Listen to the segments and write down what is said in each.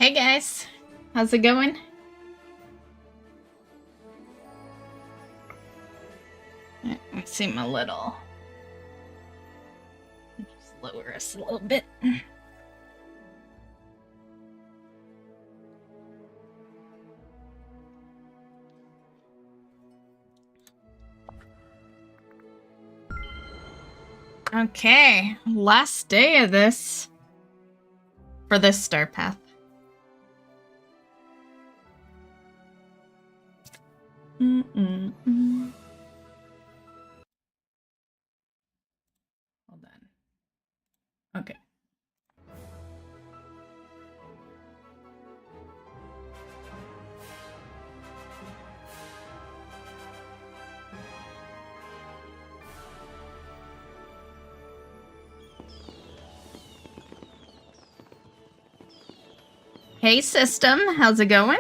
Hey guys, how's it going? I seem a little. Just lower us a little bit. Okay, last day of this for this star path. Hold on. Okay. Hey system, how's it going?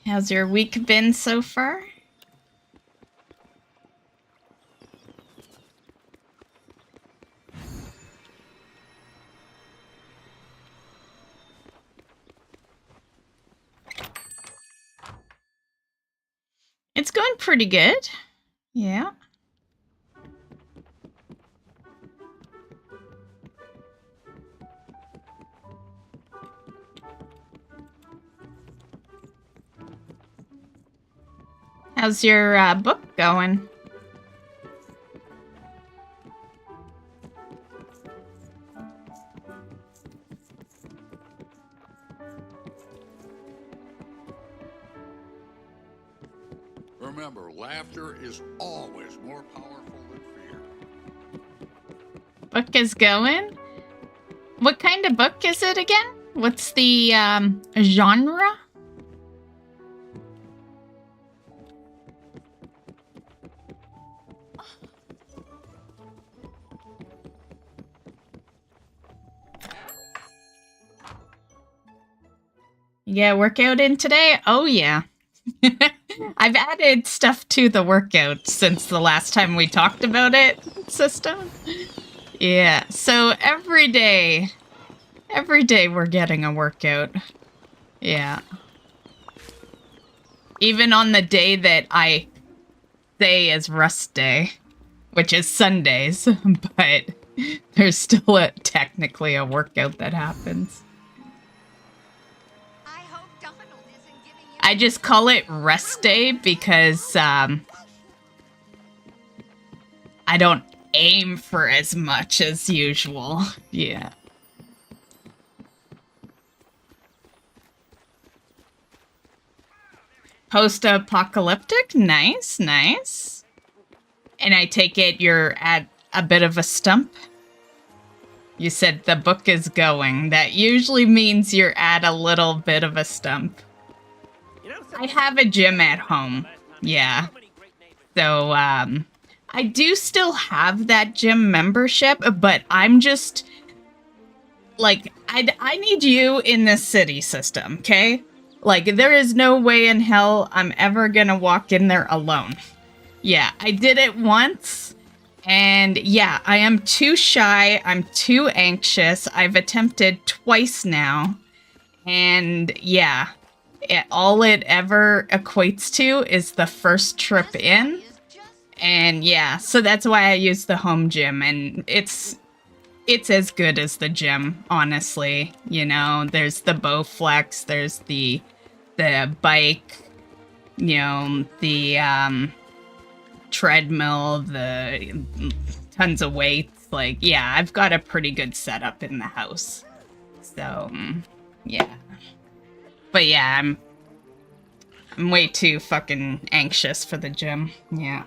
How's your week been so far? It's going pretty good. Yeah. How's your book going? Remember, laughter is always more powerful than fear. Book is going? What kind of book is it again? What's the genre? Yeah, workout in today? Oh yeah. I've added stuff to the workout since the last time we talked about it, system. Yeah, so every day we're getting a workout. Yeah. Even on the day that I say is rest day, which is Sundays, but there's still technically a workout that happens. I just call it rest day because I don't aim for as much as usual. Yeah. Post-apocalyptic? Nice, nice. And I take it you're at a bit of a stump? You said the book is going. That usually means you're at a little bit of a stump. I have a gym at home. Yeah. So, I do still have that gym membership, but I'm just, like, I need you in this city system, okay? Like, there is no way in hell I'm ever gonna walk in there alone. Yeah, I did it once, and yeah, I am too shy, I'm too anxious, I've attempted twice now, and yeah. All it ever equates to is the first trip in. And yeah, so that's why I use the home gym, and it's as good as the gym, honestly. You know, there's the Bowflex, there's the bike, you know, the treadmill, the tons of weights. Like, yeah, I've got a pretty good setup in the house. So, yeah. But yeah, I'm way too fucking anxious for the gym. Yeah.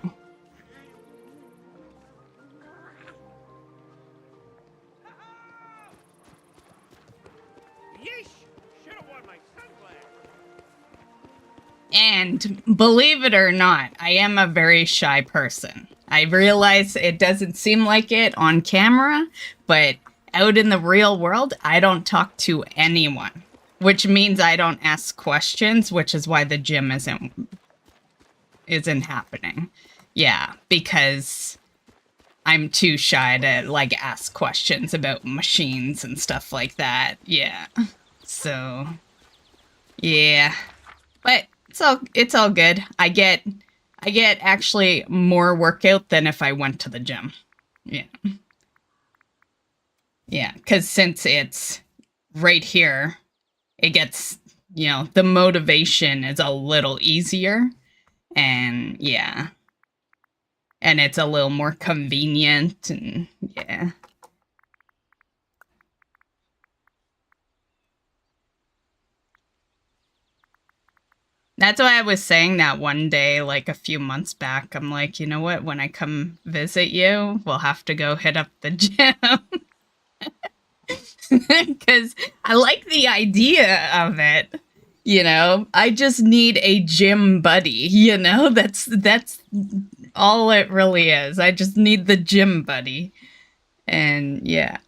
And believe it or not, I am a very shy person. I realize it doesn't seem like it on camera, but out in the real world, I don't talk to anyone. Which means I don't ask questions, which is why the gym isn't happening. Yeah, because I'm too shy to like ask questions about machines and stuff like that. Yeah. So yeah. But it's all good. I get actually more workout than if I went to the gym. Yeah. Yeah, cuz since it's right here, it gets, you know, the motivation is a little easier, and yeah. And it's a little more convenient, and yeah. That's why I was saying that one day, like a few months back. I'm like, you know what? When I come visit you, we'll have to go hit up the gym. Because I like the idea of it. You know, I just need a gym buddy. You know, that's all it really is. I just need the gym buddy. And yeah.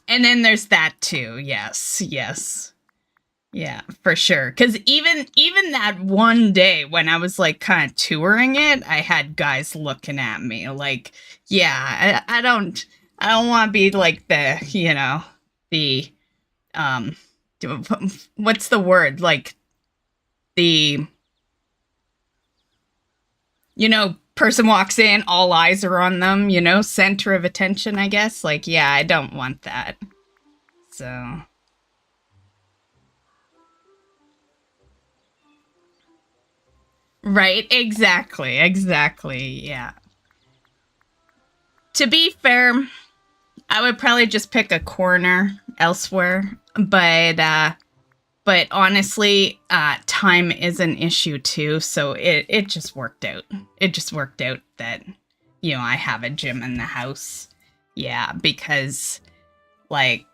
And then there's that too. Yes, yes. Yeah, for sure. Cause even that one day when I was like kind of touring it, I had guys looking at me like, yeah, I don't want to be like the, you know, the um what's the word? Like the, you know, person walks in, all eyes are on them, you know, center of attention, I guess. Like, yeah, I don't want that. So right, exactly, yeah. To be fair, I would probably just pick a corner elsewhere, but honestly, time is an issue too, so it just worked out. It just worked out that, you know, I have a gym in the house. Yeah, because like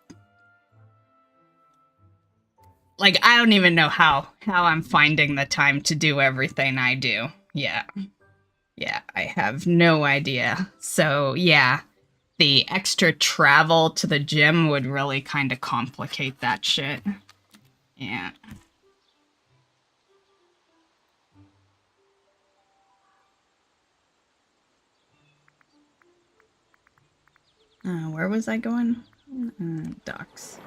I don't even know how I'm finding the time to do everything I do. Yeah. Yeah, I have no idea. So, yeah, the extra travel to the gym would really kind of complicate that shit. Yeah. Where was I going? Docks.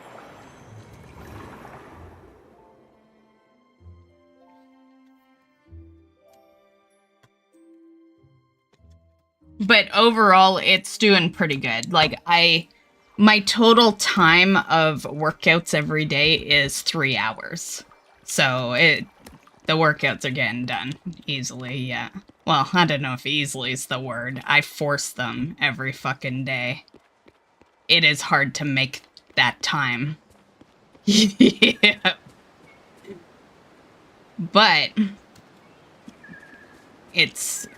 But overall, it's doing pretty good. Like, my total time of workouts every day is 3 hours. So, the workouts are getting done easily, yeah. Well, I don't know if easily is the word. I force them every fucking day. It is hard to make that time. Yeah. But it's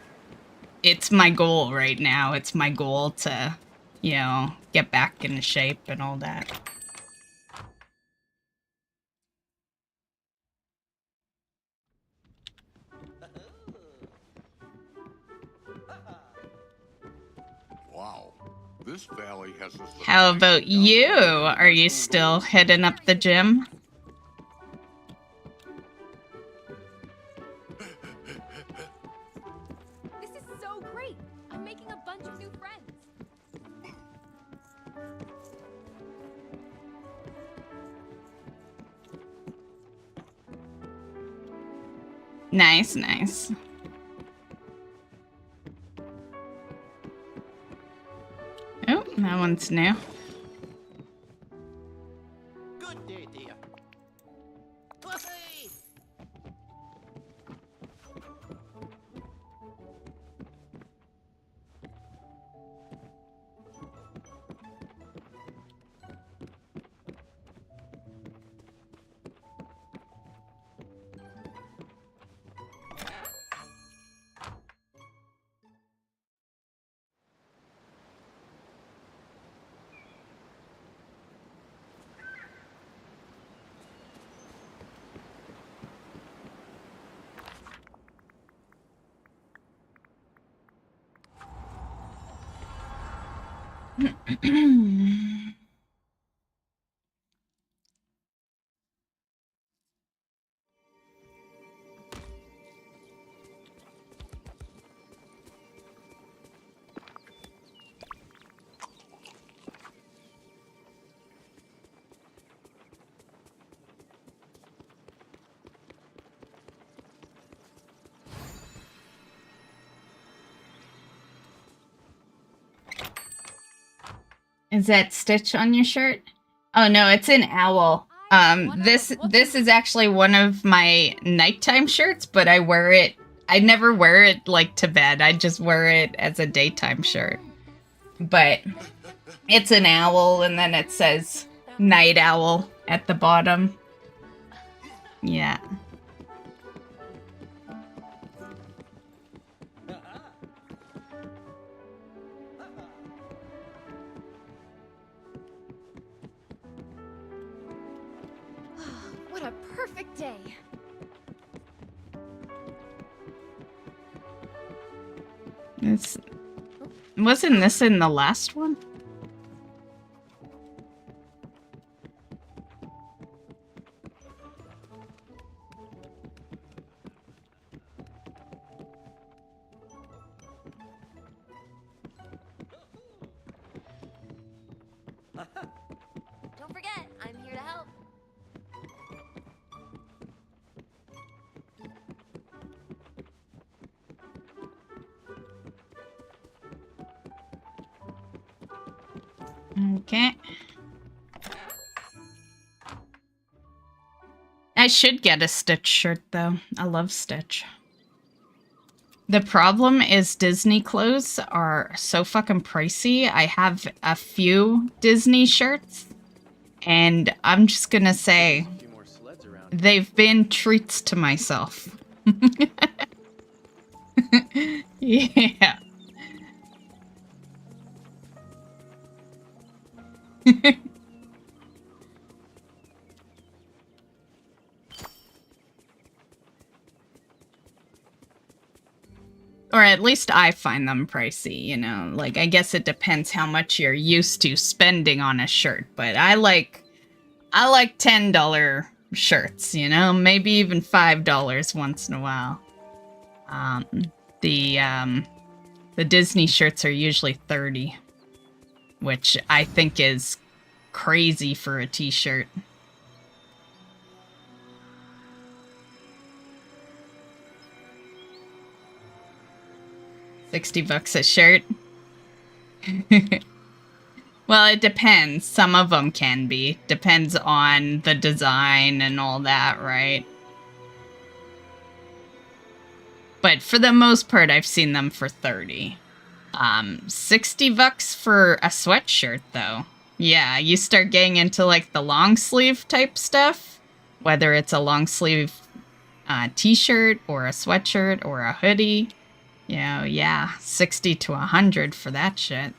my goal right now. It's my goal to, you know, get back into shape and all that. Wow. This valley has a How about you? Are you still hitting up the gym? This is so great! I'm making a bunch of new friends. Nice, nice. Oh, that one's new. Good day, dear. Hey! Is that Stitch on your shirt? Oh no, it's an owl. This is actually one of my nighttime shirts, but I wear it. I never wear it like to bed. I just wear it as a daytime shirt. But it's an owl, and then it says Night Owl at the bottom. Yeah. What a perfect day. Wasn't this in the last one? Don't forget, I'm here to help. Okay. I should get a Stitch shirt, though. I love Stitch. The problem is Disney clothes are so fucking pricey. I have a few Disney shirts, and I'm just gonna say they've been treats to myself. Yeah. Or at least I find them pricey, you know? Like, I guess it depends how much you're used to spending on a shirt, but I like $10 shirts, you know? Maybe even $5 once in a while. The Disney shirts are usually $30, which I think is crazy for a t-shirt. $60 a shirt. Well, it depends. Some of them can be. Depends on the design and all that, right? But for the most part, I've seen them for $30. $60 for a sweatshirt, though. Yeah, you start getting into, like, the long sleeve type stuff. Whether it's a long sleeve t-shirt or a sweatshirt or a hoodie. You know, yeah, 60 to 100 for that shit.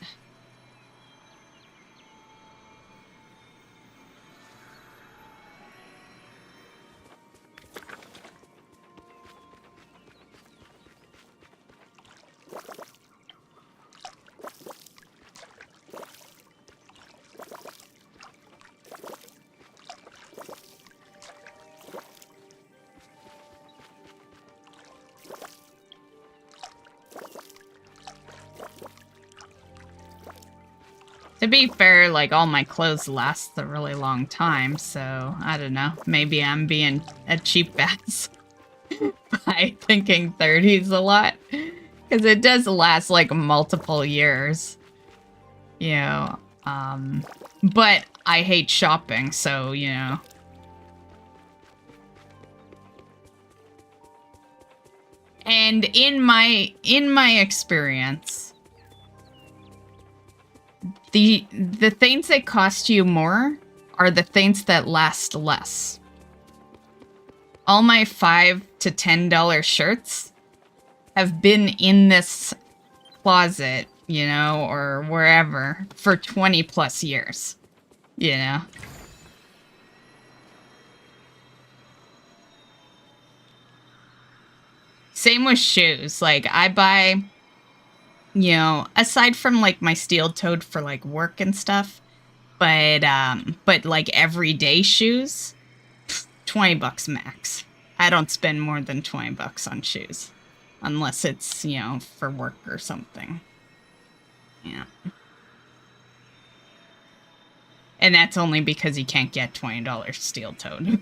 To be fair, like, all my clothes last a really long time, so, I don't know. Maybe I'm being a cheap ass by thinking 30's a lot. Because it does last, like, multiple years. You know, but I hate shopping, so, you know. And in my experience, the things that cost you more are the things that last less. All my $5 to $10 shirts have been in this closet, you know, or wherever for 20 plus years, you know. Same with shoes. Like, I buy, you know, aside from, like, my steel-toed for, like, work and stuff, but like, everyday shoes, $20 max. I don't spend more than $20 on shoes. Unless it's, you know, for work or something. Yeah. And that's only because you can't get $20 steel-toed.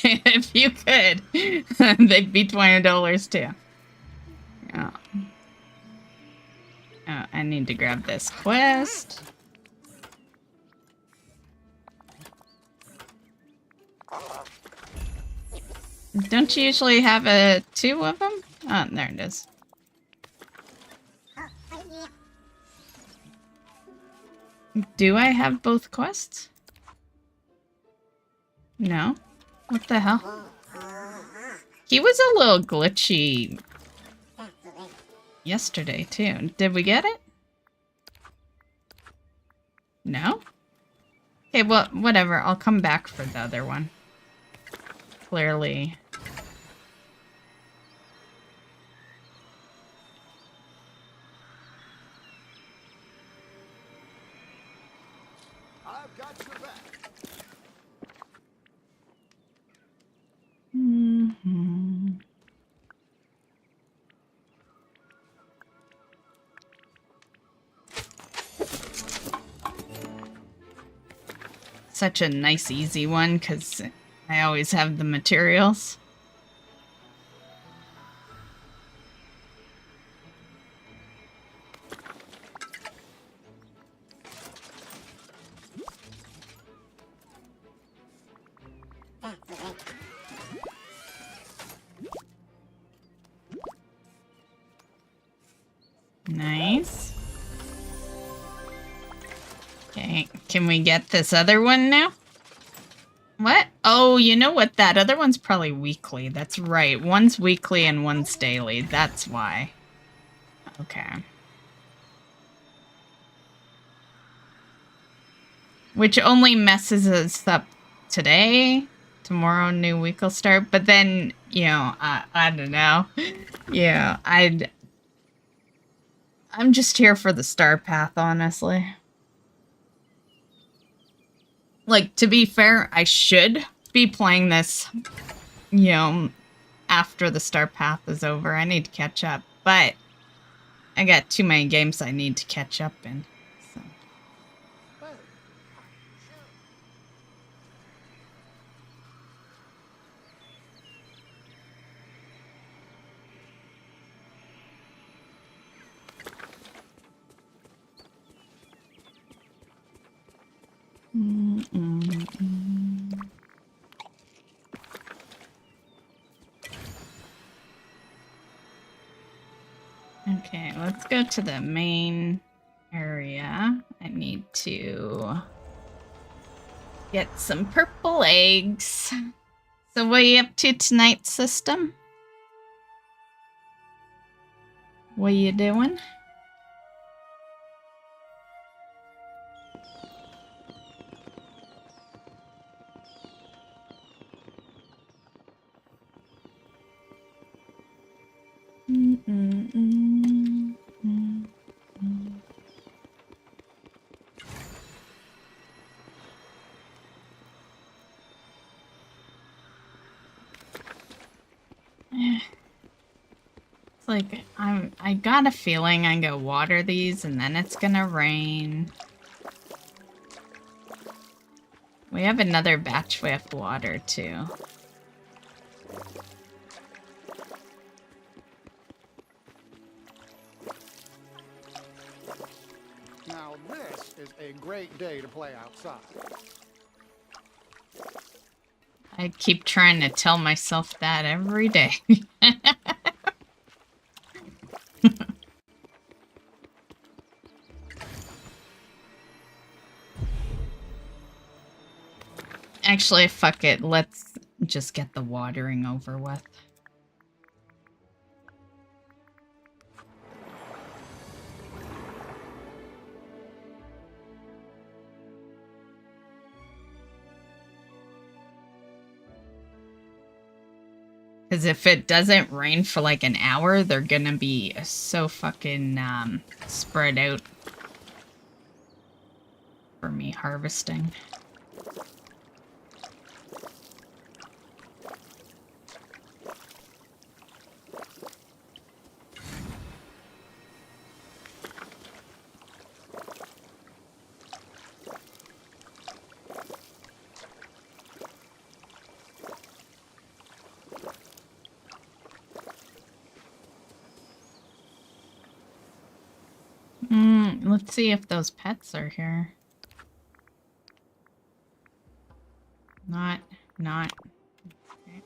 If you could, they'd be $20 too. Yeah. Oh, I need to grab this quest. Don't you usually have two of them? Oh, there it is. Do I have both quests? No. What the hell? He was a little glitchy yesterday, too. Did we get it? No? Okay, well, whatever. I'll come back for the other one. Clearly. I've got your back. Mm-hmm. Such a nice, easy one, because I always have the materials. Nice. Okay, can we get this other one now? What? Oh, you know what? That other one's probably weekly. That's right. One's weekly and one's daily. That's why. Okay. Which only messes us up today. Tomorrow, new week will start. But then, you know, I don't know. Yeah, I'm just here for the star path, honestly. Like, to be fair, I should be playing this, you know, after the star path is over. I need to catch up, but I got too many games I need to catch up in. So. Well, Okay, let's go to the main area. I need to get some purple eggs. So what are you up to tonight, system? What are you doing? It's like I got a feeling I'm gonna water these and then it's gonna rain. We have another batch we have to water too. now this is a great day to play outside. I keep trying to tell myself that every day. Actually, fuck it. Let's just get the watering over with. Because if it doesn't rain for like an hour, they're gonna be so fucking spread out for me harvesting. Let's see if those pets are here. Not. Okay.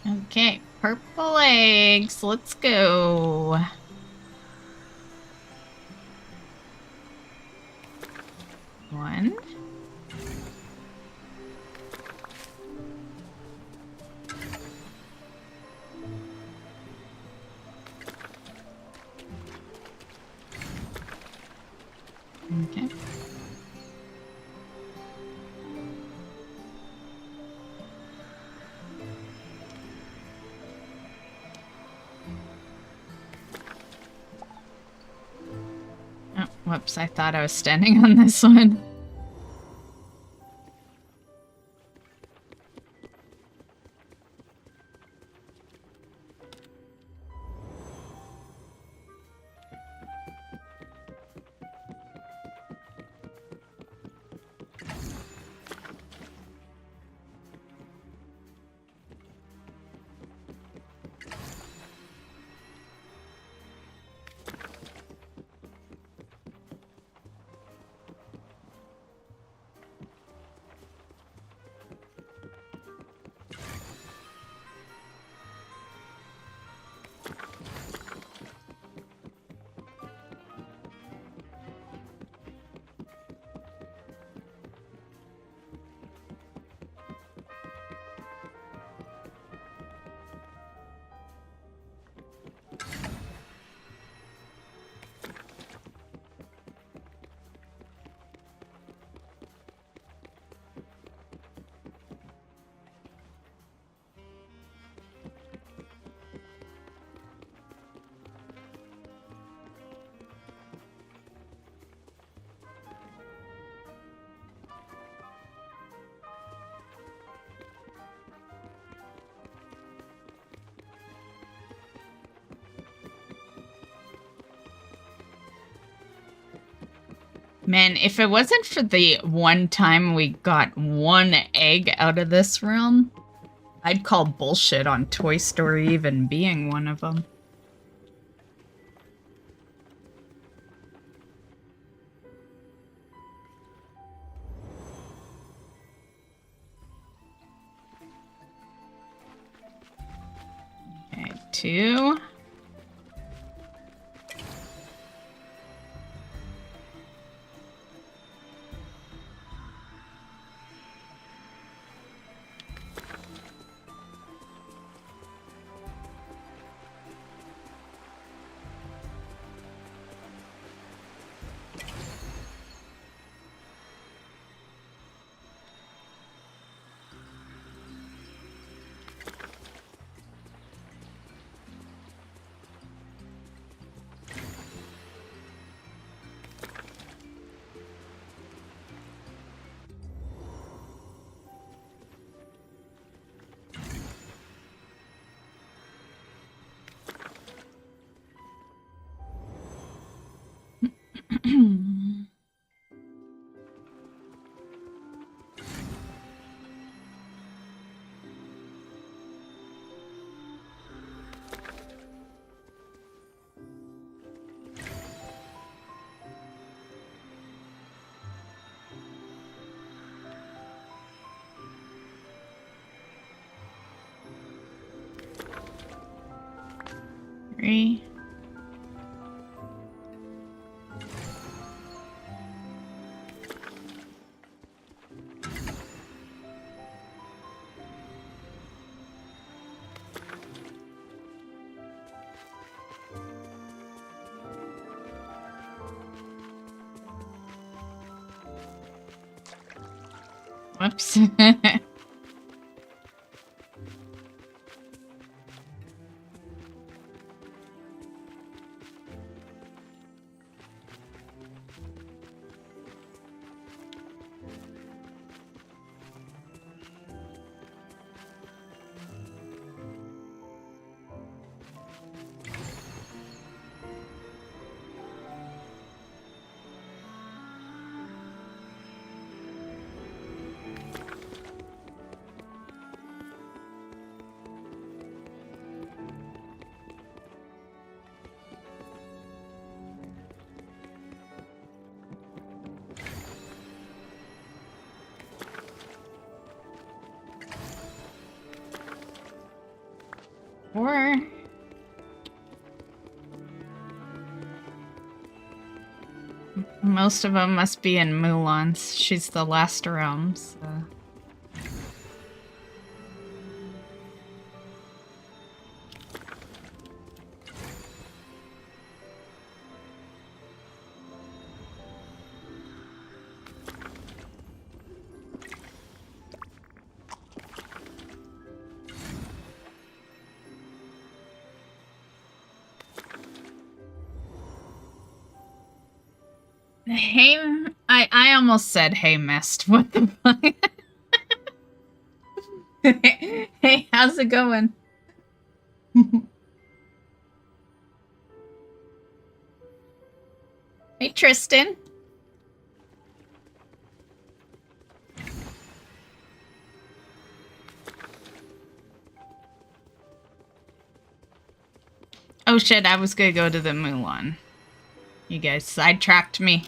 Okay, purple eggs. Let's go. One. Okay. Oh, whoops, I thought I was standing on this one. Man, if it wasn't for the one time we got one egg out of this realm, I'd call bullshit on Toy Story even being one of them. Okay, 2. 3. Whoops. Or most of them must be in Mulan's. She's the last realm, so. Hey, I almost said hey mist. What the fuck? Hey, how's it going? Hey, Tristan. Oh shit, I was gonna go to the Mulan. You guys sidetracked me.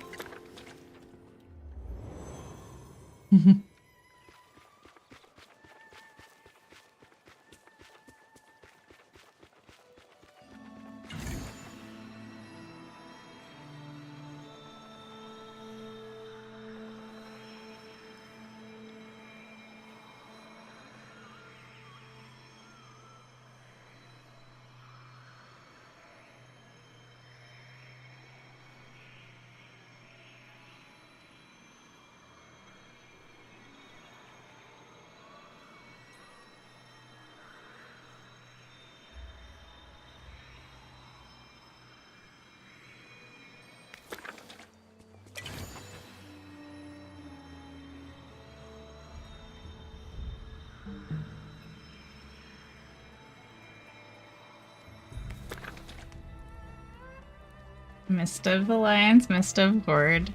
Mist of Alliance, Mist of Horde.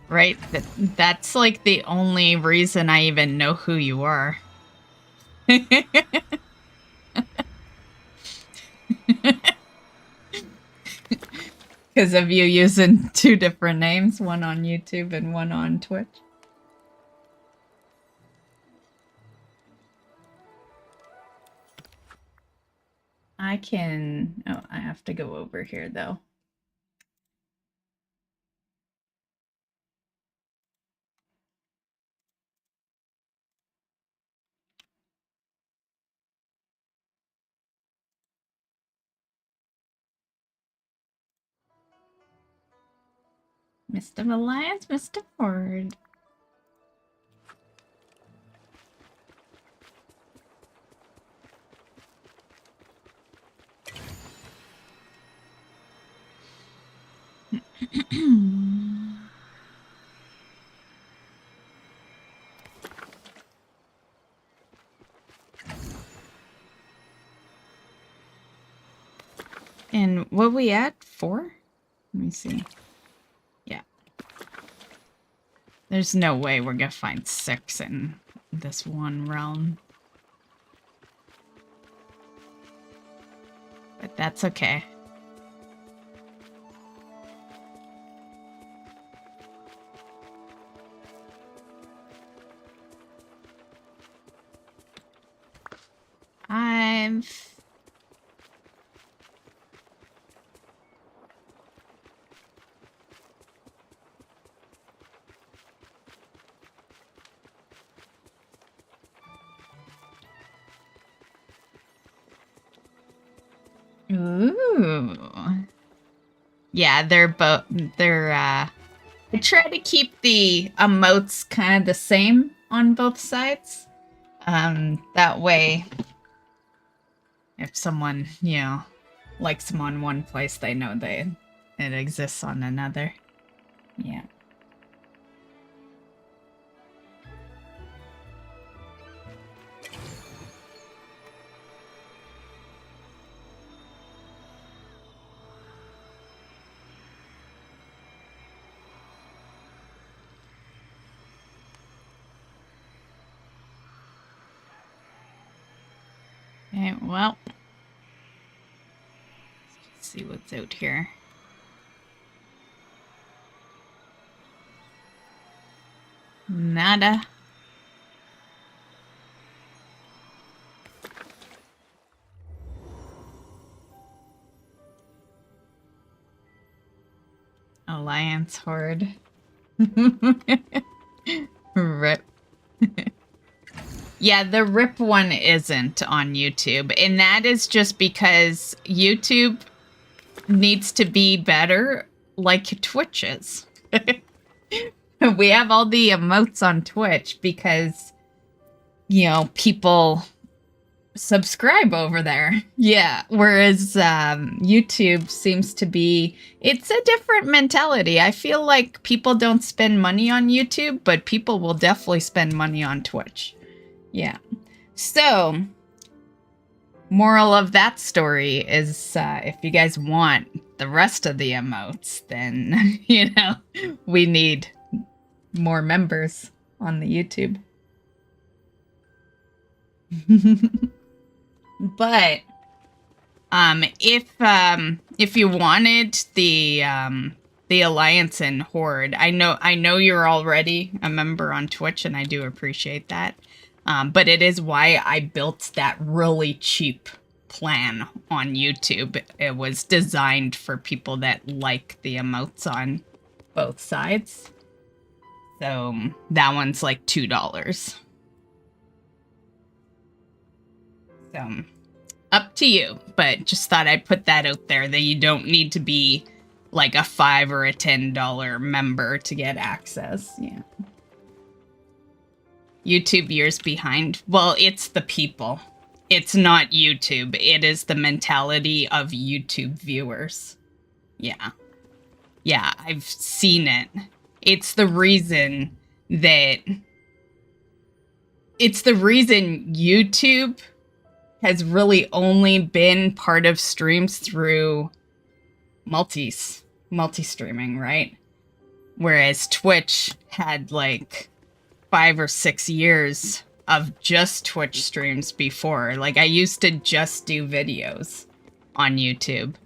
Right? That's like the only reason I even know who you are. Because of you using 2 different names, one on YouTube and one on Twitch. I can... Oh, I have to go over here, though. Mist of Alliance, Mist of Horde. And what we at? 4? Let me see. Yeah. There's no way we're gonna find 6 in this one realm. But that's okay. Ooh. Yeah, they're both, I try to keep the emotes kind of the same on both sides. That way, if someone, likes them on one place, they know it exists on another. Yeah. Okay, well, let's see what's out here. Nada. Alliance Horde. Rip. Yeah, the Rip one isn't on YouTube, and that is just because YouTube needs to be better like Twitch is. We have all the emotes on Twitch because, people subscribe over there. Yeah, whereas YouTube seems to be, it's a different mentality. I feel like people don't spend money on YouTube, but people will definitely spend money on Twitch. Yeah. So, moral of that story is if you guys want the rest of the emotes, then, we need more members on the YouTube. But if you wanted the Alliance and Horde, I know you're already a member on Twitch, and I do appreciate that. But it is why I built that really cheap plan on YouTube. It was designed for people that like the emotes on both sides. So that one's like $2. So up to you, but just thought I'd put that out there that you don't need to be like a $5 or a $10 member to get access. Yeah. YouTube years behind. Well, it's the people. It's not YouTube. It is the mentality of YouTube viewers. Yeah. Yeah, I've seen it. It's the reason YouTube has really only been part of streams through multi-streaming, right? Whereas Twitch had like 5 or 6 years of just Twitch streams before. Like, I used to just do videos on YouTube.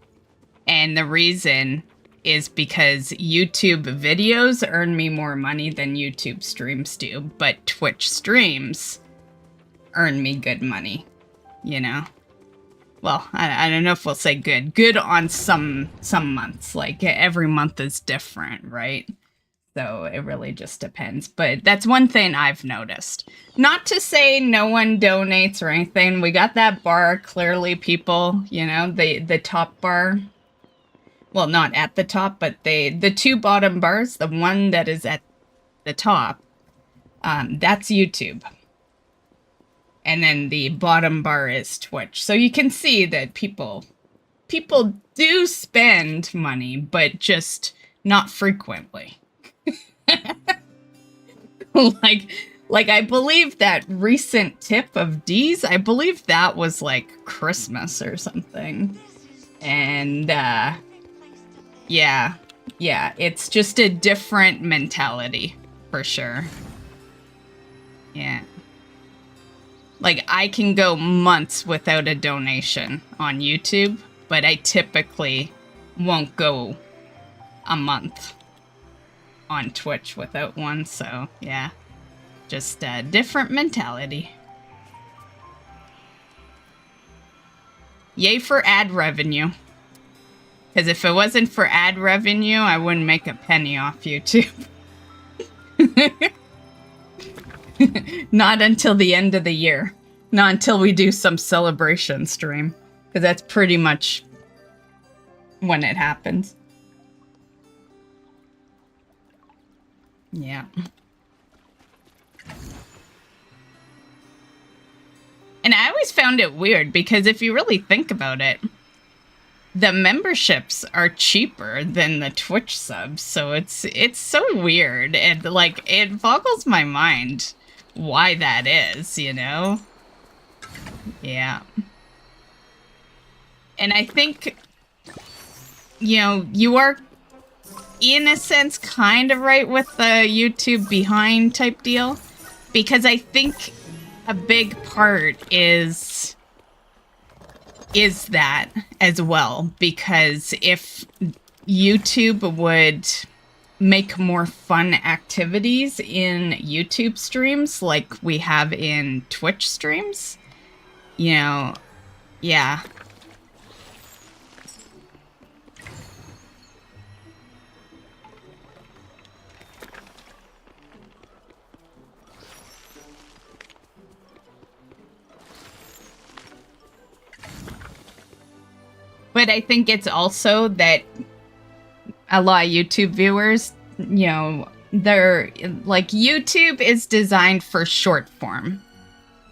And the reason is because YouTube videos earn me more money than YouTube streams do, but Twitch streams earn me good money, Well, I don't know if we'll say good. Good on some months. Like, every month is different, right? So it really just depends. But that's one thing I've noticed. Not to say no one donates or anything. We got that bar, clearly, people, the top bar. Well, not at the top, but the two bottom bars, the one that is at the top, that's YouTube. And then the bottom bar is Twitch. So you can see that people do spend money, but just not frequently. like I believe that recent tip of D's, I believe that was like Christmas or something. And yeah, it's just a different mentality for sure. Yeah. Like, I can go months without a donation on YouTube, but I typically won't go a month on Twitch without one, so yeah. Just a different mentality. Yay for ad revenue. Because if it wasn't for ad revenue, I wouldn't make a penny off YouTube. Not until the end of the year. Not until we do some celebration stream. Because that's pretty much when it happens. Yeah. And I always found it weird because if you really think about it, the memberships are cheaper than the Twitch subs, so it's so weird, and like it boggles my mind why that is, you know? Yeah. And I think, you know, you are in a sense kind of right with the YouTube behind type deal, because I think a big part is that as well, because if YouTube would make more fun activities in YouTube streams like we have in Twitch streams, you know, yeah. But I think it's also that a lot of YouTube viewers, you know, they're like, YouTube is designed for short form.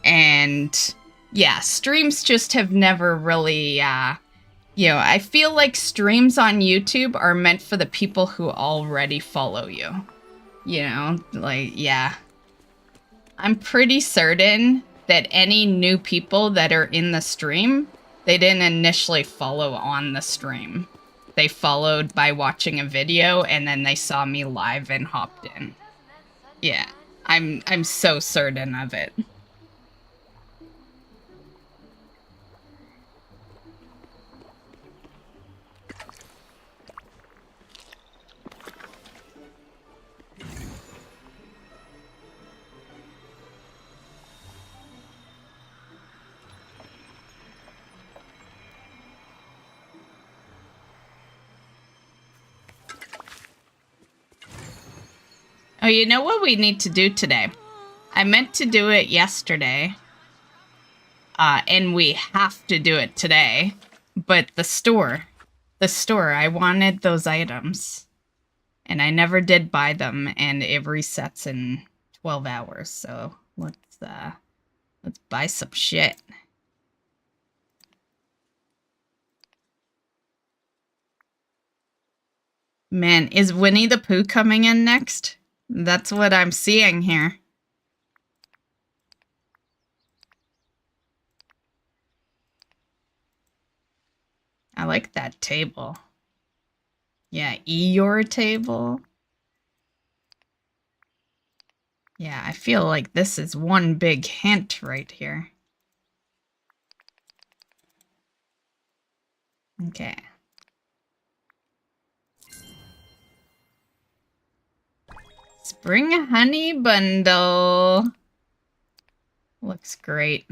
And yeah, streams just have never really, you know, I feel like streams on YouTube are meant for the people who already follow you. You know, like, yeah. I'm pretty certain that any new people that are in the stream, they didn't initially follow on the stream. They followed by watching a video, and then they saw me live and hopped in. Yeah, I'm so certain of it. Oh, you know what we need to do today? I meant to do it yesterday. And we have to do it today. But the store, I wanted those items. And I never did buy them, and it resets in 12 hours. So let's buy some shit. Man, is Winnie the Pooh coming in next? That's what I'm seeing here. I like that table. Yeah, Eeyore table. Yeah, I feel like this is one big hint right here. Okay. Spring honey bundle. Looks great.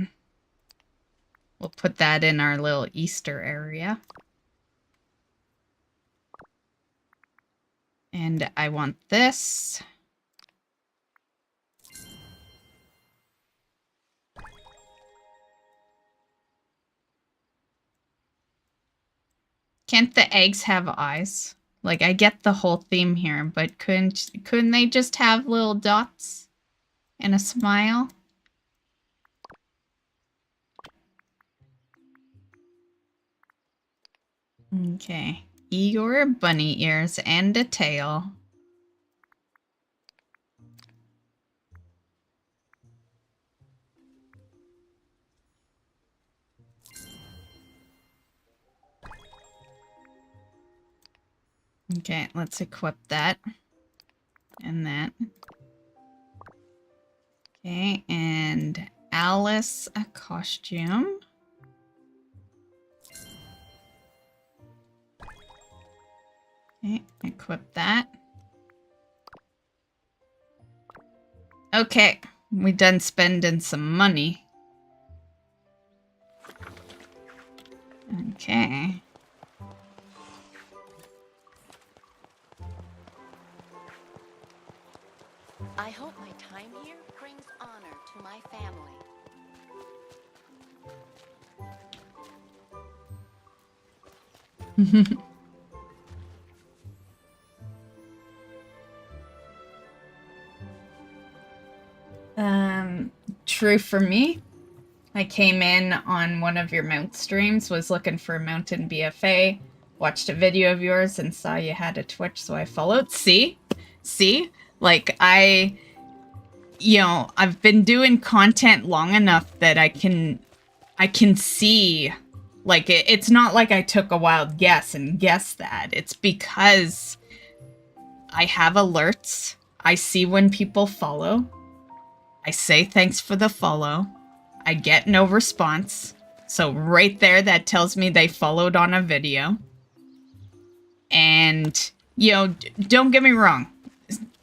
We'll put that in our little Easter area. And I want this. Can't the eggs have eyes? Like, I get the whole theme here, but couldn't they just have little dots and a smile? Okay. Eeyore, bunny ears, and a tail. Okay, let's equip that. And that. Okay, and Alice a costume. Okay, equip that. Okay, we done spending some money. Okay. I hope my time here brings honor to my family. true for me. I came in on one of your mount streams, was looking for a mountain BFA, watched a video of yours and saw you had a Twitch, so I followed. See? Like, you know, I've been doing content long enough that I can see, like, it's not like I took a wild guess and guessed that. It's because I have alerts. I see when people follow. I say thanks for the follow. I get no response. So right there, that tells me they followed on a video. And, you know, don't get me wrong.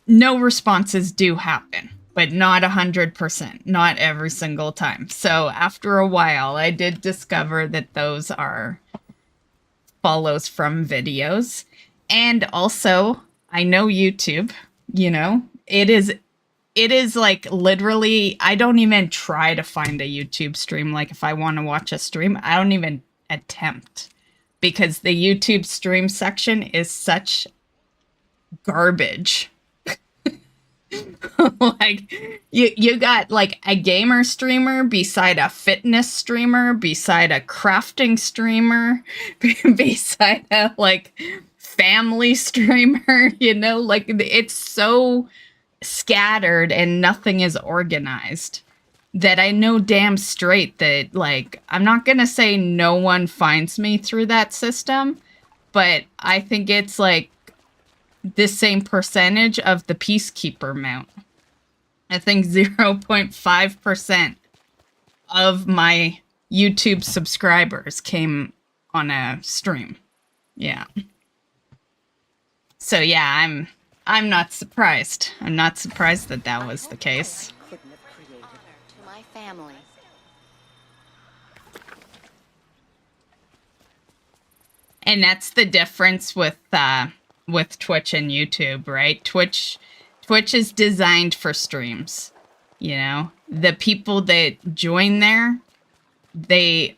No responses do happen, but not 100%, not every single time. So after a while, I did discover that those are follows from videos. And also, I know YouTube, you know, it is like literally, I don't even try to find a YouTube stream. Like if I want to watch a stream, I don't even attempt, because the YouTube stream section is such garbage. Like you got like a gamer streamer beside a fitness streamer, beside a crafting streamer, beside a like family streamer, you know, like it's so scattered and nothing is organized that I know damn straight that, like, I'm not gonna say no one finds me through that system, but I think it's like the same percentage of the Peacekeeper mount. I think 0.5% of my YouTube subscribers came on a stream. Yeah. So yeah, I'm not surprised. I'm not surprised that that was the case. Couldn't have created. Honor to my family. And that's the difference with Twitch and YouTube, right? Twitch is designed for streams. You know, the people that join there, they're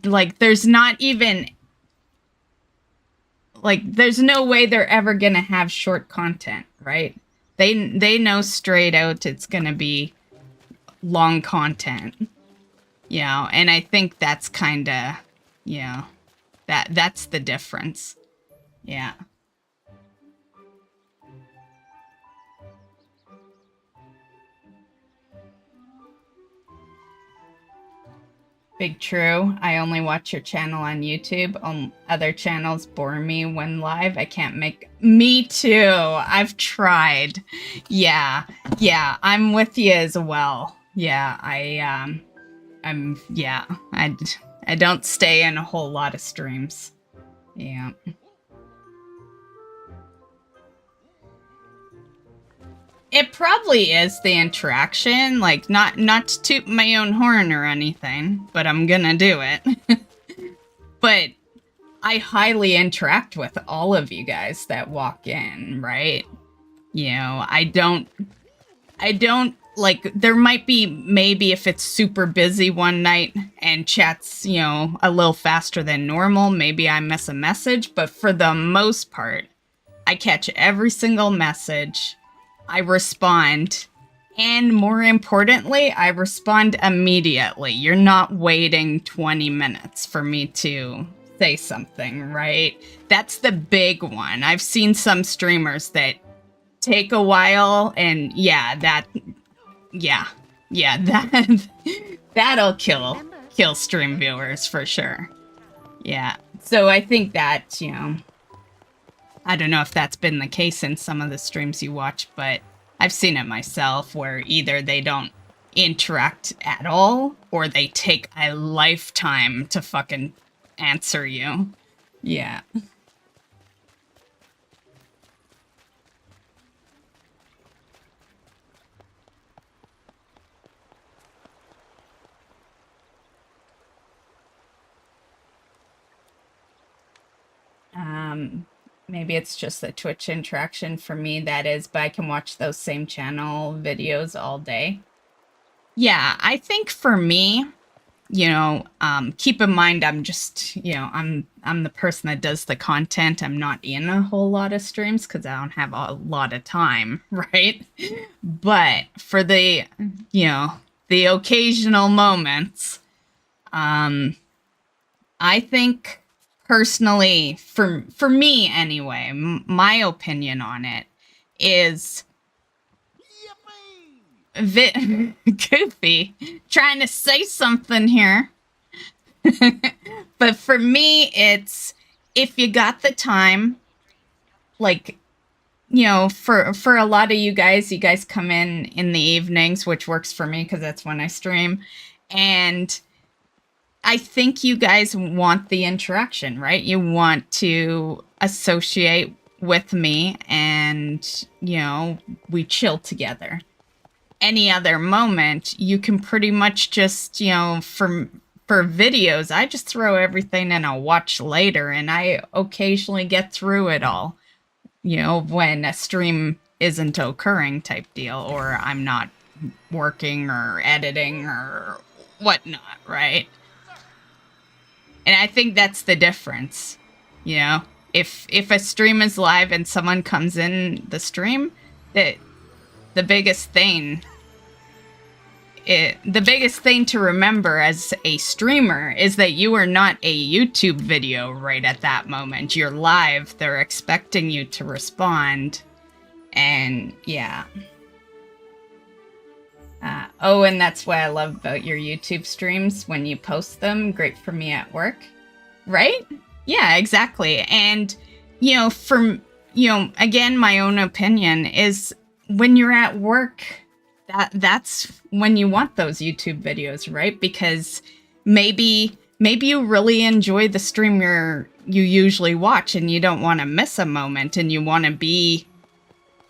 like, there's not even like, there's no way they're ever gonna have short content, right? They know straight out it's gonna be long content, you know. And I think that's kind of, you know, that's the difference. Yeah. Big true. I only watch your channel on YouTube. Other channels bore me when live. I can't make... Me too. I've tried. Yeah. Yeah, I'm with you as well. Yeah, I don't stay in a whole lot of streams. Yeah. It probably is the interaction, like, not to toot my own horn or anything, but I'm gonna do it. But I highly interact with all of you guys that walk in, right? You know, I don't, like, there might be, maybe if it's super busy one night and chat's, you know, a little faster than normal, maybe I miss a message, but for the most part, I catch every single message. I respond, and more importantly, I respond immediately. You're not waiting 20 minutes for me to say something, right? That's the big one. I've seen some streamers that take a while, and that'll kill stream viewers for sure. Yeah. So I think that, you know, I don't know if that's been the case in some of the streams you watch, but I've seen it myself where either they don't interact at all or they take a lifetime to fucking answer you. Yeah. Maybe it's just the Twitch interaction for me, that is, but I can watch those same channel videos all day. Yeah, I think for me, keep in mind I'm just, I'm the person that does the content. I'm not in a whole lot of streams because I don't have a lot of time, right? But for the, the occasional moments, I think personally, for me anyway, my opinion on it is goofy, trying to say something here. But for me, it's if you got the time, like, for a lot of you guys come in the evenings, which works for me because that's when I stream. And I think you guys want the interaction, right? You want to associate with me and, we chill together. Any other moment, you can pretty much just, for videos, I just throw everything in a watch later, and I occasionally get through it all, when a stream isn't occurring type deal, or I'm not working or editing or whatnot, right? And I think that's the difference, if a stream is live and someone comes in the stream, that the biggest thing to remember as a streamer is that you are not a YouTube video right at that moment. You're live. They're expecting you to respond. And yeah. And that's what I love about your YouTube streams when you post them. Great for me at work. Right? Yeah, exactly. And, again, my own opinion is when you're at work, that's when you want those YouTube videos, right? Because maybe you really enjoy the stream you usually watch and you don't want to miss a moment and you want to be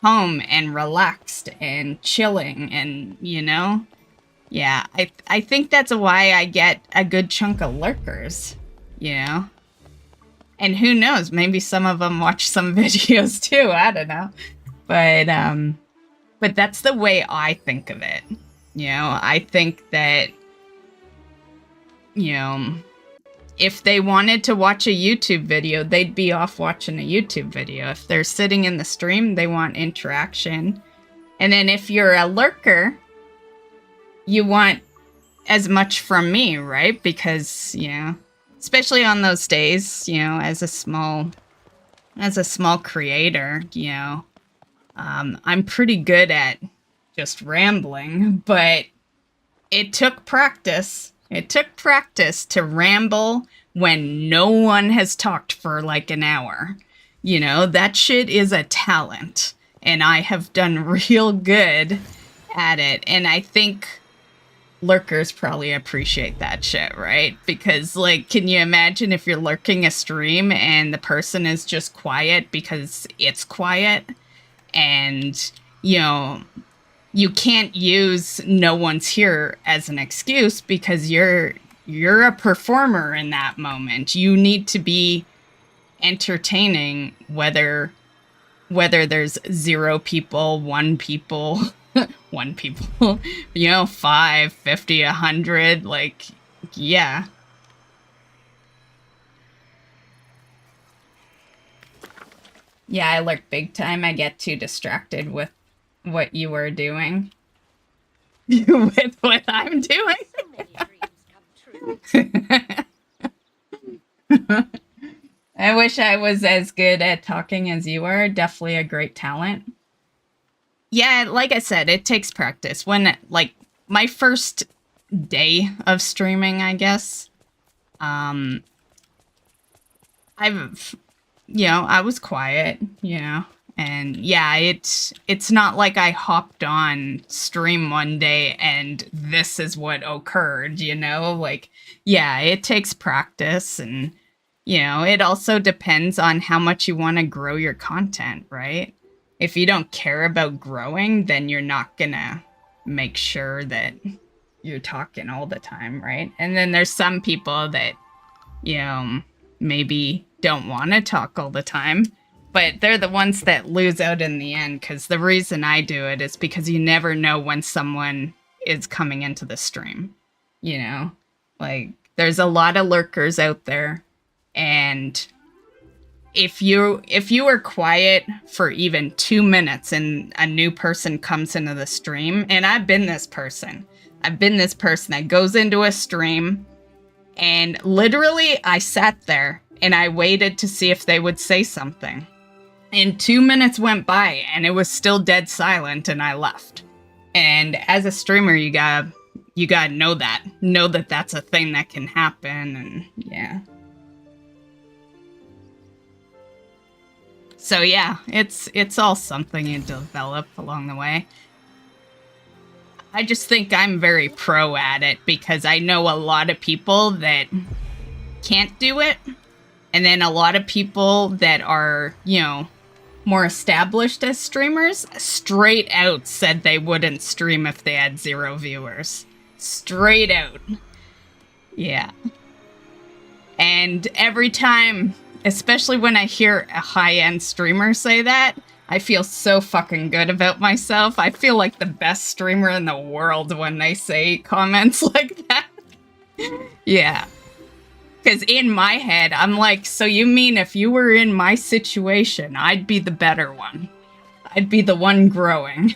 home and relaxed and chilling and, yeah, I think that's why I get a good chunk of lurkers, and who knows, maybe some of them watch some videos too, I don't know, but that's the way I think of it. I think that, if they wanted to watch a YouTube video, they'd be off watching a YouTube video. If they're sitting in the stream, they want interaction. And then if you're a lurker, you want as much from me, right? Because, especially on those days, as a small creator, I'm pretty good at just rambling, but it took practice. It took practice to ramble when no one has talked for like an hour. That shit is a talent, and I have done real good at it. And I think lurkers probably appreciate that shit, right? Because, like, can you imagine if you're lurking a stream and the person is just quiet because it's quiet? And, you can't use no one's here as an excuse because you're a performer in that moment. You need to be entertaining whether there's 0 people, 1 people, 1 people, 5, 50, 100, like, yeah. Yeah, I lurk big time. I get too distracted with what you were doing. With what I'm doing? I wish I was as good at talking as you are. Definitely a great talent. Yeah, like I said, it takes practice. When, like, my first day of streaming, I guess, I was quiet, and yeah, it's not like I hopped on stream one day and this is what occurred, like, yeah, it takes practice, and, it also depends on how much you want to grow your content, right? If you don't care about growing, then you're not gonna make sure that you're talking all the time, right? And then there's some people that, maybe don't want to talk all the time, but they're the ones that lose out in the end, because the reason I do it is because you never know when someone is coming into the stream, Like, there's a lot of lurkers out there, and if you are quiet for even 2 minutes and a new person comes into the stream, and I've been this person that goes into a stream, and literally I sat there and I waited to see if they would say something. And 2 minutes went by and it was still dead silent, and I left. And as a streamer, you gotta know that that's a thing that can happen, and yeah. So yeah, it's all something you develop along the way. I just think I'm very pro at it because I know a lot of people that can't do it, and then a lot of people that are, you know, more established as streamers straight out said they wouldn't stream if they had 0 viewers. Straight out. Yeah. And every time, especially when I hear a high-end streamer say that, I feel so fucking good about myself. I feel like the best streamer in the world when they say comments like that. Yeah. Because in my head, I'm like, so you mean if you were in my situation, I'd be the better one. I'd be the one growing.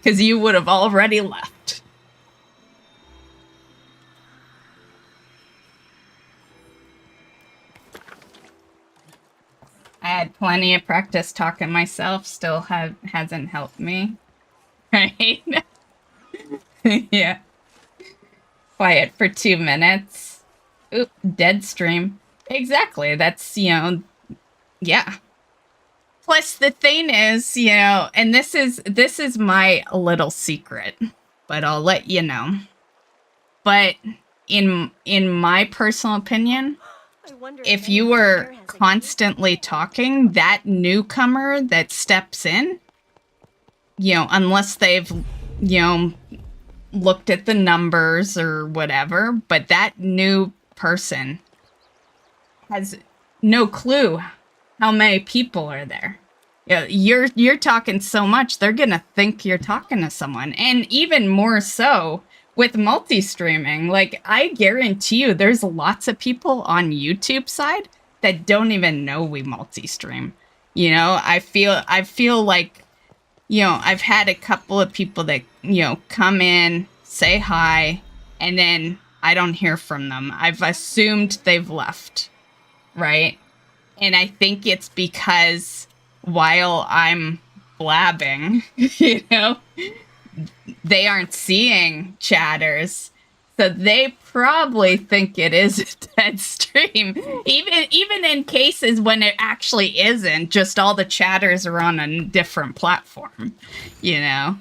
Because you would have already left. I had plenty of practice talking myself, still hasn't helped me. Right? Yeah. Quiet for 2 minutes. Oop, dead stream. Exactly, that's, you know, yeah. Plus, the thing is, you know, and this is my little secret, but I'll let you know. But in my personal opinion, if you were constantly talking, that newcomer that steps in, you know, unless they've, you know, looked at the numbers or whatever, but that new person has no clue how many people are there. You're talking so much, they're gonna think you're talking to someone. And even more so with multi-streaming, like, I guarantee you there's lots of people on YouTube side that don't even know we multi-stream. You know, I feel like, you know, I've had a couple of people that, you know, come in, say hi, and then I don't hear from them. I've assumed they've left, right? And I think it's because while I'm blabbing, you know, they aren't seeing chatters, so they probably think it is a dead stream. Even in cases when it actually isn't, just all the chatters are on a different platform, you know.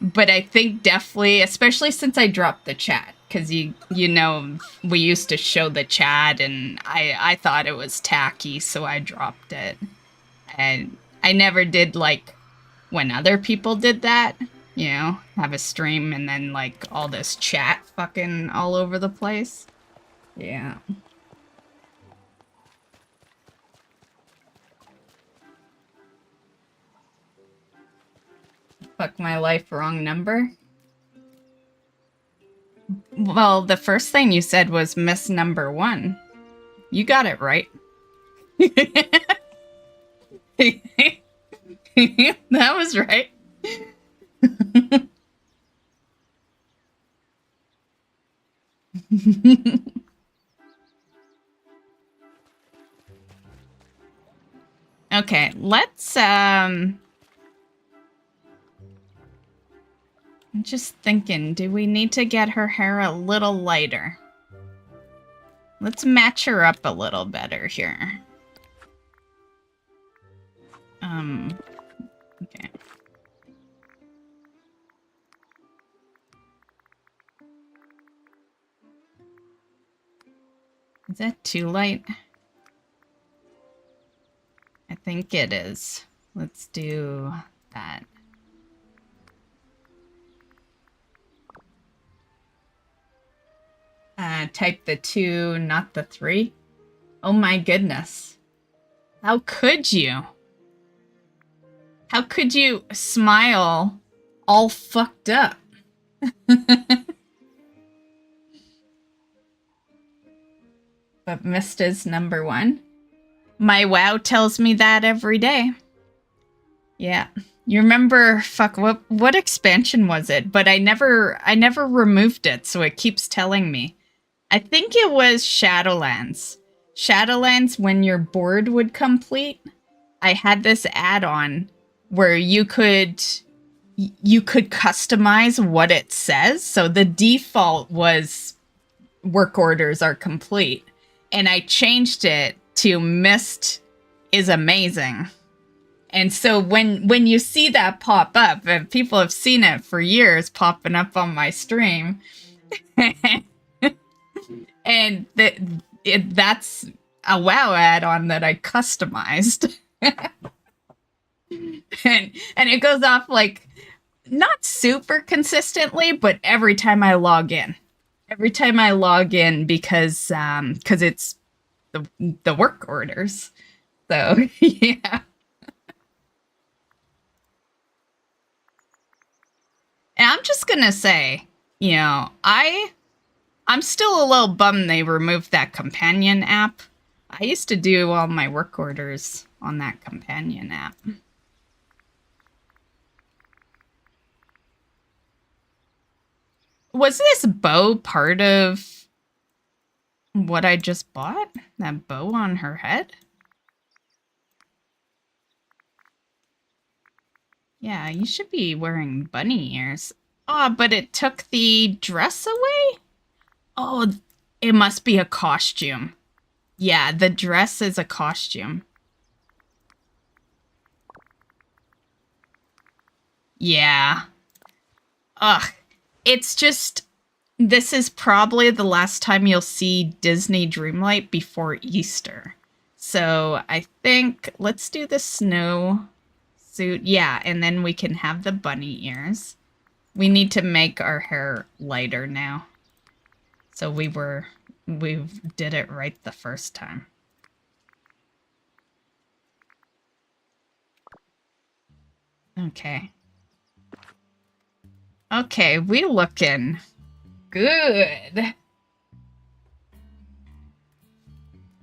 But I think definitely, especially since I dropped the chat, because you know, we used to show the chat, and I thought it was tacky, so I dropped it. And I never did, like, when other people did that, you know, have a stream and then, like, all this chat fucking all over the place. Yeah. Fuck my life, wrong number. Well, the first thing you said was miss number 1. You got it right. That was right. Okay, let's I'm just thinking, do we need to get her hair a little lighter? Let's match her up a little better here. Okay. Is that too light? I think it is. Let's do that. Type the 2, not the 3. Oh my goodness. How could you? How could you smile all fucked up? but Mist is number one. My WoW tells me that every day. Yeah. You remember, fuck, what expansion was it? But I never removed it, so it keeps telling me. I think it was Shadowlands. Shadowlands, when your board would complete, I had this add-on where you could customize what it says. So the default was work orders are complete. And I changed it to Mist is amazing. And so when you see that pop up, and people have seen it for years popping up on my stream, and that's a WoW add-on that I customized. and it goes off like not super consistently, but every time I log in. Every time I log in because it's the work orders. So, yeah. And I'm just gonna say, you know, I'm still a little bummed they removed that companion app. I used to do all my work orders on that companion app. Was this bow part of what I just bought? That bow on her head? Yeah, you should be wearing bunny ears. Oh, but it took the dress away? Oh, it must be a costume. Yeah, the dress is a costume. Yeah. Ugh. It's just... This is probably the last time you'll see Disney Dreamlight before Easter. So I think... Let's do the snow suit. Yeah, and then we can have the bunny ears. We need to make our hair lighter now. So we did it right the first time. Okay. Okay, we looking good.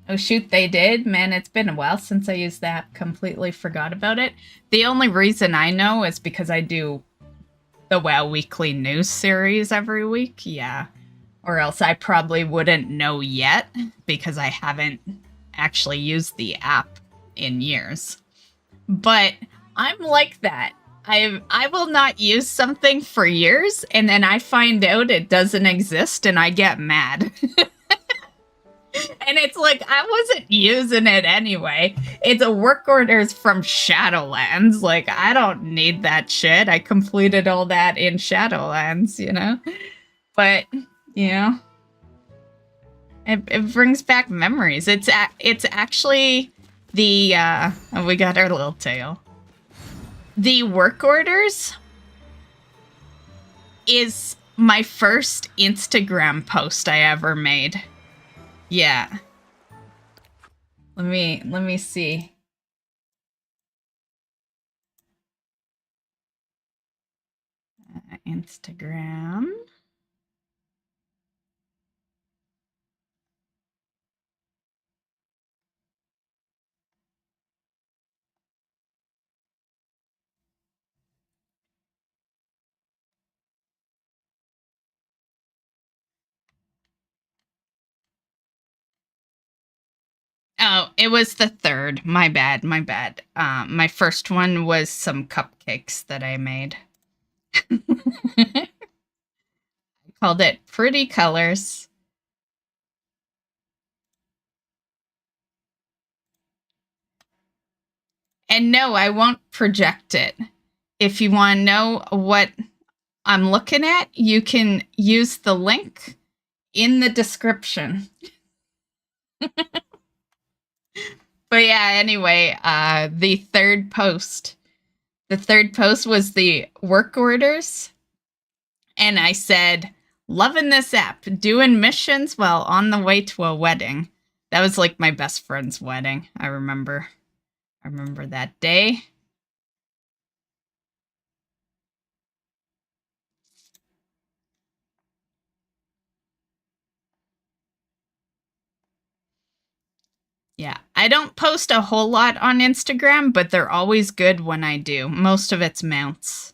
Oh shoot, they did? Man, it's been a while since I used that. Completely forgot about it. The only reason I know is because I do the WoW Weekly News series every week. Yeah. Or else I probably wouldn't know yet because I haven't actually used the app in years. But I'm like that. I will not use something for years and then I find out it doesn't exist and I get mad. And it's like, I wasn't using it anyway. It's a work orders from Shadowlands. Like, I don't need that shit. I completed all that in Shadowlands, you know? But, you know, it brings back memories. It's actually the, oh, we got our little tail. The work orders is my first Instagram post I ever made. Yeah. Let me see. Instagram. Oh, it was the third. My bad, my bad. My first one was some cupcakes that I made. I called it Pretty Colors. And no, I won't project it. If you want to know what I'm looking at, you can use the link in the description. But yeah, anyway, the third post was the work orders. And I said, loving this app, doing missions while on the way to a wedding. That was like my best friend's wedding. I remember that day. Yeah, I don't post a whole lot on Instagram, but they're always good when I do. Most of it's mounts.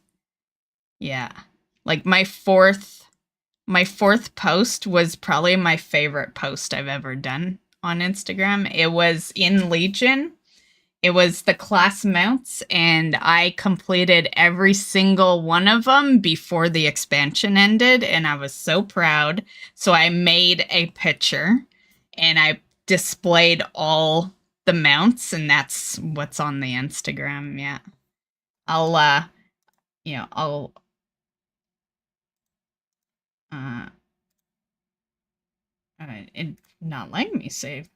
Yeah. Like my fourth post was probably my favorite post I've ever done on Instagram. It was in Legion. It was the class mounts, and I completed every single one of them before the expansion ended, and I was so proud. So I made a picture, and I displayed all the mounts, and that's what's on the Instagram. Yeah. I'll it not letting me save.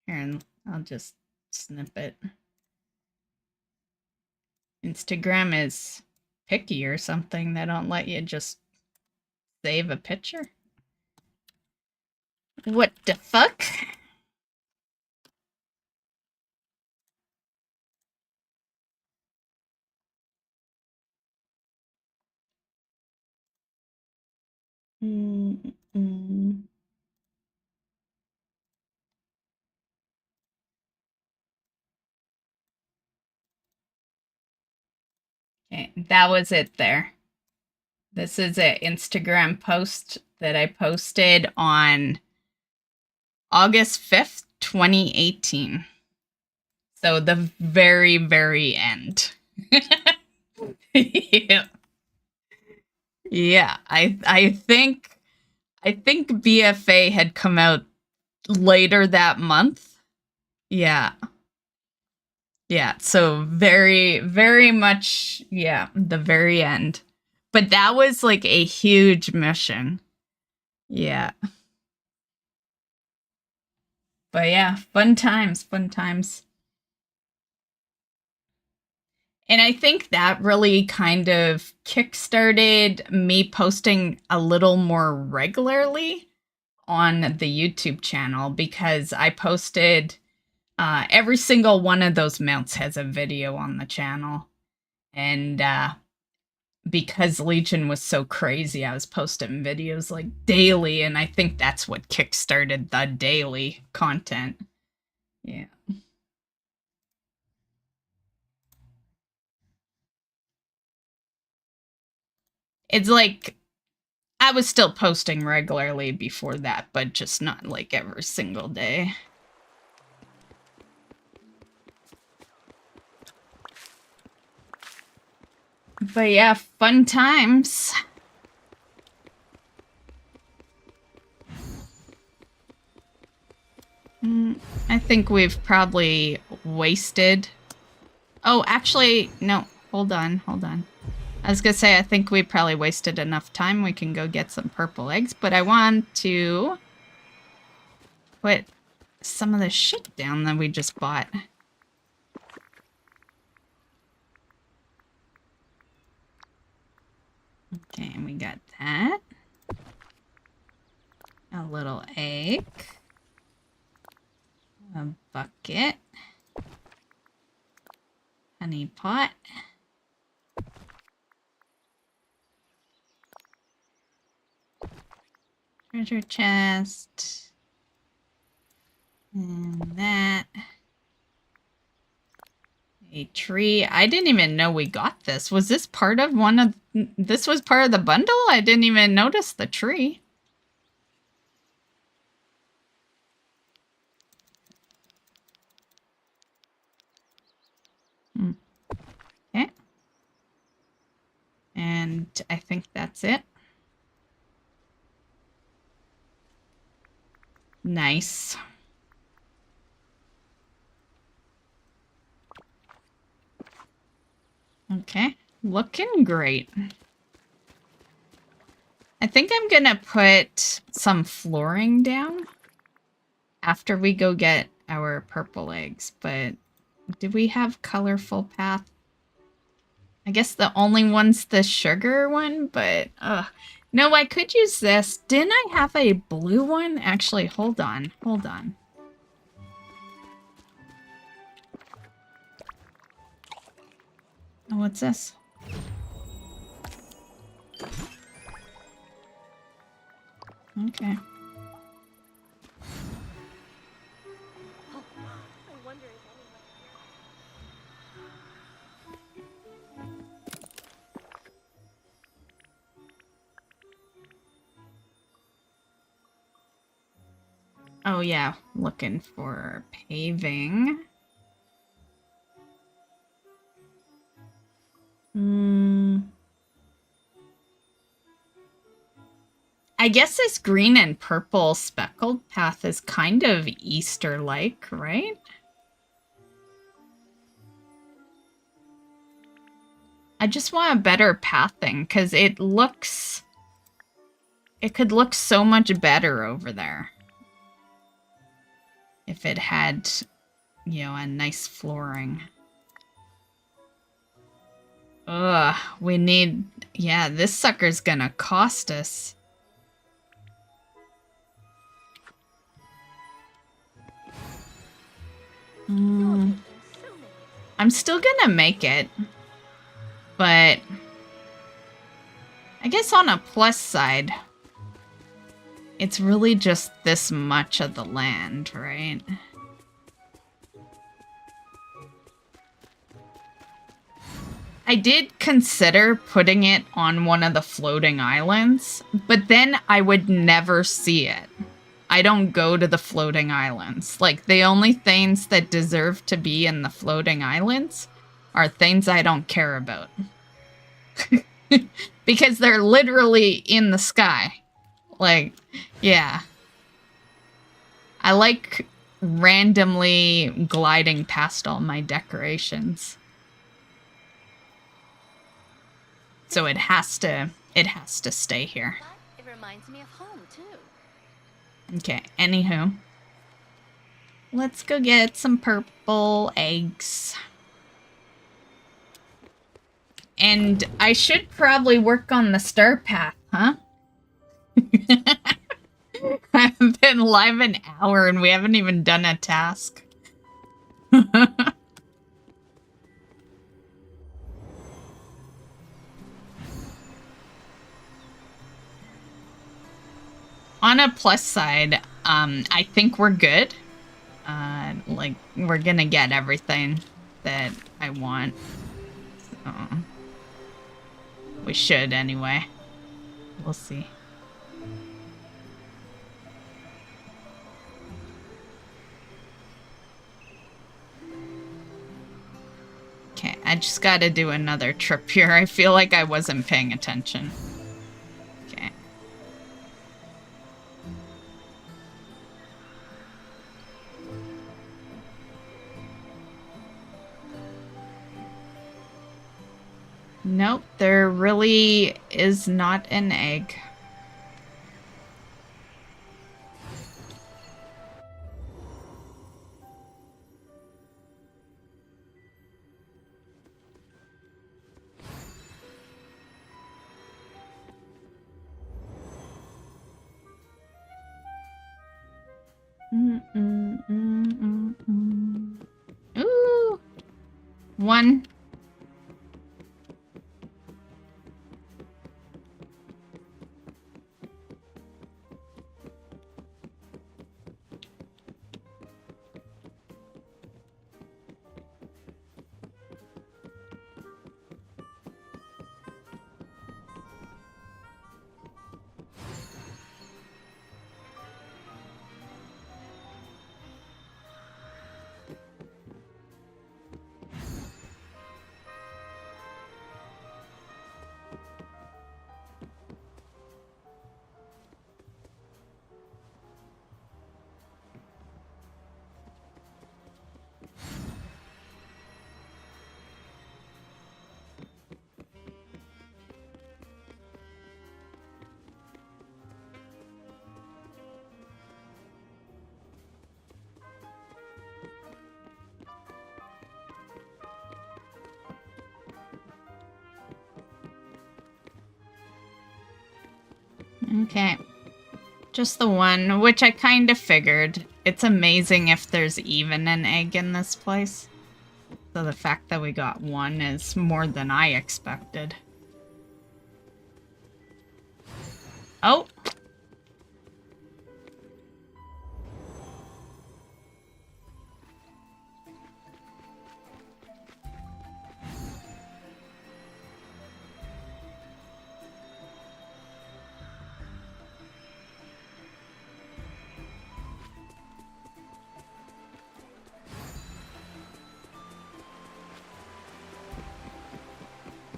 Here, and I'll just snip it. Instagram is picky or something. They don't let you just save a picture. What the fuck? Mm-mm. Okay, that was it there. This is an Instagram post that I posted on August 5th, 2018. So the very, very end. Yeah. Yeah, I think BFA had come out later that month. Yeah. Yeah, so very, very much, yeah, the very end. But that was like a huge mission. Yeah. But yeah, fun times, fun times. And I think that really kind of kickstarted me posting a little more regularly on the YouTube channel, because I posted every single one of those mounts has a video on the channel. And because Legion was so crazy, I was posting videos like daily, and I think that's what kickstarted the daily content. Yeah. It's like I was still posting regularly before that, but just not like every single day. But yeah, fun times. I think we've probably wasted... Oh, actually, no. Hold on. I was gonna say, I think we probably wasted enough time. We can go get some purple eggs, but I want to put some of the shit down that we just bought. Okay, we got that. A little egg. A bucket. Honey pot. Treasure chest. And that. A tree. I didn't even know we got this. Was this part of one of... This was part of the bundle? I didn't even notice the tree. Okay. And I think that's it. Nice. Okay, looking great. I think I'm gonna put some flooring down after we go get our purple eggs, but do we have colorful path? I guess the only one's the sugar one, but no, I could use this. Didn't I have a blue one? Actually, hold on. Oh, what's this? Okay. Oh yeah, looking for paving. I guess this green and purple speckled path is kind of Easter-like, right? I just want a better pathing, because it could look so much better over there. If it had, you know, a nice flooring. Ugh, we need... Yeah, this sucker's gonna cost us. I'm still gonna make it. But... I guess on a plus side... It's really just this much of the land, right? I did consider putting it on one of the floating islands, but then I would never see it. I don't go to the floating islands. Like, the only things that deserve to be in the floating islands are things I don't care about. Because they're literally in the sky. Like, yeah. I like randomly gliding past all my decorations. So it has to stay here. But it reminds me of home, too. Okay, anywho. Let's go get some purple eggs. And I should probably work on the star path, huh? I've been live an hour and we haven't even done a task. On a plus side, I think we're good. Like, we're gonna get everything that I want. So, we should anyway. We'll see. Okay, I just gotta do another trip here. I feel like I wasn't paying attention. Okay. Nope, there really is not an egg. Ooh! One. Okay. Just the one, which I kind of figured. It's amazing if there's even an egg in this place. So the fact that we got one is more than I expected. Oh!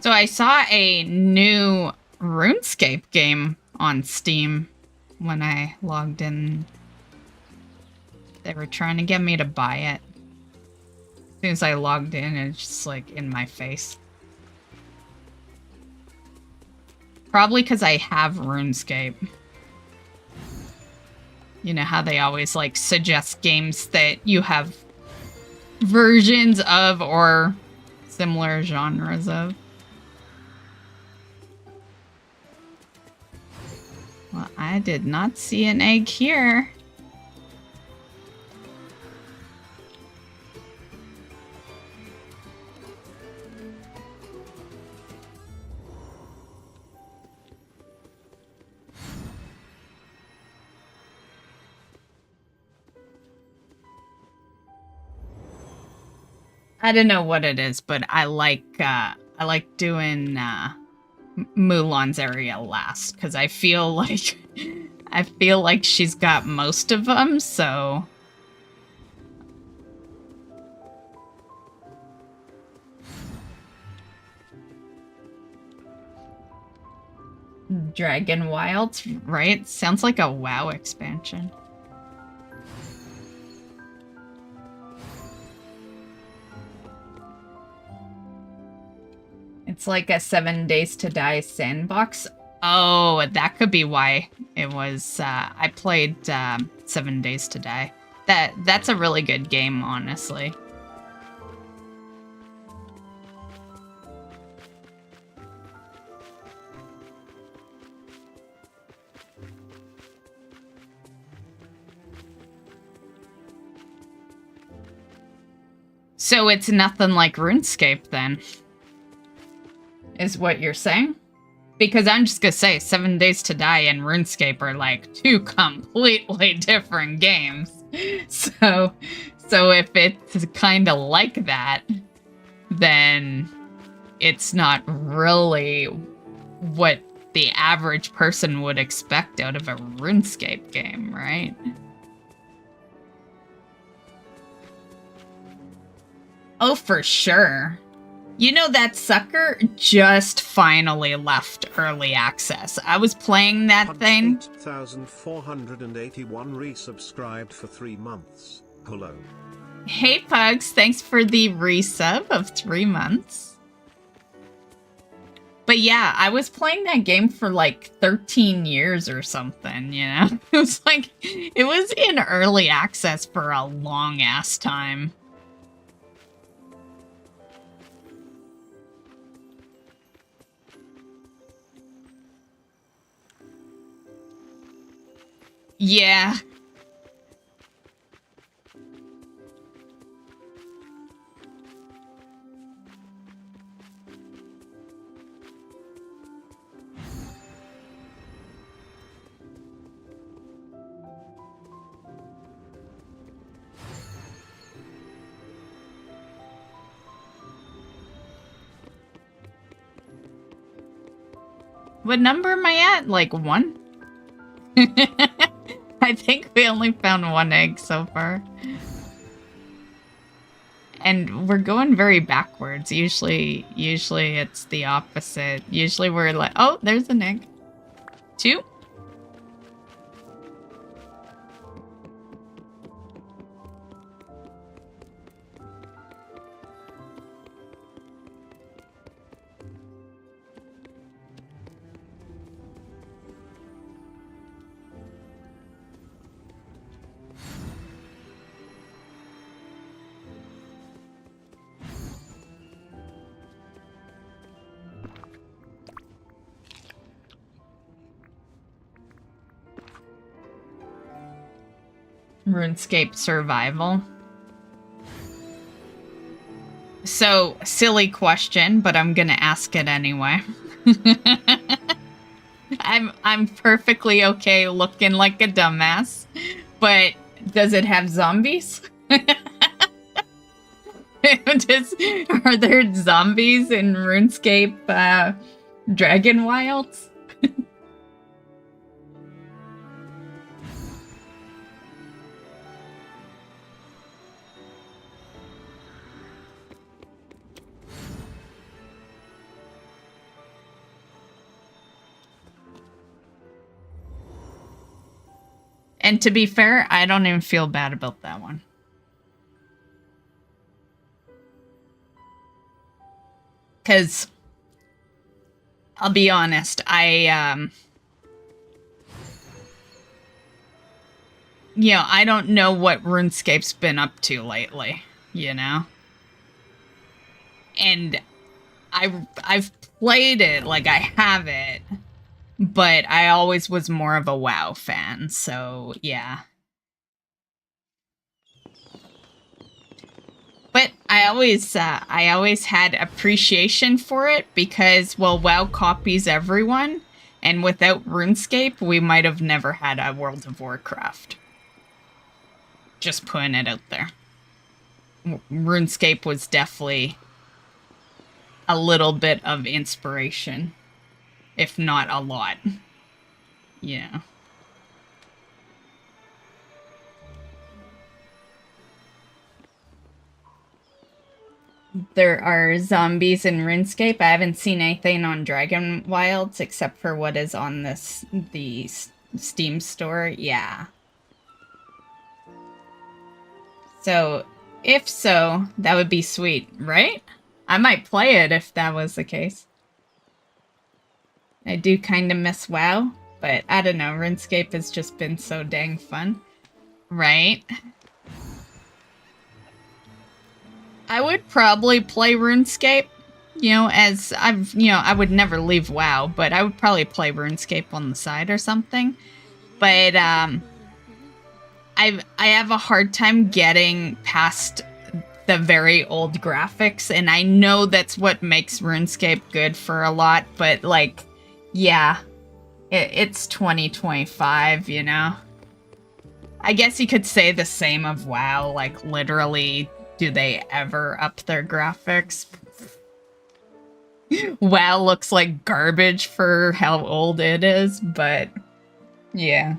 So I saw a new RuneScape game on Steam when I logged in. They were trying to get me to buy it. As soon as I logged in, it's just like in my face. Probably because I have RuneScape. You know how they always like suggest games that you have versions of or similar genres of. Well, I did not see an egg here. I don't know what it is, but I like doing Mulan's area last because I feel like she's got most of them, so Dragon Wilds, right? Sounds like a WoW expansion. It's like a 7 Days to Die sandbox. Oh, that could be why it was. I played 7 Days to Die. That's a really good game, honestly. So it's nothing like RuneScape then, is what you're saying? Because I'm just gonna say 7 Days to Die and RuneScape are like two completely different games. So if it's kind of like that, then it's not really what the average person would expect out of a RuneScape game, right? Oh, for sure. You know, that sucker just finally left early access. I was playing that thing. 8,481 resubscribed for 3 months. Hello. Hey, Pugs, thanks for the resub of 3 months. But yeah, I was playing that game for like 13 years or something, you know? It was in early access for a long-ass time. Yeah. What number am I at? Like 1? I think we only found 1 egg so far. And we're going very backwards. Usually it's the opposite. Usually we're like, oh, there's an egg. 2. RuneScape survival. So, silly question, but I'm gonna ask it anyway. I'm perfectly okay looking like a dumbass, but does it have zombies? Are there zombies in RuneScape Dragon Wilds? And to be fair, I don't even feel bad about that one. Because, I'll be honest, I don't know what RuneScape's been up to lately, you know? And I've played it, like I have it, but I always was more of a WoW fan, so yeah. But I always had appreciation for it because, well, WoW copies everyone, and without RuneScape, we might have never had a World of Warcraft. Just putting it out there. RuneScape was definitely a little bit of inspiration, if not a lot. Yeah. There are zombies in RuneScape. I haven't seen anything on Dragon Wilds except for what is on the Steam store. Yeah. So, if so, that would be sweet, right? I might play it if that was the case. I do kind of miss WoW, but I don't know. RuneScape has just been so dang fun. Right? I would probably play RuneScape, as I would never leave WoW, but I would probably play RuneScape on the side or something. But, I have a hard time getting past the very old graphics, and I know that's what makes RuneScape good for a lot, but, like, yeah, it's 2025, you know? I guess you could say the same of WoW, like, literally, do they ever up their graphics? WoW looks like garbage for how old it is, but, yeah.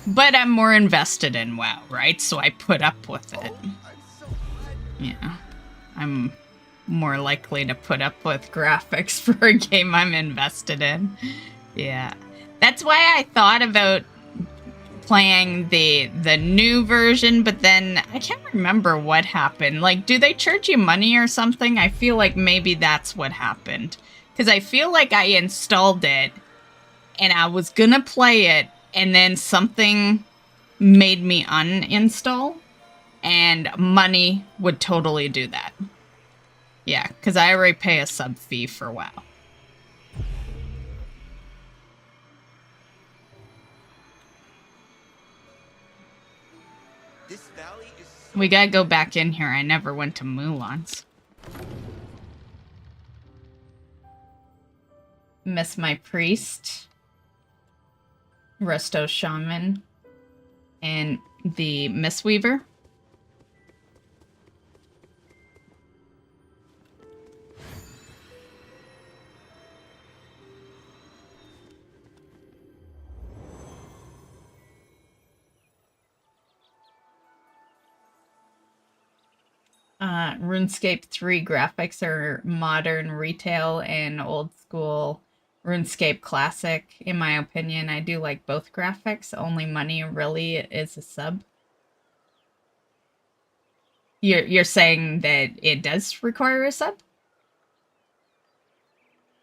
But I'm more invested in WoW, right? So I put up with it. Yeah. I'm more likely to put up with graphics for a game I'm invested in. Yeah. That's why I thought about playing the new version, but then I can't remember what happened. Like, do they charge you money or something? I feel like maybe that's what happened. Because I feel like I installed it, and I was gonna play it, and then something made me uninstall, and money would totally do that. Yeah, because I already pay a sub fee for WoW. This valley is so We gotta go back in here. I never went to Mulan's. Miss my priest. Resto Shaman, and the Mistweaver. RuneScape 3 graphics are modern retail and old school RuneScape Classic. In my opinion, I do like both graphics. Only money really is a sub. You're saying that it does require a sub?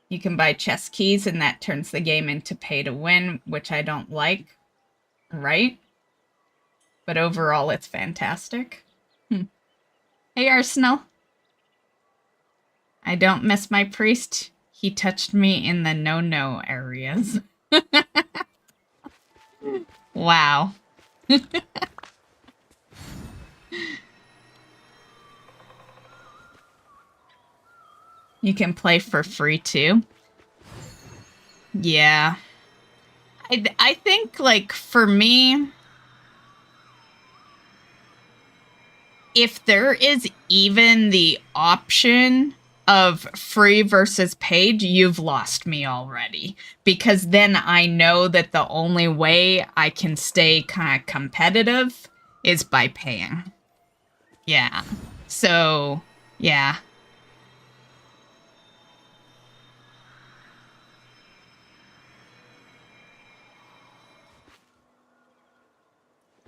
You can buy chess keys and that turns the game into pay to win, which I don't like. Right? But overall, it's fantastic. Hey, Arsenal. I don't miss my priest. He touched me in the no-no areas. Wow. You can play for free too. Yeah. I think, like, for me, if there is even the option of free versus paid, you've lost me already. Because then I know that the only way I can stay kind of competitive is by paying. Yeah. So, yeah.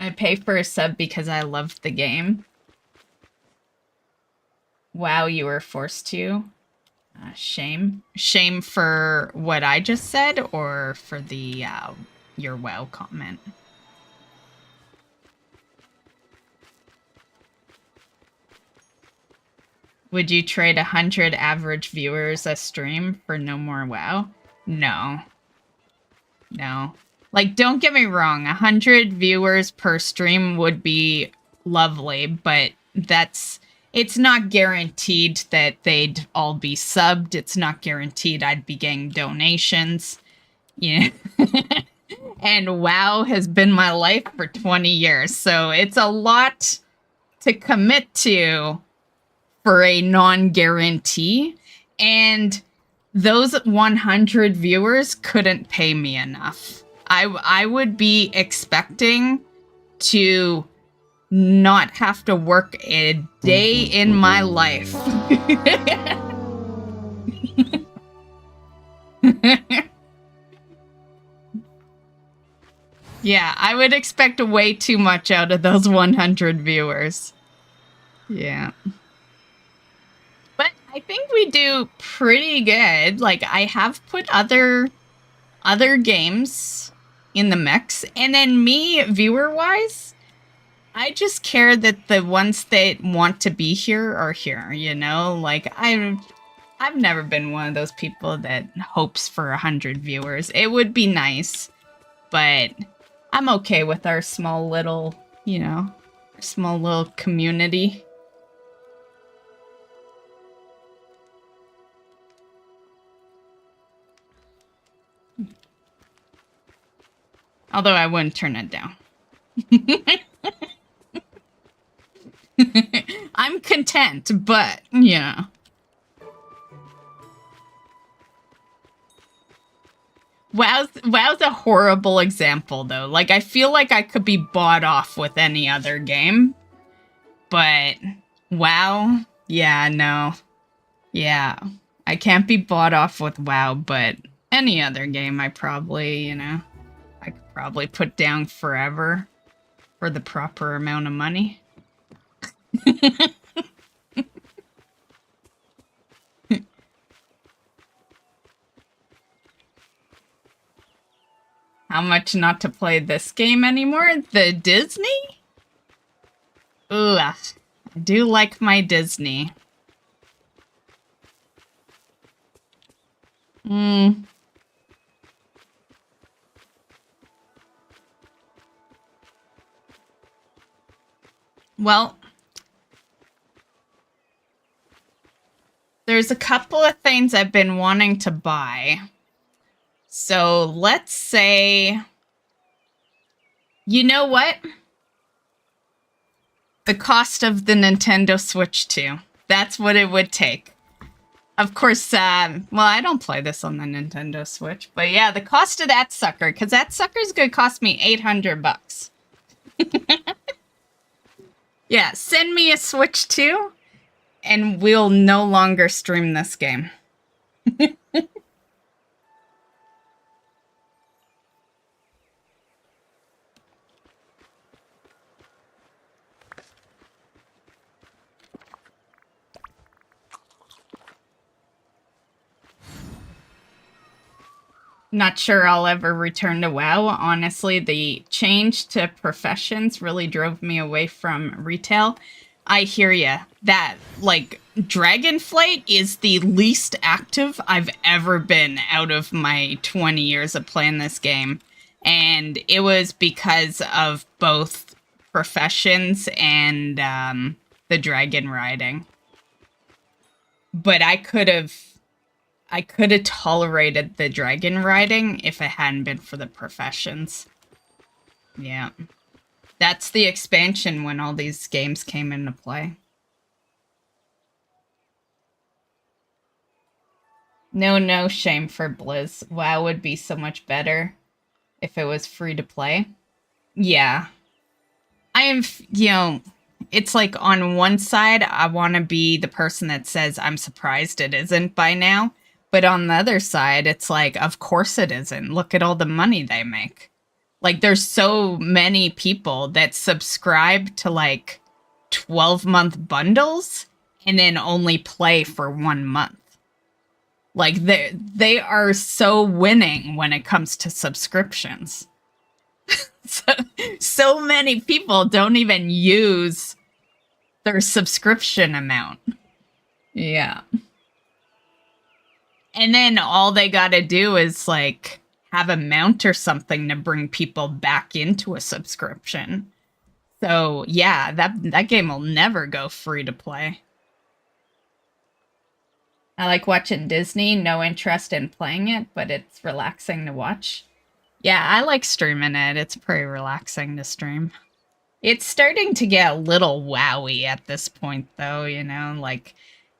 I pay for a sub because I love the game. Wow, you were forced to. Shame. Shame for what I just said, or for the your WoW comment? Would you trade 100 average viewers a stream for no more WoW? No. No. Like, don't get me wrong, 100 viewers per stream would be lovely, but it's not guaranteed that they'd all be subbed. It's not guaranteed I'd be getting donations. Yeah. And WoW has been my life for 20 years, so it's a lot to commit to for a non-guarantee, and those 100 viewers couldn't pay me enough. I would be expecting to not have to work a day in my life. Yeah, I would expect way too much out of those 100 viewers. Yeah. But I think we do pretty good. Like, I have put other games in the mix. And then me, viewer-wise, I just care that the ones that want to be here are here, you know? Like, I've never been one of those people that hopes for 100 viewers. It would be nice, but I'm okay with our small little, you know, small little community. Although I wouldn't turn it down. I'm content, but, yeah. WoW's a horrible example, though. Like, I feel like I could be bought off with any other game. But WoW? Yeah, no. Yeah. I can't be bought off with WoW, but any other game I probably, you know, I could probably put down forever for the proper amount of money. How much not to play this game anymore? The Disney? Ooh, I do like my Disney. Well, there's a couple of things I've been wanting to buy. So let's say, you know what? The cost of the Nintendo Switch 2. That's what it would take. Of course, well, I don't play this on the Nintendo Switch, but yeah, the cost of that sucker, because that sucker's gonna cost me $800. Yeah, send me a Switch 2, and we'll no longer stream this game. Not sure I'll ever return to WoW. Honestly, the change to professions really drove me away from retail. I hear ya. That, like, Dragonflight is the least active I've ever been out of my 20 years of playing this game. And it was because of both professions and the dragon riding. But I could have tolerated the dragon riding if it hadn't been for the professions. Yeah. That's the expansion when all these games came into play. No shame for Blizz. WoW would be so much better if it was free to play. Yeah. I am, you know, it's like on one side, I want to be the person that says I'm surprised it isn't by now. But on the other side, it's like, of course it isn't. Look at all the money they make. Like, there's so many people that subscribe to, like, 12-month bundles and then only play for 1 month. Like, they are so winning when it comes to subscriptions. So many people don't even use their subscription amount. Yeah. And then all they gotta do is, like, have a mount or something to bring people back into a subscription. So, yeah, that game will never go free to play. I like watching Disney, no interest in playing it, but it's relaxing to watch. Yeah, I like streaming it. It's pretty relaxing to stream. It's starting to get a little wowy at this point, though, you know? Like,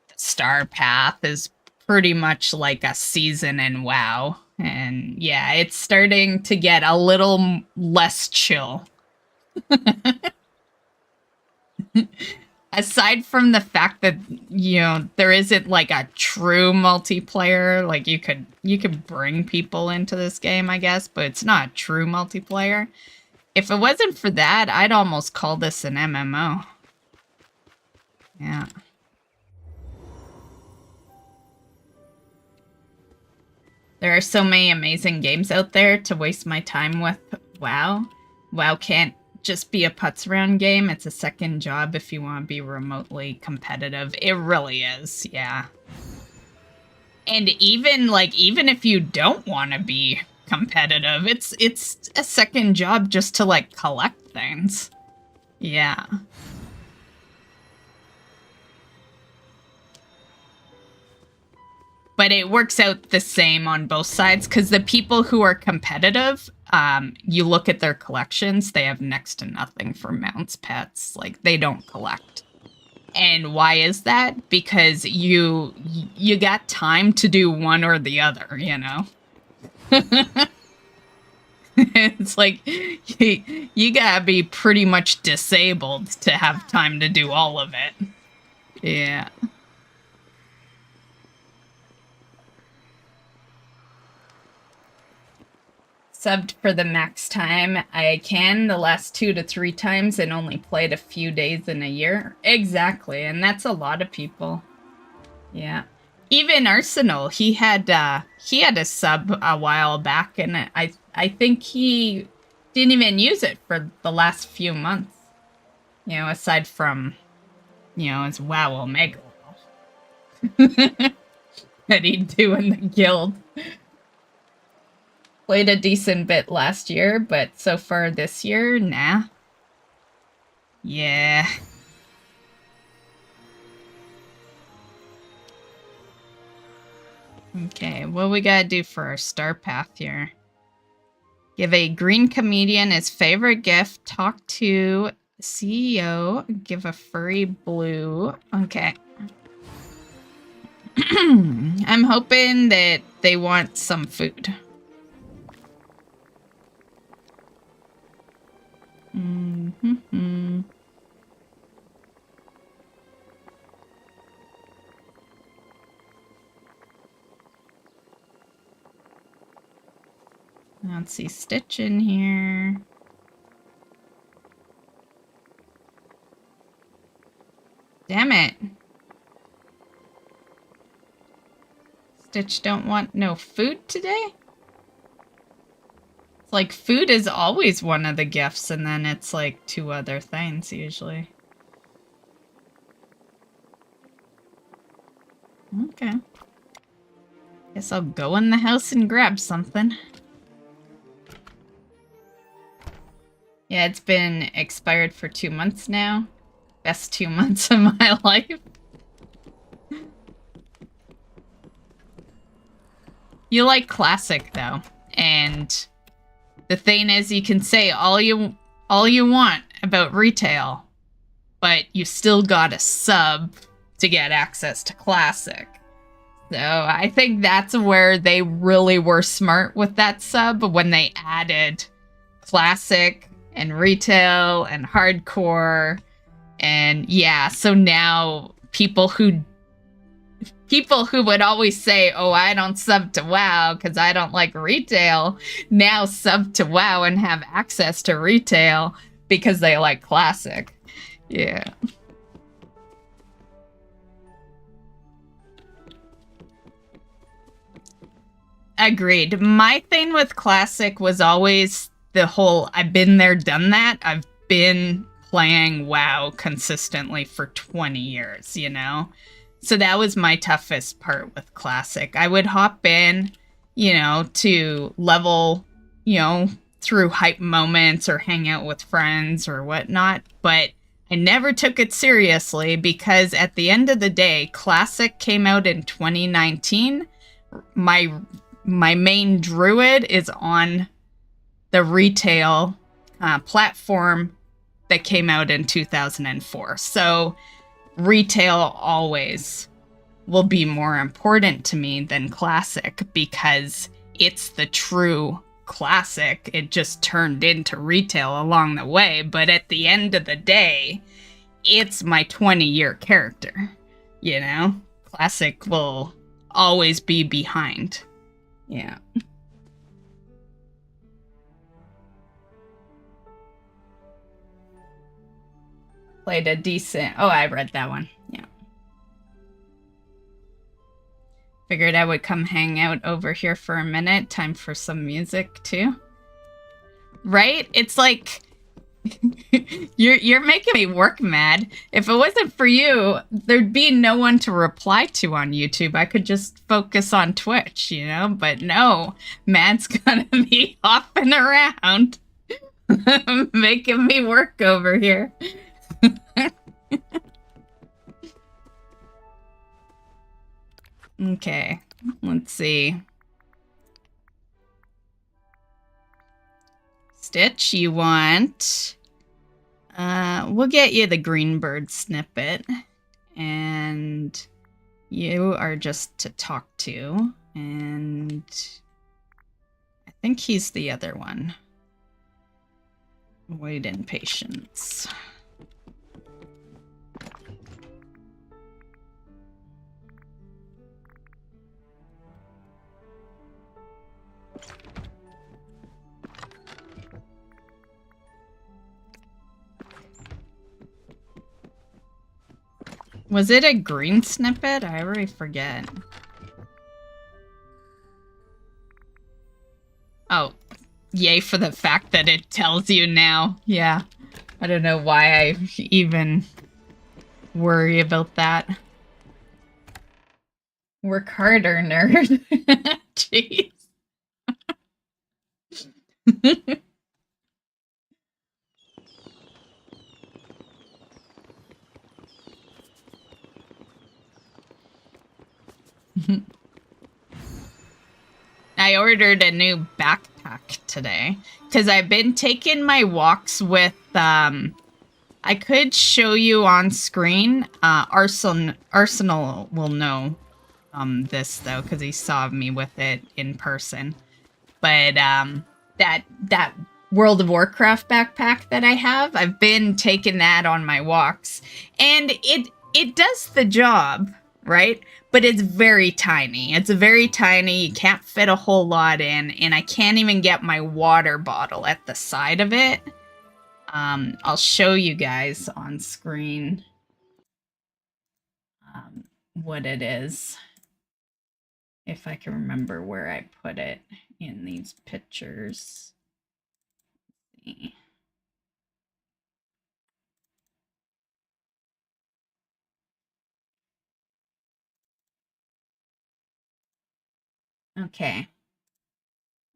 the Star Path is pretty much like a season in WoW. And yeah, it's starting to get a little less chill. Aside from the fact that, you know, there isn't like a true multiplayer, like you could bring people into this game, I guess, but it's not true multiplayer. If it wasn't for that, I'd almost call this an MMO. Yeah. There are so many amazing games out there to waste my time with. WoW. WoW can't just be a putz around game. It's a second job if you want to be remotely competitive. It really is, yeah. And even if you don't want to be competitive, it's a second job just to like collect things. Yeah. But it works out the same on both sides, because the people who are competitive, you look at their collections, they have next to nothing for mounts, pets. Like, they don't collect. And why is that? Because you got time to do one or the other, you know? It's like, you gotta be pretty much disabled to have time to do all of it. Yeah. Subbed for the max time I can, the last 2 to 3 times, and only played a few days in a year. Exactly, and that's a lot of people. Yeah. Even Arsenal, he had a sub a while back, and I think he didn't even use it for the last few months. You know, aside from, you know, his WoW Omega that he'd do in the guild. Played a decent bit last year, but so far this year, nah. Yeah. Okay, what we gotta do for our star path here? Give a green comedian his favorite gift, talk to CEO, give a furry blue. Okay. I'm hoping that they want some food. Mm-hmm. I don't see Stitch in here. Damn it. Stitch don't want no food today? It's like food is always one of the gifts, and then it's like 2 other things usually. Okay. Guess I'll go in the house and grab something. Yeah, it's been expired for 2 months now. Best 2 months of my life. You like classic though, and the thing is, you can say all you want about retail, but you still got a sub to get access to classic. So I think that's where they really were smart with that sub, when they added classic and retail and hardcore. And yeah, so now people who people who would always say, oh, I don't sub to WoW because I don't like retail, now sub to WoW and have access to retail because they like classic. Yeah. Agreed. My thing with classic was always the whole, I've been there, done that. I've been playing WoW consistently for 20 years, you know? So that was my toughest part with classic. I would hop in, you know, to level, you know, through hype moments or hang out with friends or whatnot, but I never took it seriously because at the end of the day, classic came out in 2019. My main druid is on the retail platform that came out in 2004. So retail always will be more important to me than classic because it's the true classic. It just turned into retail along the way. But at the end of the day, it's my 20-year character. You know? Classic will always be behind. Yeah. Played a decent... Oh, I read that one. Yeah. Figured I would come hang out over here for a minute. Time for some music, too. Right? It's like... you're making me work mad. If it wasn't for you, there'd be no one to reply to on YouTube. I could just focus on Twitch, you know? But no, Matt's gonna be hopping around, making me work over here. Okay, let's see. Stitch, you want... we'll get you the Greenbird snippet. And you are just to talk to. And I think he's the other one. Wait in patience. Was it a green snippet? I already forget. Oh, yay for the fact that it tells you now. Yeah. I don't know why I even worry about that. Work harder, nerd. Jeez. I ordered a new backpack today because I've been taking my walks with, I could show you on screen. Arsenal will know this though because he saw me with it in person. But that World of Warcraft backpack that I have, I've been taking that on my walks, and it does the job, right? But it's very tiny. It's very tiny. You can't fit a whole lot in, and I can't even get my water bottle at the side of it. I'll show you guys on screen what it is. If I can remember where I put it in these pictures. Let's see. Okay.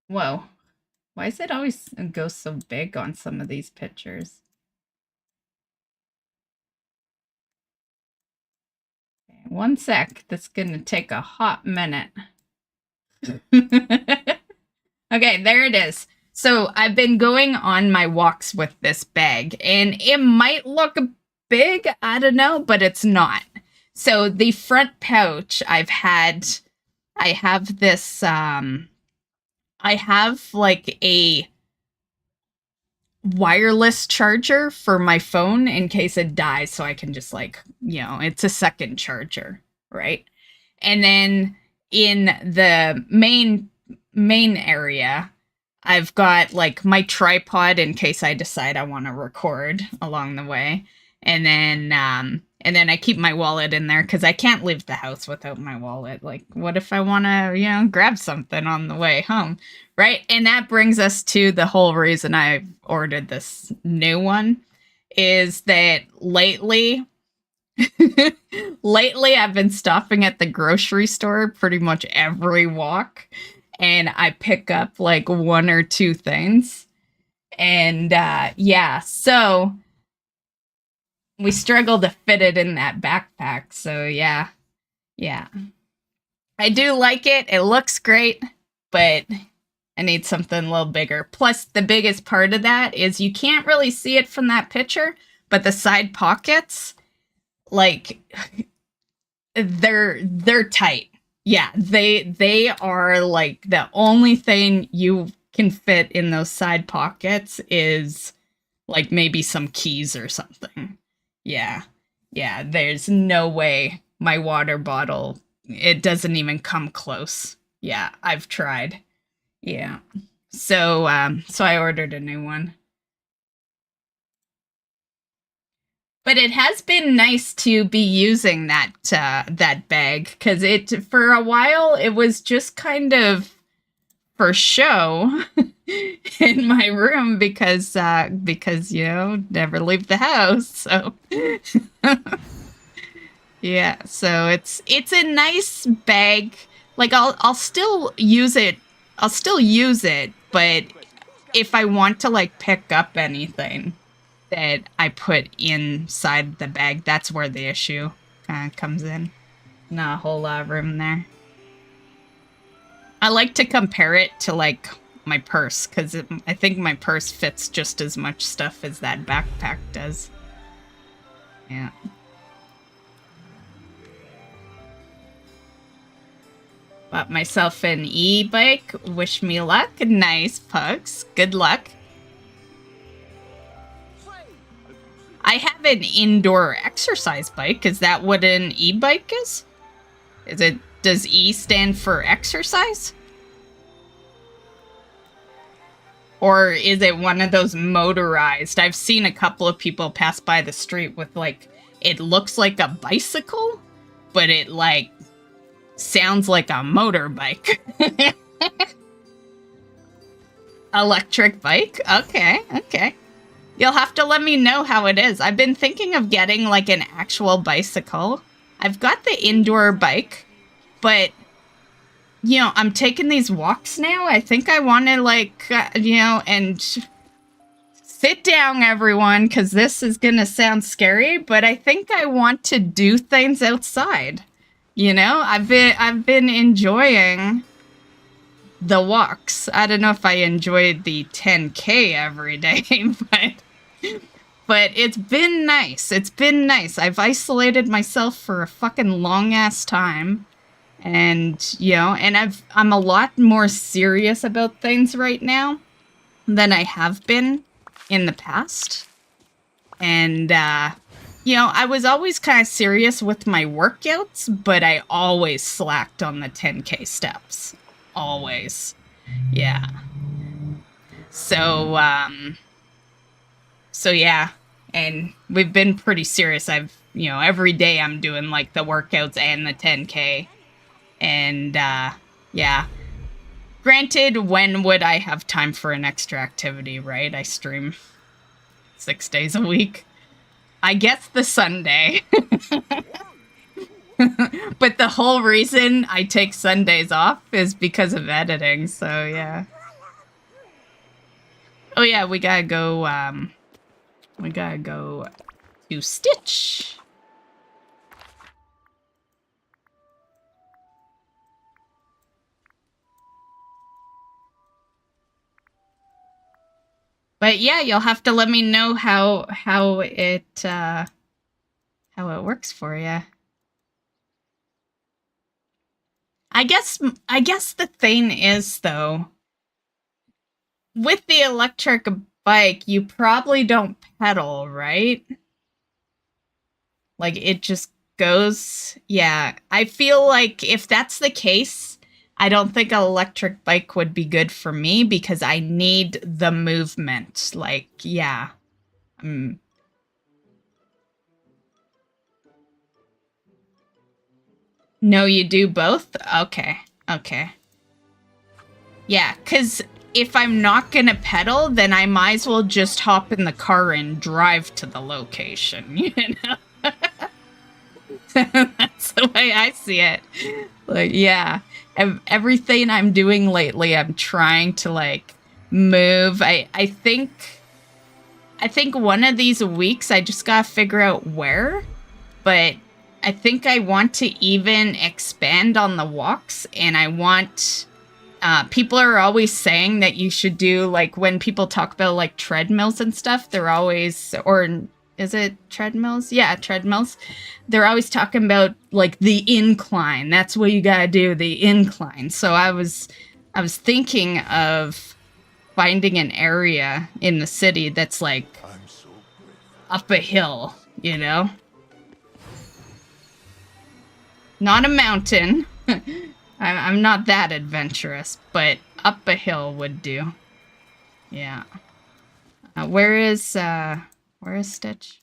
Whoa. Why is it always go so big on some of these pictures? Okay, one sec. That's gonna take a hot minute. Okay, there it is. So I've been going on my walks with this bag, and it might look big, I don't know, but it's not. So the front pouch I have this, I have like a wireless charger for my phone in case it dies, so I can just like, you know, it's a second charger, right? And then in the main area, I've got like my tripod in case I decide I want to record along the way. And then I keep my wallet in there because I can't leave the house without my wallet. Like, what if I want to, grab something on the way home, right? And that brings us to the whole reason I ordered this new one is that lately I've been stopping at the grocery store pretty much every walk, and I pick up like one or two things. And so we struggle to fit it in that backpack. So yeah. I do like it. It looks great, but I need something a little bigger. Plus, the biggest part of that is you can't really see it from that picture, but the side pockets, like, they're tight. Yeah, they are like the only thing you can fit in those side pockets is like maybe some keys or something. Yeah, there's no way my water bottle, it doesn't even come close. Yeah, I've tried. Yeah. So I ordered a new one. But it has been nice to be using that bag, because for a while it was just kind of for show in my room because never leave the house. So yeah, so it's a nice bag. Like I'll still use it. I'll still use it, but if I want to like pick up anything that I put inside the bag, that's where the issue kind of comes in. Not a whole lot of room there. I like to compare it to like my purse, because I think my purse fits just as much stuff as that backpack does. Yeah. Bought myself an e-bike. Wish me luck. Nice, Pugs. Good luck. I have an indoor exercise bike. Is that what an e-bike is? Does E stand for exercise? Or is it one of those motorized? I've seen a couple of people pass by the street with like, it looks like a bicycle, but it like sounds like a motorbike. Electric bike? Okay. You'll have to let me know how it is. I've been thinking of getting like an actual bicycle. I've got the indoor bike, but I'm taking these walks now. I think I want to like, and sit down, everyone, because this is going to sound scary, but I think I want to do things outside. I've been enjoying the walks. I don't know if I enjoyed the 10K every day, but it's been nice. It's been nice. I've isolated myself for a fucking long ass time. And, I'm a lot more serious about things right now than I have been in the past. And, I was always kind of serious with my workouts, but I always slacked on the 10K steps. Always. Yeah. So yeah. And we've been pretty serious. Every day I'm doing like the workouts and the 10K. And, yeah. Granted, when would I have time for an extra activity, right? I stream 6 days a week. I guess the Sunday. But the whole reason I take Sundays off is because of editing, so yeah. Oh yeah, we gotta go to Stitch. But yeah, you'll have to let me know how it works for you. I guess the thing is, though, with the electric bike, you probably don't pedal, right? Like, it just goes, yeah, I feel like if that's the case, I don't think an electric bike would be good for me because I need the movement. Like, yeah. No, you do both? Okay. Okay. Yeah, because if I'm not going to pedal, then I might as well just hop in the car and drive to the location, you know? That's the way I see it. Like, yeah. Everything I'm doing lately, I'm trying to, like, move. I think one of these weeks I just gotta figure out where, but I think I want to even expand on the walks, and I want... people are always saying that you should do, like, when people talk about, like, treadmills and stuff, they're always... Or is it treadmills? Yeah, treadmills. They're always talking about, like, the incline. That's what you gotta do, the incline. So I was thinking of finding an area in the city that's, like, up a hill, you know? Not a mountain. I'm not that adventurous, but up a hill would do. Yeah. Where is Stitch?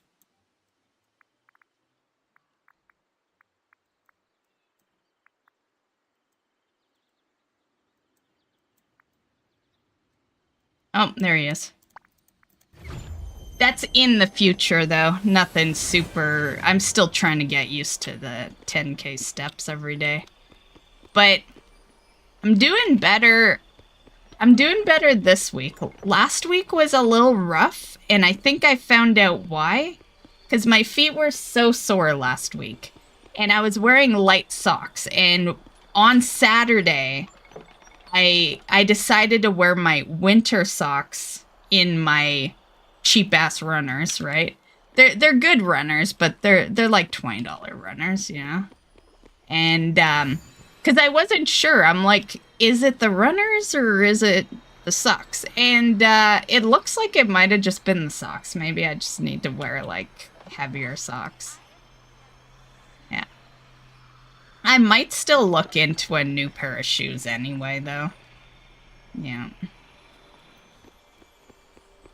Oh, there he is. That's in the future, though. Nothing super... I'm still trying to get used to the 10K steps every day. But I'm doing better. I'm doing better this week. Last week was a little rough, and I think I found out why. Because my feet were so sore last week. And I was wearing light socks. And on Saturday, I decided to wear my winter socks in my cheap-ass runners, right? They're good runners, but they're like $20 runners, you know? And, because I wasn't sure. I'm like, is it the runners or is it the socks? And it looks like it might have just been the socks. Maybe I just need to wear, like, heavier socks. Yeah. I might still look into a new pair of shoes anyway, though. Yeah.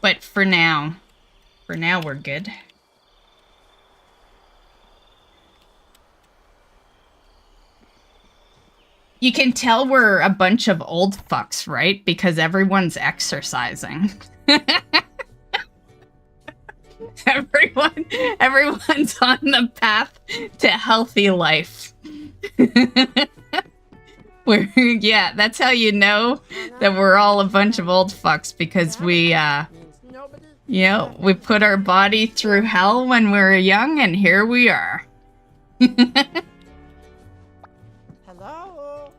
But for now we're good. You can tell we're a bunch of old fucks, right? Because everyone's exercising. Everyone's on the path to healthy life. Yeah, that's how you know that we're all a bunch of old fucks, because we, you know, we put our body through hell when we were young, and here we are. Hello?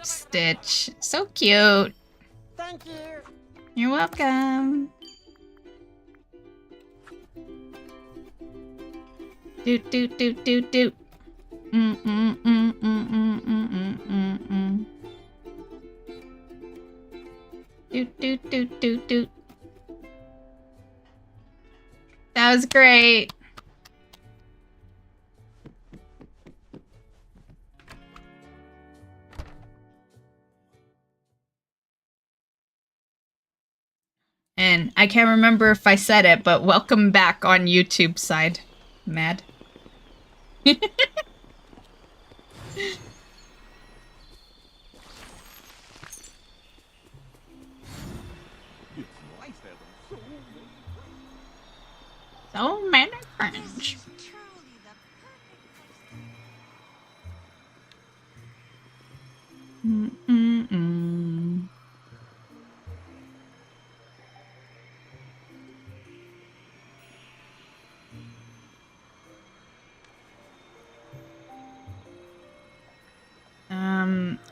Stitch. So cute. Thank you. You're welcome. Doot doot doot doot doot. Doot doot doot doot doot. That was great. And I can't remember if I said it, but welcome back on YouTube side, Mad. So many friends.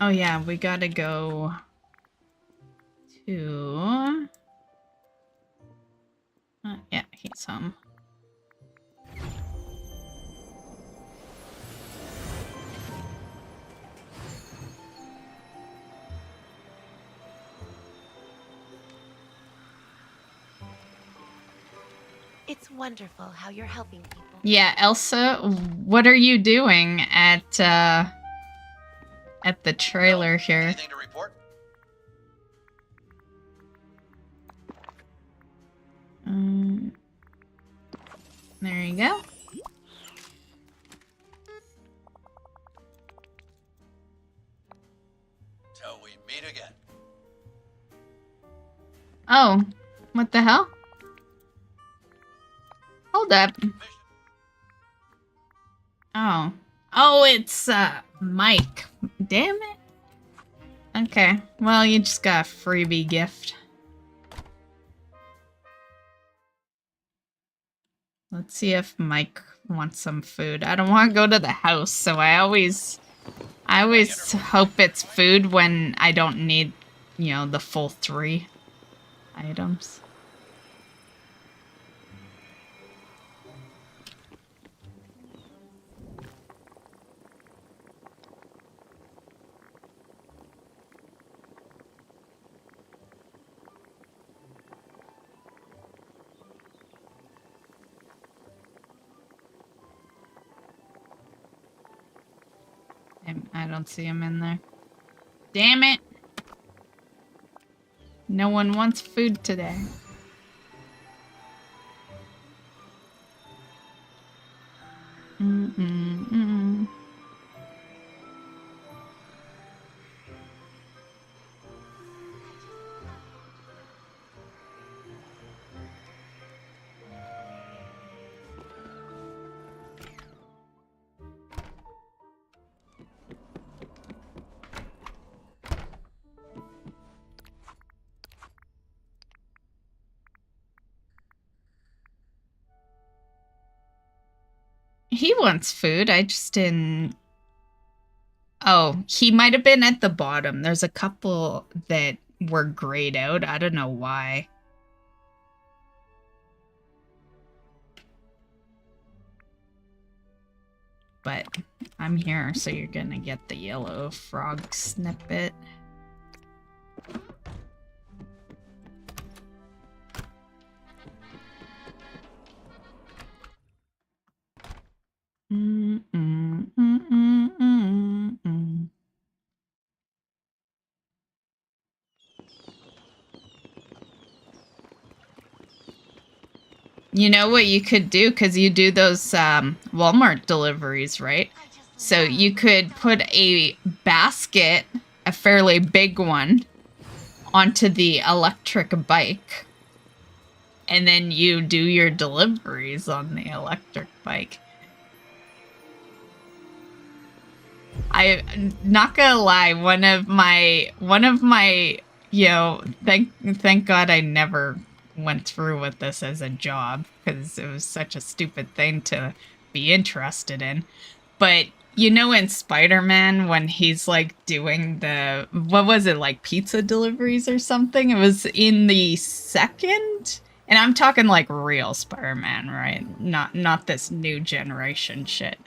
Oh yeah, we gotta go to... yeah, he's home. It's wonderful how you're helping people. Yeah, Elsa, what are you doing at the trailer here? Anything to report? There you go. Till we meet again. Oh, what the hell? Hold up. Oh. Oh, it's, Mike. Damn it. Okay. Well, you just got a freebie gift. Let's see if Mike wants some food. I don't want to go to the house, so I always hope it's food when I don't need, you know, the full 3 items. I don't see him in there. Damn it! No one wants food today. Mm-mm-mm. He wants food. I just didn't... Oh, he might have been at the bottom. There's a couple that were grayed out. I don't know why. But I'm here, so you're gonna get the yellow frog snippet. You know what you could do, because you do those Walmart deliveries, right? So you could put a basket, a fairly big one, onto the electric bike. And then you do your deliveries on the electric bike. I'm not gonna lie, one of my, you know, thank God I never went through with this as a job, because it was such a stupid thing to be interested in. But you know, in Spider-Man, when he's like doing the, what was it, like pizza deliveries or something? It was in the second, and I'm talking like real Spider-Man, right? Not this new generation shit.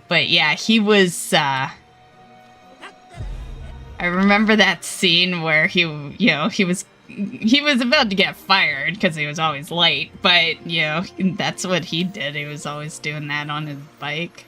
But yeah, he was, I remember that scene where he, you know, he was about to get fired because he was always late, but, you know, that's what he did. He was always doing that on his bike.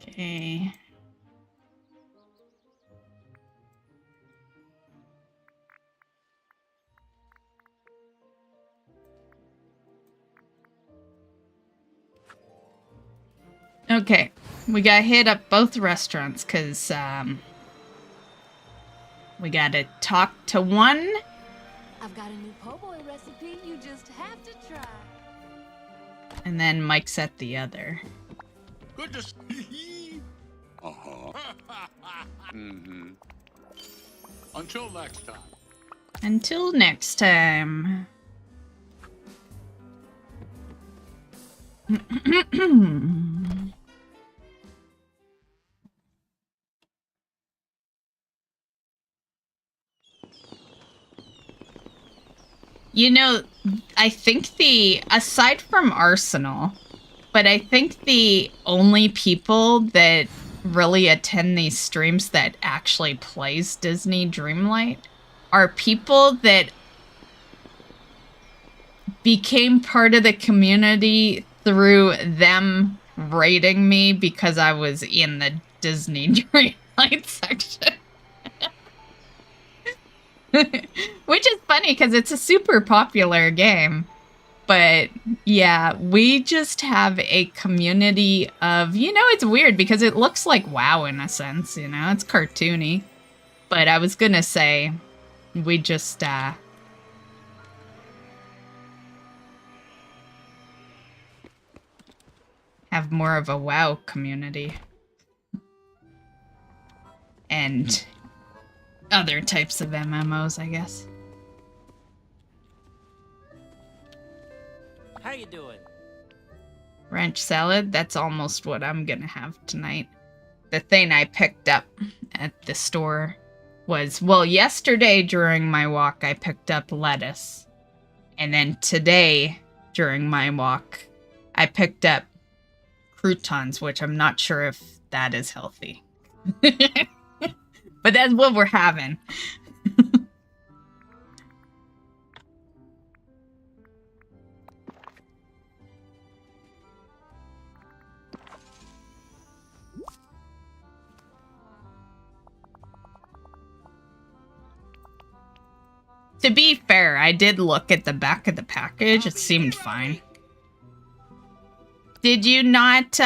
Okay. Okay, we gotta hit up both restaurants, because, we gotta talk to one. I've got a new po' boy recipe you just have to try. And then Mike's at the other. Good to see. Mm-hmm. Until next time. Until next time. You know, I think aside from Arsenal, but I think the only people that really attend these streams that actually plays Disney Dreamlight are people that became part of the community through them rating me because I was in the Disney Dreamlight section. Which is funny because it's a super popular game. But yeah, we just have a community of, it's weird because it looks like WoW in a sense, it's cartoony. But I was gonna say, we just, have more of a WoW community. And other types of MMOs, I guess. How you doing? Ranch salad, that's almost what I'm gonna have tonight. The thing I picked up at the store was, well, yesterday during my walk, I picked up lettuce. And then today, during my walk, I picked up croutons, which I'm not sure if that is healthy. But that's what we're having. To be fair, I did look at the back of the package. It seemed fine. Did you not,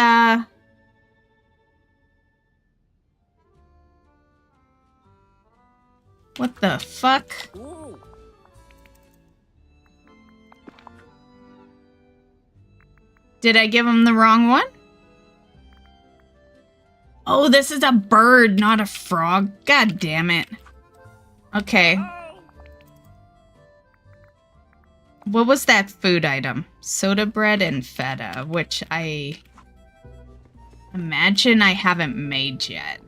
what the fuck? Ooh. Did I give him the wrong one? Oh, this is a bird, not a frog. God damn it. Okay. What was that food item? Soda bread and feta, which I imagine I haven't made yet.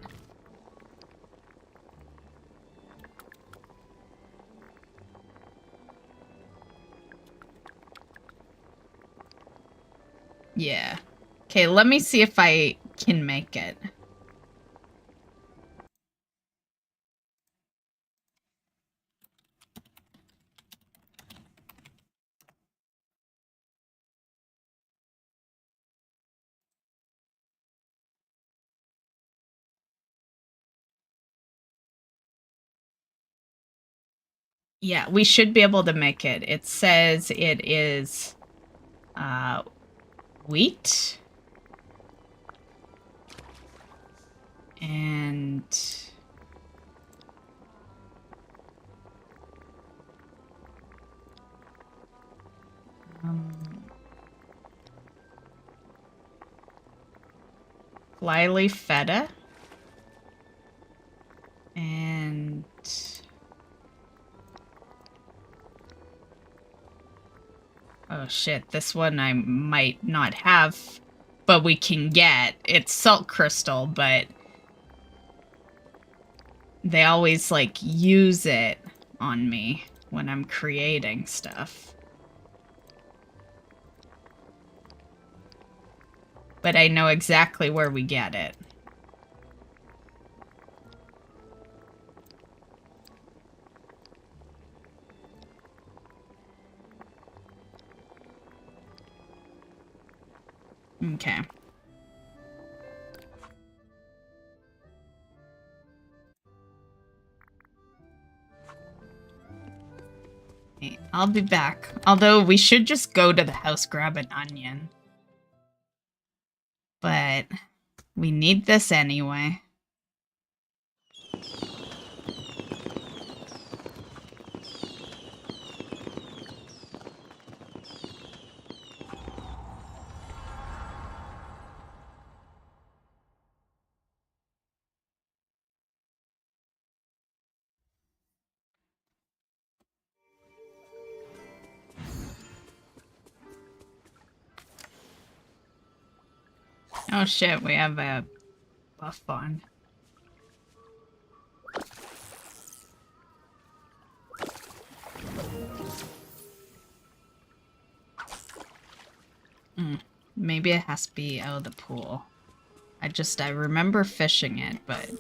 Yeah. Okay, let me see if I can make it. Yeah, we should be able to make it. It says it is wheat and flyleaf feta and oh shit, this one I might not have, but we can get. It's salt crystal, but they always, like, use it on me when I'm creating stuff. But I know exactly where we get it. Okay. I'll be back. Although we should just go to the house, grab an onion. But we need this anyway. Oh shit, we have a buff on. Maybe it has to be out of the pool. I remember fishing it, but...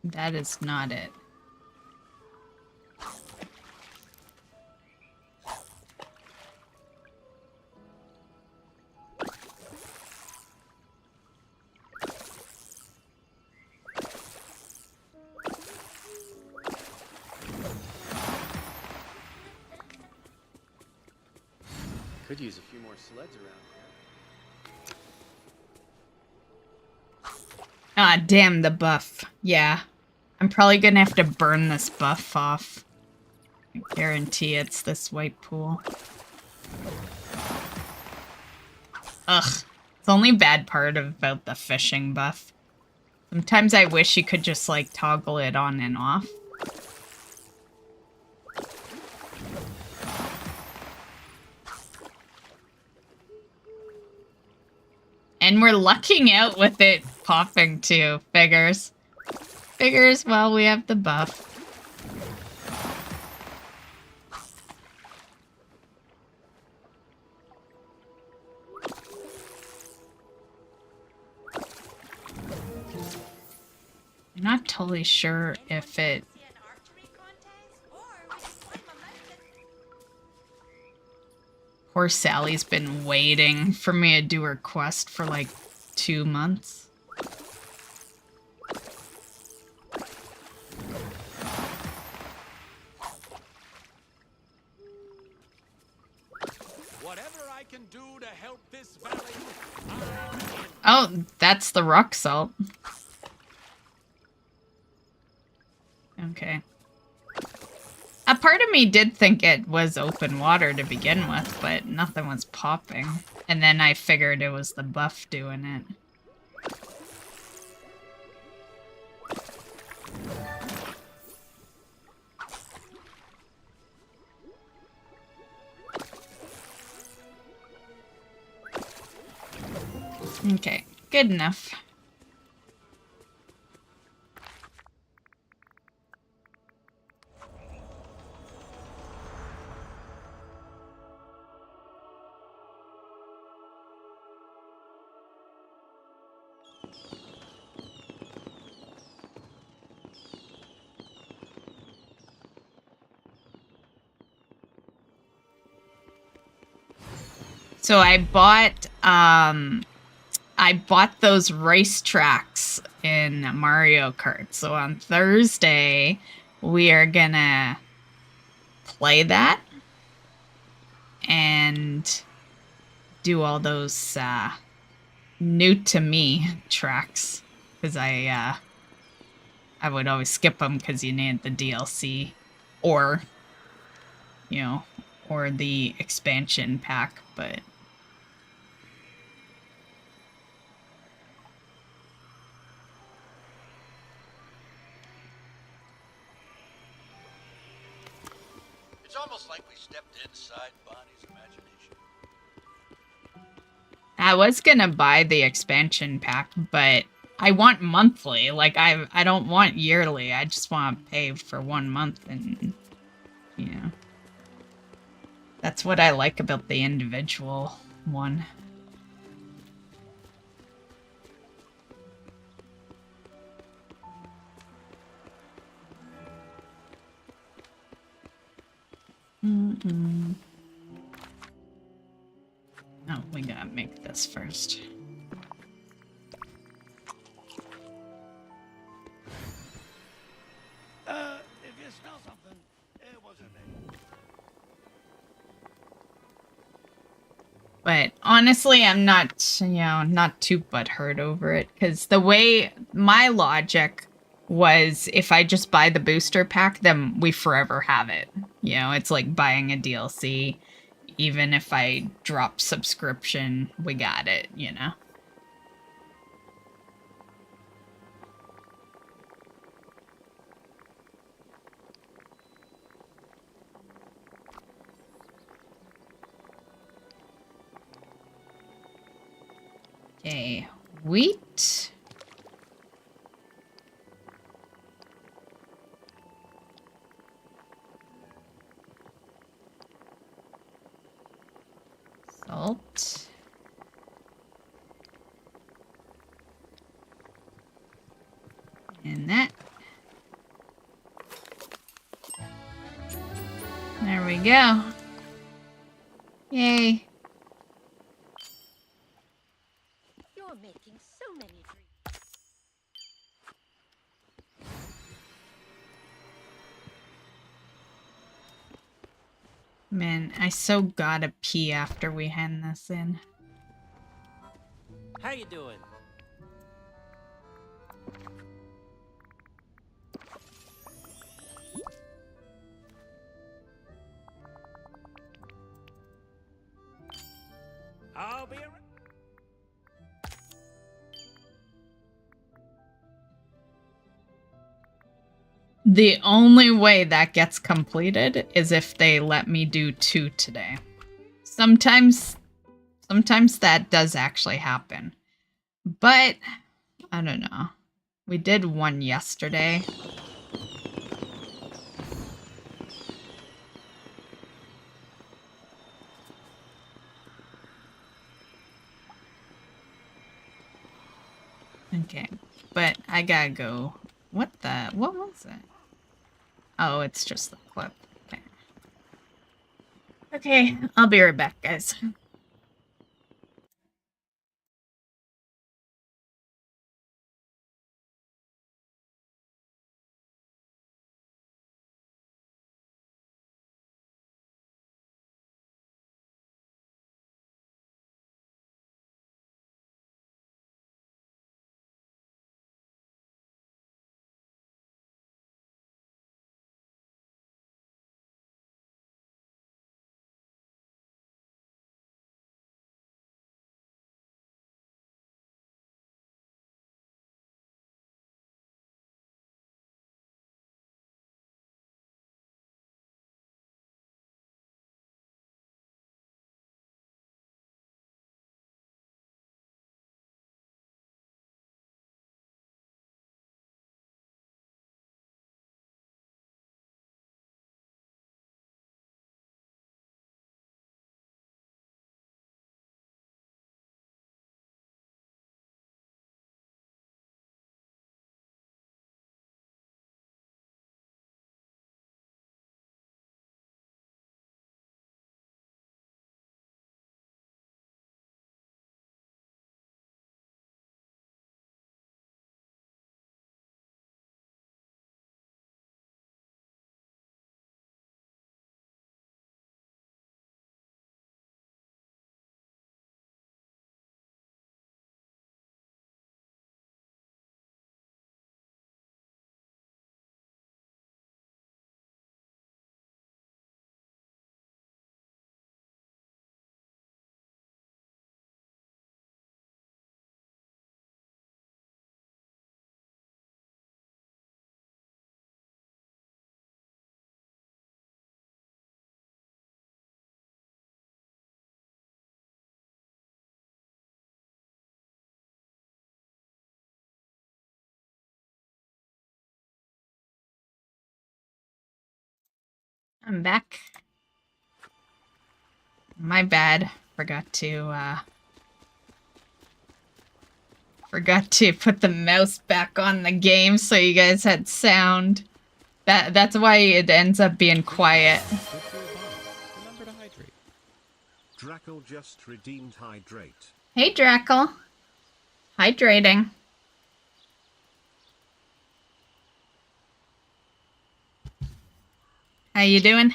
That is not it. Could use a few more sleds around here. Ah, damn the buff. Yeah. I'm probably gonna have to burn this buff off. I guarantee it's this white pool. Ugh. It's the only bad part about the fishing buff. Sometimes I wish you could just, like, toggle it on and off. And we're lucking out with it popping too. Figures. Figures, well, we have the buff. I'm not totally sure if it... Poor Sally's been waiting for me to do her quest for like 2 months. Whatever I can do to help this valley. Oh, that's the rock salt. Okay. A part of me did think it was open water to begin with, but nothing was popping. And then I figured it was the buff doing it. Okay, good enough. So I bought those race tracks in Mario Kart. So on Thursday, we are gonna play that and do all those new to me tracks, because I would always skip them because you needed the DLC or, you know, or the expansion pack, but... It's almost like we stepped inside Bonnie's imagination. I was gonna buy the expansion pack, but I want monthly. Like, I don't want yearly. I just want to pay for 1 month, and, you know. That's what I like about the individual one. Oh, we gotta make this first. If you smell something, it wasn't me. But honestly, I'm not, you know, not too butthurt over it, because the way my logic was, if I just buy the booster pack, then we forever have it. You know, it's like buying a DLC. Even if I drop subscription, we got it, you know? Okay, wheat. Salt. And that. There we go. Yay. You're making so many dreams. Man, I so gotta pee after we hand this in. How you doing? I'll be around. The only way that gets completed is if they let me do 2 today. Sometimes that does actually happen. But, I don't know. We did 1 yesterday. Okay, but I gotta go. What was it? Oh, it's just the clip. Okay. Okay, I'll be right back, guys. I'm back. My bad. Forgot to put the mouse back on the game so you guys had sound. That's why it ends up being quiet. Good for your body. Remember to hydrate. Drackle just redeemed hydrate. Hey, Drackle. Hydrating. How you doing?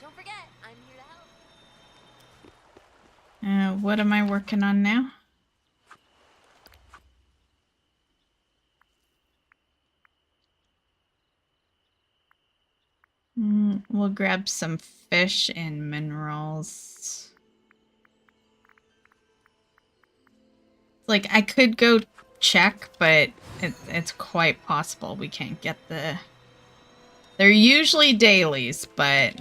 Don't forget, I'm here to help. What am I working on now? We'll grab some fish and minerals. Like, I could go check, but it's quite possible we can't get the... They're usually dailies, but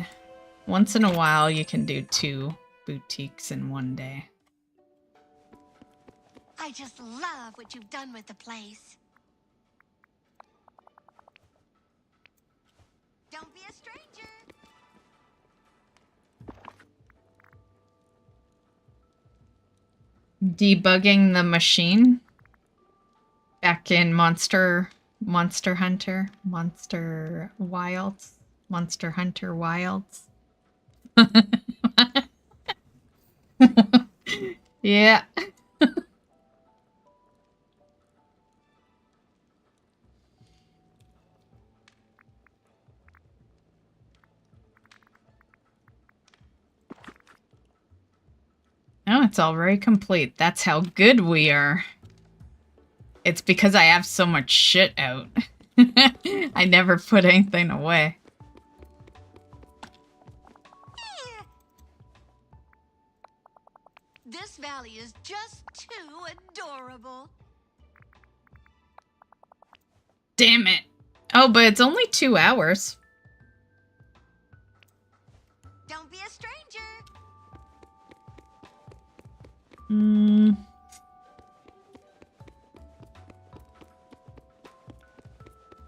once in a while you can do 2 boutiques in one day. I just love what you've done with the place. Don't be a stranger. Debugging the machine back in Monster Hunter Wilds. Yeah. Oh, it's already complete. That's how good we are. It's because I have so much shit out. I never put anything away. This valley is just too adorable. Damn it. Oh, but it's only 2 hours. Don't be a stranger.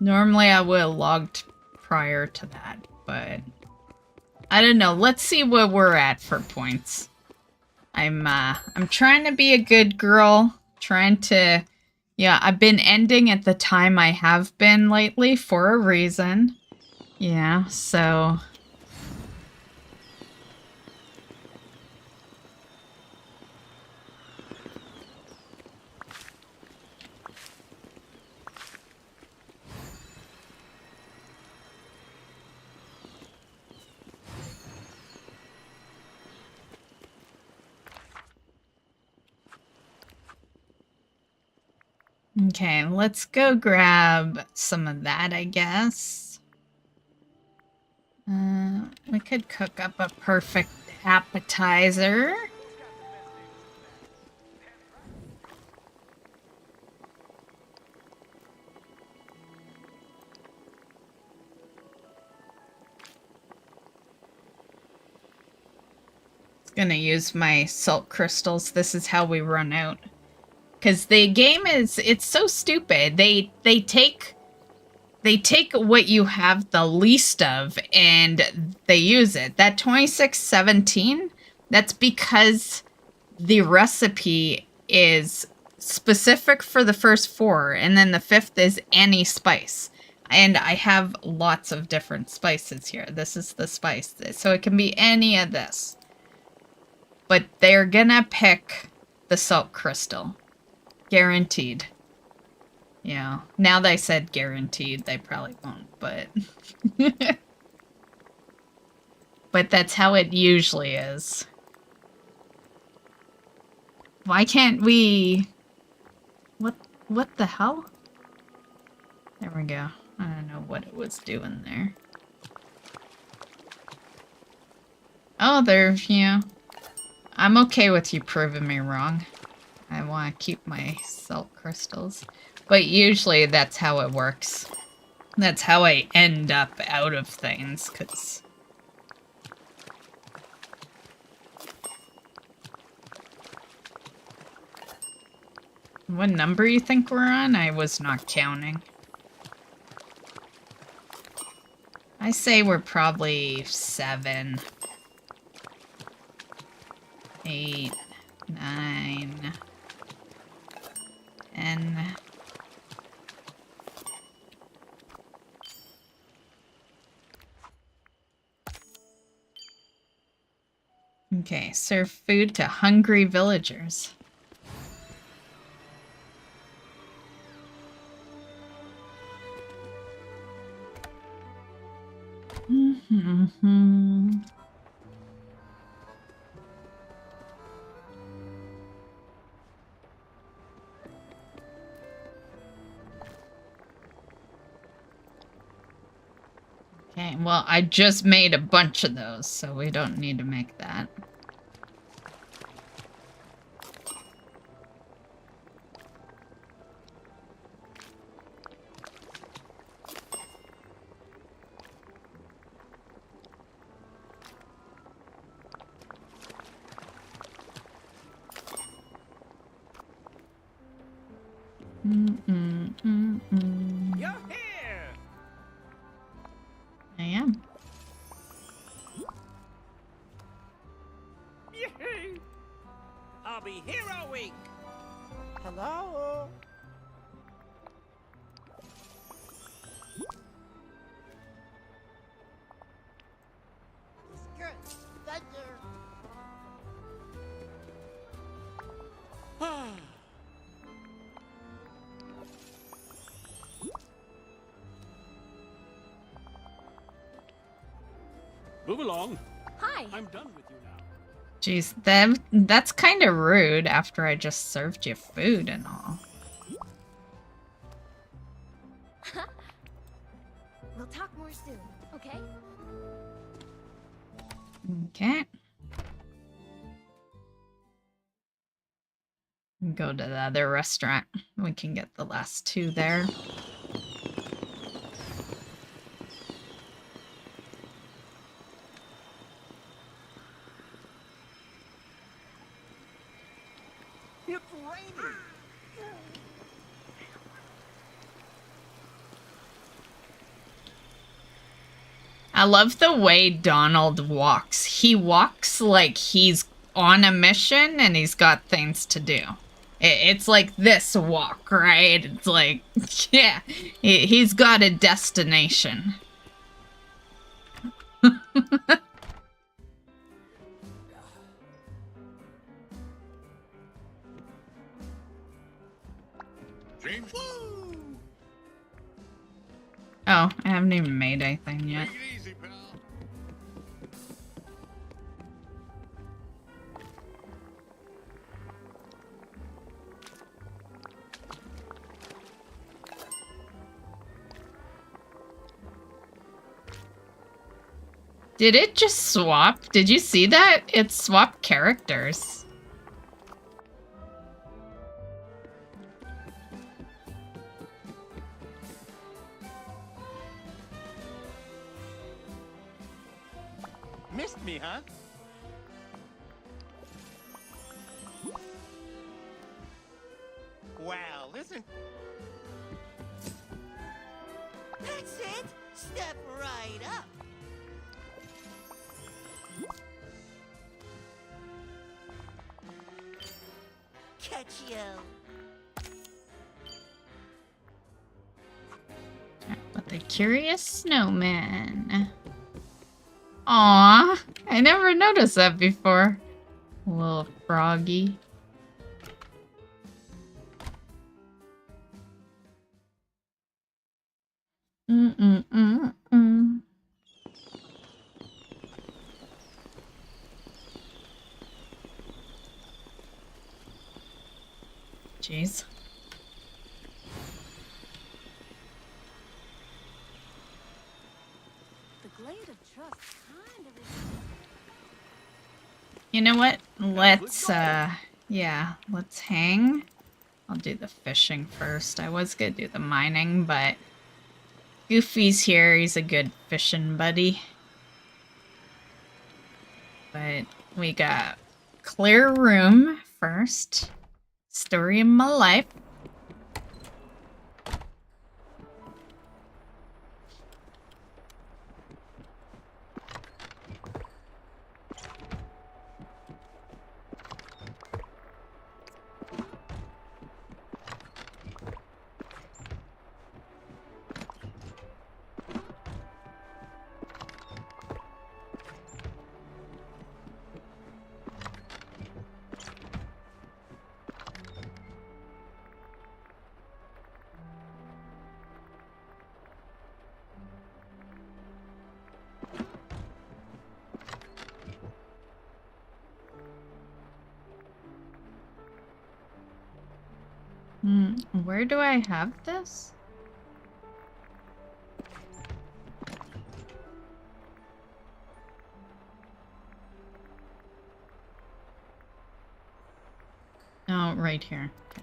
Normally I would have logged prior to that, but I don't know. Let's see what we're at for points. I'm trying to be a good girl, trying to, yeah, I've been ending at the time I have been lately for a reason. Yeah, so okay, let's go grab some of that, I guess. We could cook up a perfect appetizer. Gonna use my salt crystals. This is how we run out. Because the game it's so stupid. They take what you have the least of and they use it. That 2617, that's because the recipe is specific for the first 4, and then the 5th is any spice. And I have lots of different spices here. This is the spice. So it can be any of this. But they're gonna pick the salt crystal. Guaranteed. Yeah. Now that I said guaranteed, they probably won't, but... but that's how it usually is. Why can't we... What the hell? There we go. I don't know what it was doing there. Oh, there's, yeah. I'm okay with you proving me wrong. I want to keep my salt crystals. But usually that's how it works. That's how I end up out of things, because... What number you think we're on? I was not counting. I say we're probably 7, 8, 9, 10. Okay, serve food to hungry villagers. Okay, well, I just made a bunch of those, so we don't need to make that. You're here. I am. Yay. I'll be here all week. Hello? Good. Thank you. Move along. Hi. I'm done with you now. Jeez, that's kind of rude after I just served you food and all. We'll talk more soon, okay? Okay. Go to the other restaurant. We can get the last two there. It's raining. I love the way Donald walks. He walks like he's on a mission and he's got things to do. It's like this walk, right? It's like, yeah, he's got a destination. James, Oh, I haven't even made anything yet. take it easy, pal. Did it just swap? Did you see that? It swapped characters. Missed me, huh? Wow, listen. That's it. Step right up. Catch you. But the Curious Snowman. Aw, I never noticed that before. Little froggy. Mm-mm-mm-mm. Jeez. The glade of trust kind of is. You know what? Let's, yeah, let's hang. I'll do the fishing first. I was gonna do the mining, but Goofy's here. He's a good fishing buddy. But we got Clear Room first. Story of my life. Where do I have this? Oh, right here. Okay.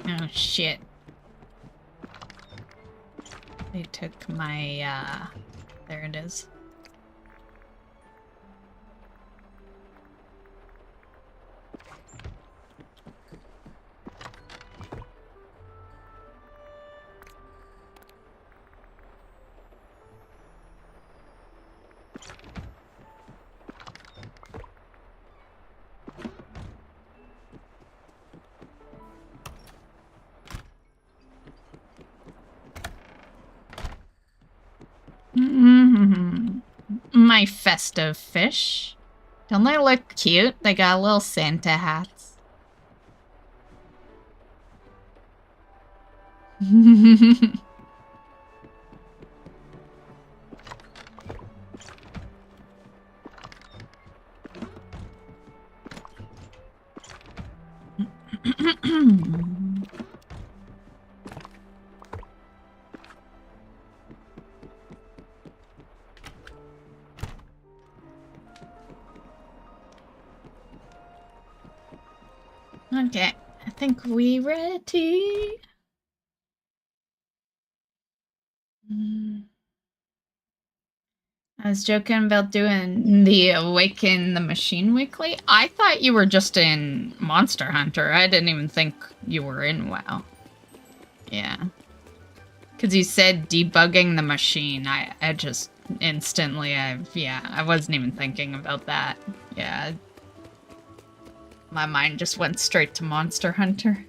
Oh, shit. They took my, there it is. My festive fish. Don't they look cute? They got little Santa hats. Okay, I think we ready. I was joking about doing the Awaken the Machine weekly. I thought you were just in Monster Hunter. I didn't even think you were in WoW. Yeah. Because you said debugging the machine. I just instantly, I wasn't even thinking about that. Yeah. My mind just went straight to Monster Hunter.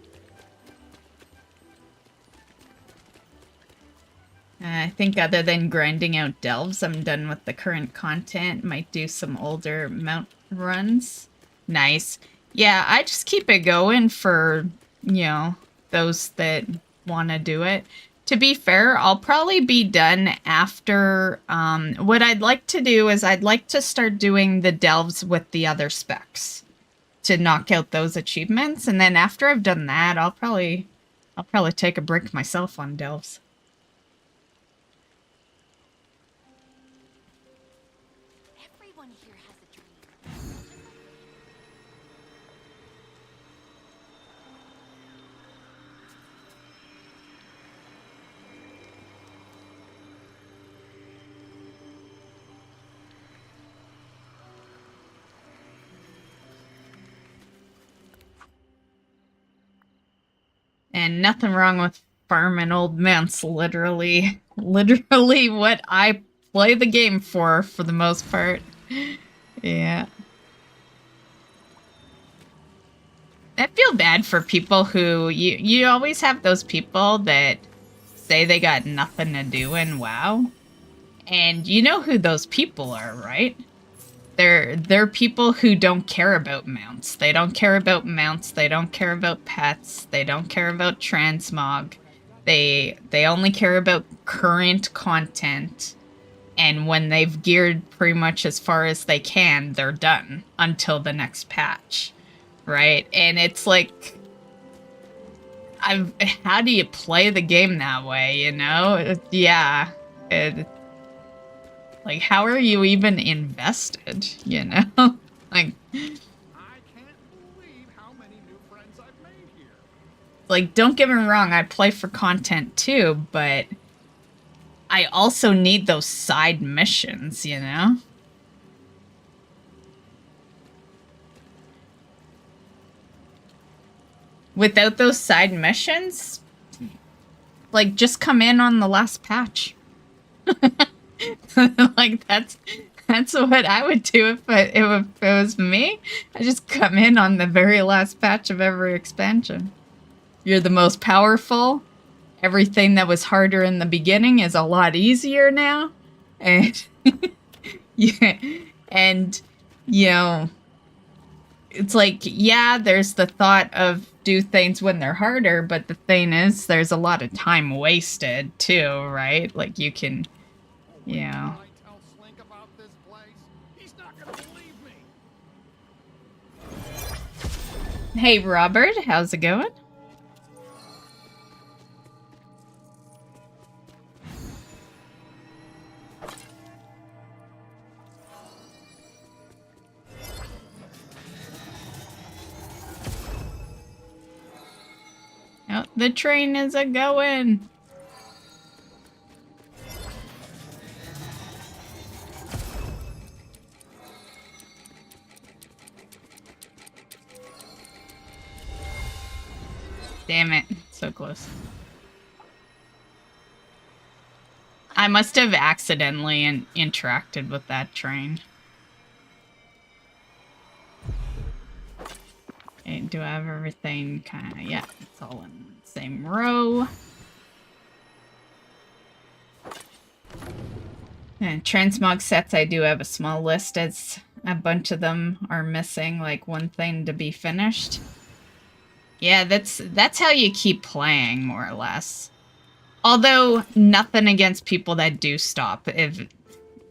I think other than grinding out delves, I'm done with the current content. Might do some older mount runs. Nice. Yeah, I just keep it going for, you know, those that want to do it. To be fair, I'll probably be done after, what I'd like to do is I'd like to start doing the delves with the other specs to knock out those achievements. And then after I've done that, I'll probably take a break myself on delves. Everyone here has a dream. And nothing wrong with farming old mounts, literally what I play the game for the most part. Yeah. I feel bad for people who, you always have those people that say they got nothing to do in WoW. And you know who those people are, right? They're people who don't care about mounts. They don't care about mounts. They don't care about pets. They don't care about transmog. They only care about current content. And when they've geared pretty much as far as they can, they're done until the next patch, right? And it's like, how do you play the game that way? You know? Yeah. Like, how are you even invested, you know? Like, I can't believe how many new friends I've made here. like, don't get me wrong, I play for content too, but I also need those side missions, you know? Without those side missions, like, just come in on the last patch. Like, that's what I would do if it was me. I just come in on the very last patch of every expansion. You're the most powerful. Everything that was harder in the beginning is a lot easier now. And yeah, and you know, it's like, yeah, there's the thought of do things when they're harder, but the thing is there's a lot of time wasted too, right? Like, you can, you know. I tell Slink about this place, he's not gonna believe me. Hey, Robert, how's it going? Oh, The train is a-going. Damn it. So close. I must have accidentally interacted with that train. Okay, do I have everything kind of... Yeah, it's all in the same row. And transmog sets, I do have a small list as a bunch of them are missing, like one thing to be finished. Yeah, that's how you keep playing, more or less. Although, nothing against people that do stop. If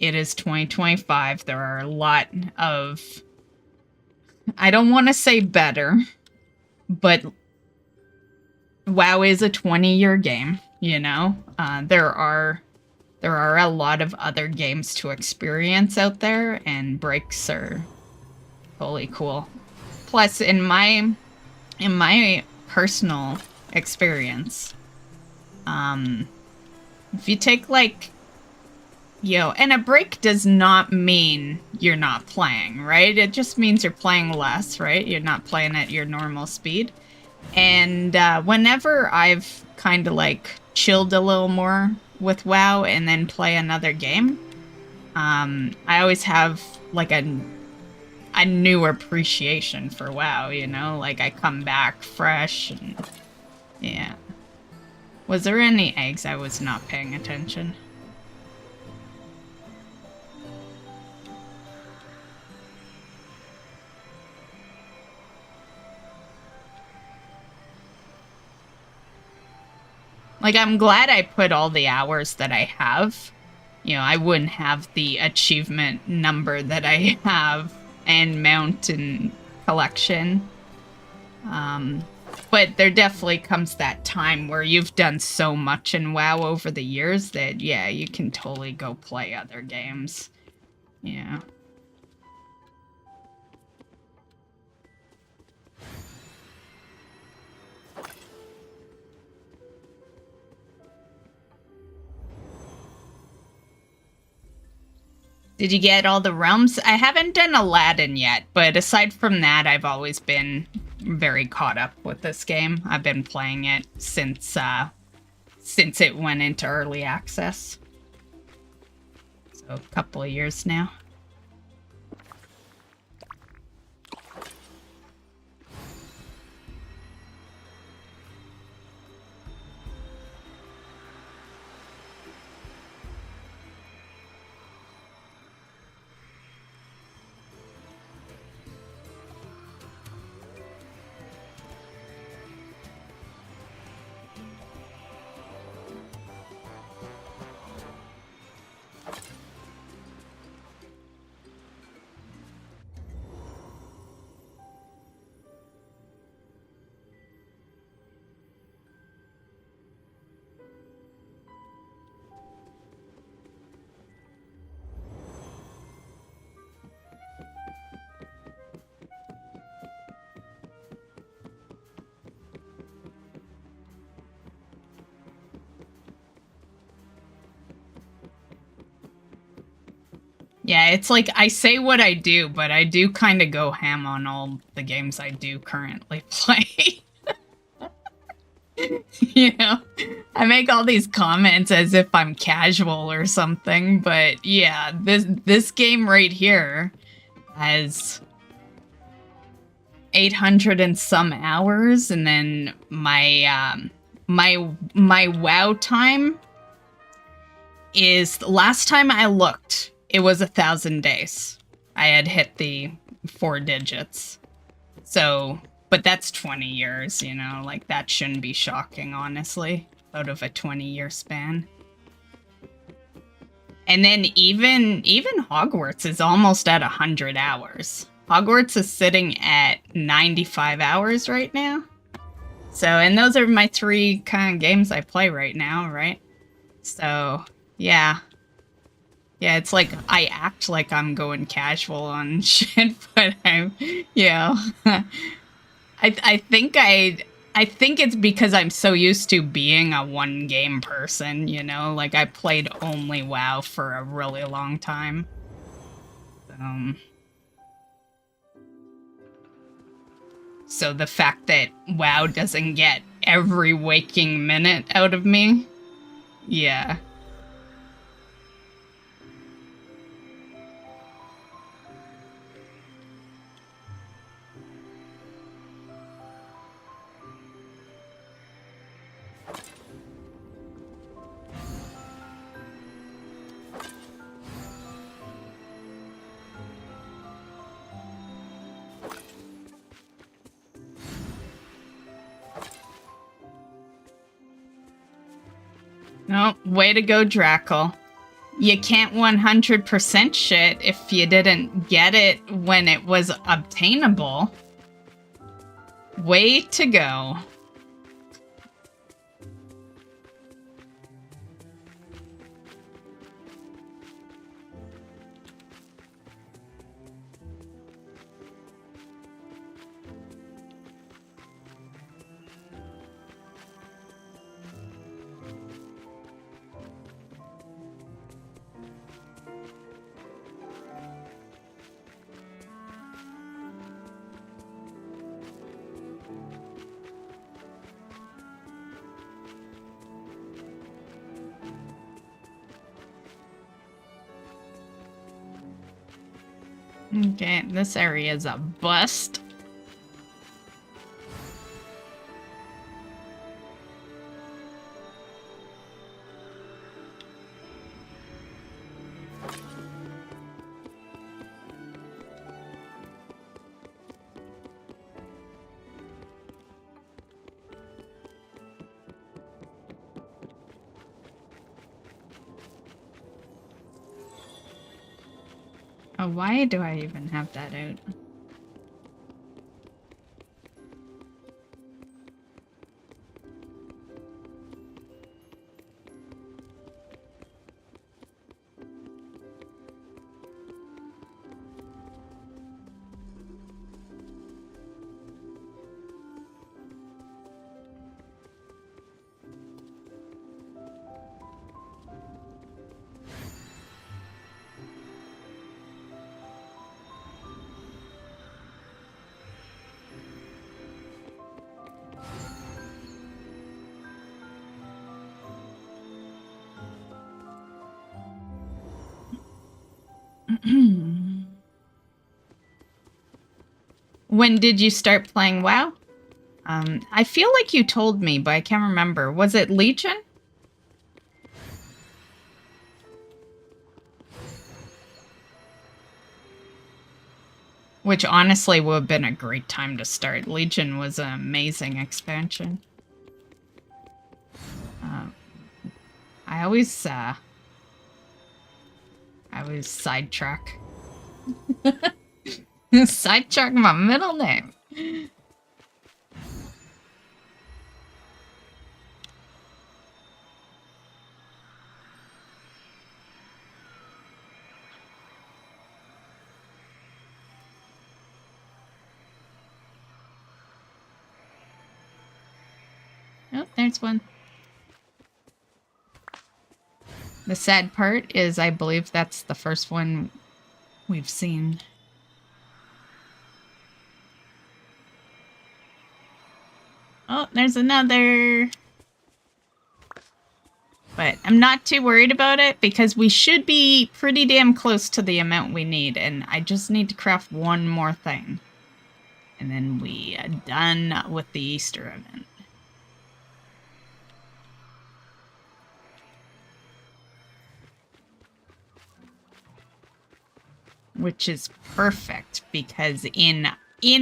it is 2025, there are a lot of... I don't want to say better, but WoW is a 20-year game, you know? There are a lot of other games to experience out there, and breaks are totally cool. Plus, in my personal experience, if you take, like, and a break does not mean you're not playing, right? It just means you're playing less, right? You're not playing at your normal speed. And whenever I've kind of, like, chilled a little more with WoW and then play another game, I always have, like, a new appreciation for WoW, you know? Like, I come back fresh and... Yeah. Was there any eggs? I was not paying attention. Like, I'm glad I put all the hours that I have. You know, I wouldn't have the achievement number that I have and mount and collection. But there definitely comes that time where you've done so much in WoW over the years that, yeah, you can totally go play other games. Yeah. Did you get all the realms? I haven't done Aladdin yet, but aside from that, I've always been very caught up with this game. I've been playing it since it went into early access. So a couple of years now. Yeah, it's like, I say what I do, but I do kind of go ham on all the games I do currently play. You know? I make all these comments as if I'm casual or something, but yeah, this game right here has 800 and some hours, and then my WoW time is, last time I looked, it was 1,000 days. I had hit the 4 digits. So, but that's 20 years, you know, like that shouldn't be shocking, honestly, out of a 20-year span. And then even Hogwarts is almost at 100 hours. Hogwarts is sitting at 95 hours right now. So, and those are my 3 kind of games I play right now, right? So, yeah. Yeah, it's like, I act like I'm going casual on shit, but I'm, you know, I think I think it's because I'm so used to being a one-game person, you know? Like, I played only WoW for a really long time. So the fact that WoW doesn't get every waking minute out of me, yeah. No, way to go, Drackle. You can't 100% shit if you didn't get it when it was obtainable. Way to go. Okay, this area is a bust. Oh, why do I even have that out? When did you start playing WoW? I feel like you told me, but I can't remember. Was it Legion? Which honestly would have been a great time to start. Legion was an amazing expansion. I always sidetrack. Sidetrack my middle name. Oh, there's one. The sad part is I believe that's the first one we've seen. Oh, there's another. But I'm not too worried about it because we should be pretty damn close to the amount we need. And I just need to craft one more thing. And then we are done with the Easter event. Which is perfect because in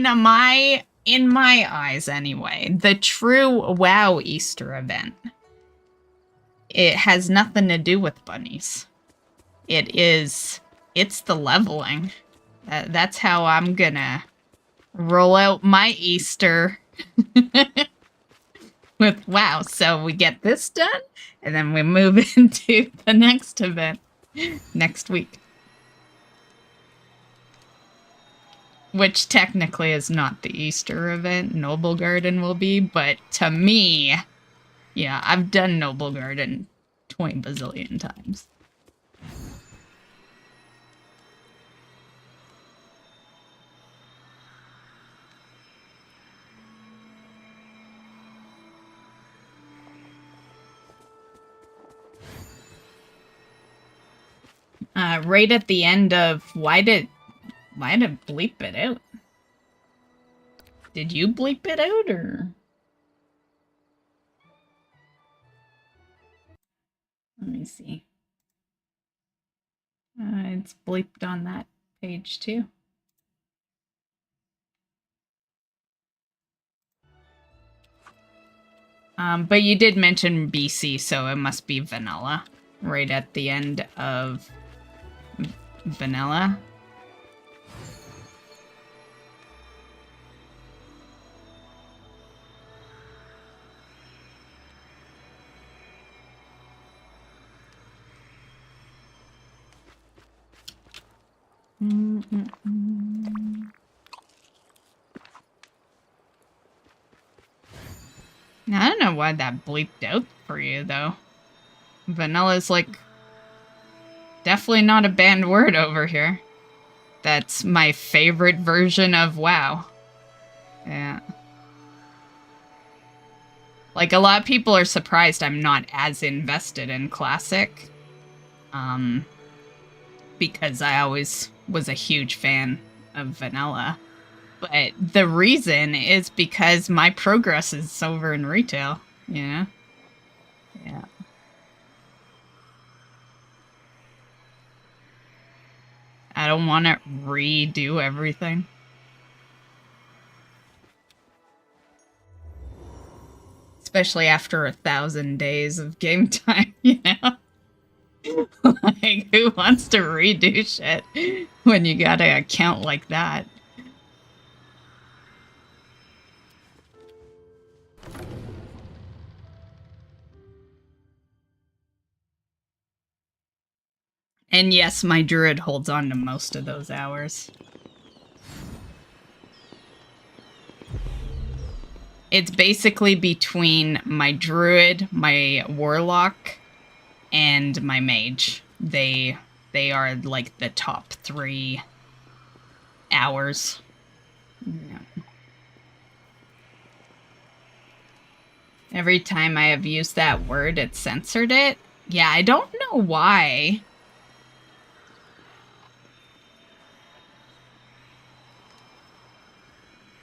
my eyes anyway, the true WoW Easter event, it has nothing to do with bunnies. It's the leveling. That's how I'm gonna roll out my Easter with WoW. So we get this done, and then we move into the next event next week. Which technically is not the Easter event. Noble Garden will be, but to me, yeah, I've done Noble Garden 20 bazillion times. Right at the end of why did bleep it out? Did you bleep it out or? Let me see. It's bleeped on that page too. But you did mention BC, so it must be vanilla. Right at the end of vanilla. I don't know why that bleeped out for you, though. Vanilla's, like, definitely not a banned word over here. That's my favorite version of WoW. Yeah. Like, a lot of people are surprised I'm not as invested in Classic. Because I always was a huge fan of Vanilla. But the reason is because my progress is over in retail, you know? Yeah. I don't want to redo everything. Especially after 1,000 days of game time, you know? Like, who wants to redo shit when you got an account like that? And yes, my druid holds on to most of those hours. It's basically between my druid, my warlock, and my mage. They are like the top 3 hours. Yeah. Every time I have used that word, it censored it. Yeah, I don't know why.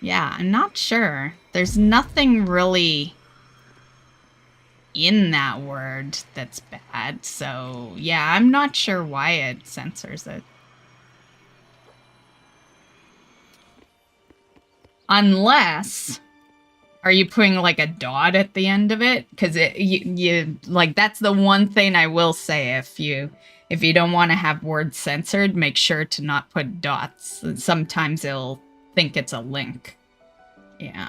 Yeah, I'm not sure. There's nothing really in that word that's bad, so yeah, I'm not sure why it censors it. Unless, are you putting like a dot at the end of it? Because you like, that's the one thing I will say. If you don't want to have words censored, make sure to not put dots. Sometimes it'll think it's a link. Yeah.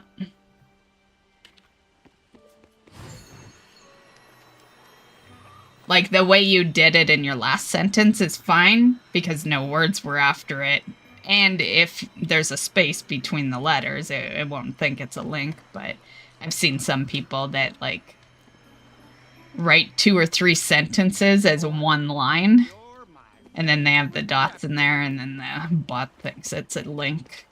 Like, the way you did it in your last sentence is fine, because no words were after it. And if there's a space between the letters, it won't think it's a link. But I've seen some people that, like, write 2 or 3 sentences as one line, and then they have the dots in there, and then the bot thinks it's a link.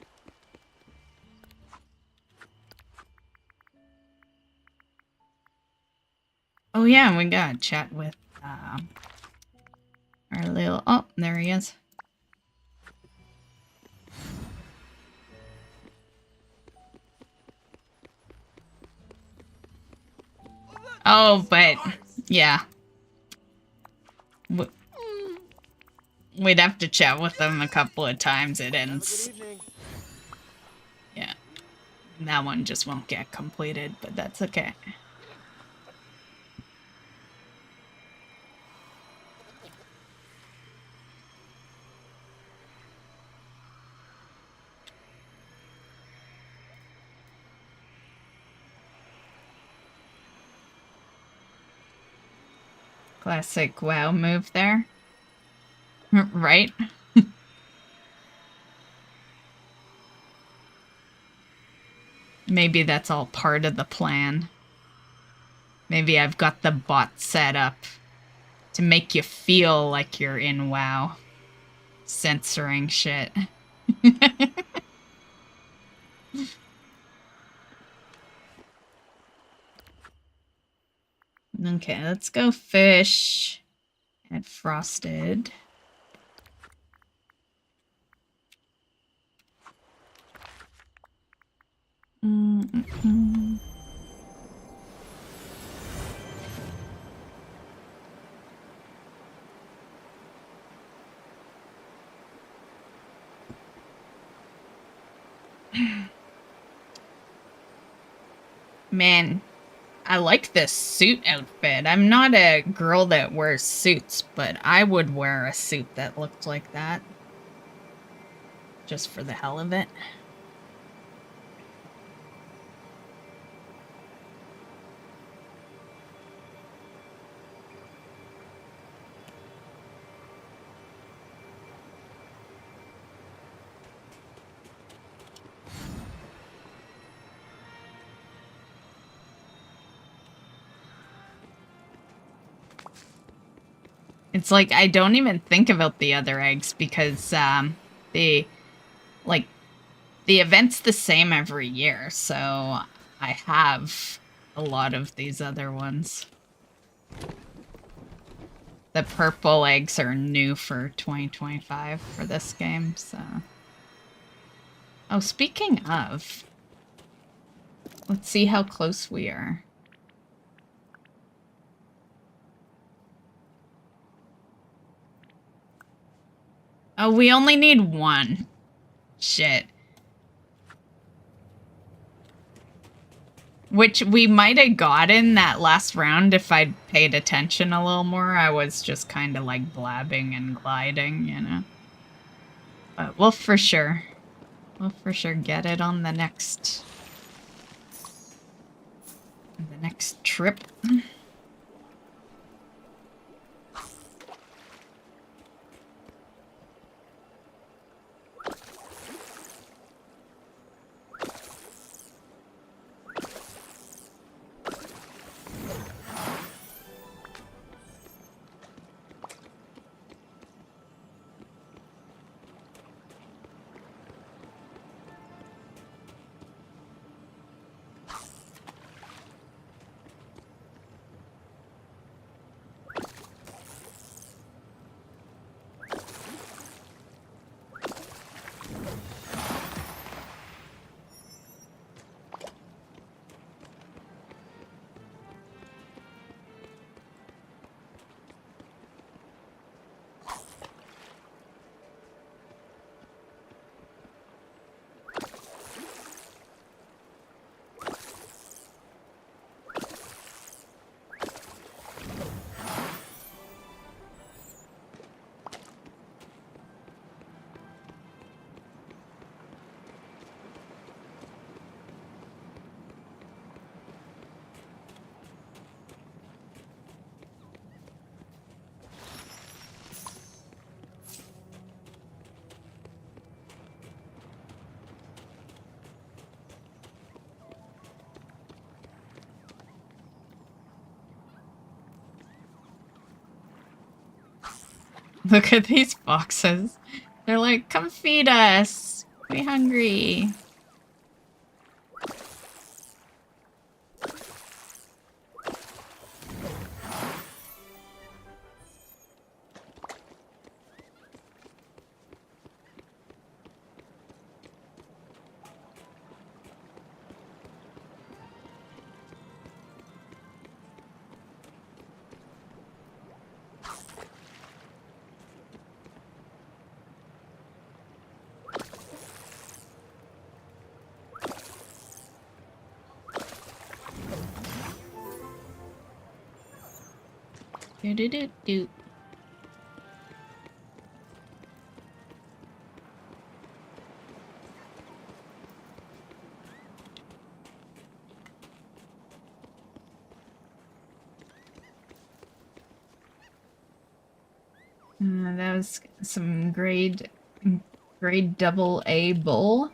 Oh yeah, we gotta chat with our little... Oh, there he is. Oh, but... yeah. We'd have to chat with them a couple of times. It ends... yeah. That one just won't get completed, but that's okay. Classic WoW move there. Right? Maybe that's all part of the plan. Maybe I've got the bot set up to make you feel like you're in WoW. Censoring shit. Okay, let's go fish at Frosted. Man, I like this suit outfit. I'm not a girl that wears suits, but I would wear a suit that looked like that. Just for the hell of it. It's like, I don't even think about the other eggs because, the event's the same every year, so I have a lot of these other ones. The purple eggs are new for 2025 for this game, so... Oh, speaking of... Let's see how close we are. Oh, we only need one. Shit. Which we might have gotten that last round if I'd paid attention a little more. I was just kind of like blabbing and gliding, you know. But we'll for sure get it on the next trip. Look at these boxes. They're like, come feed us. We hungry. Do-do-do-do. That was some grade double A bull.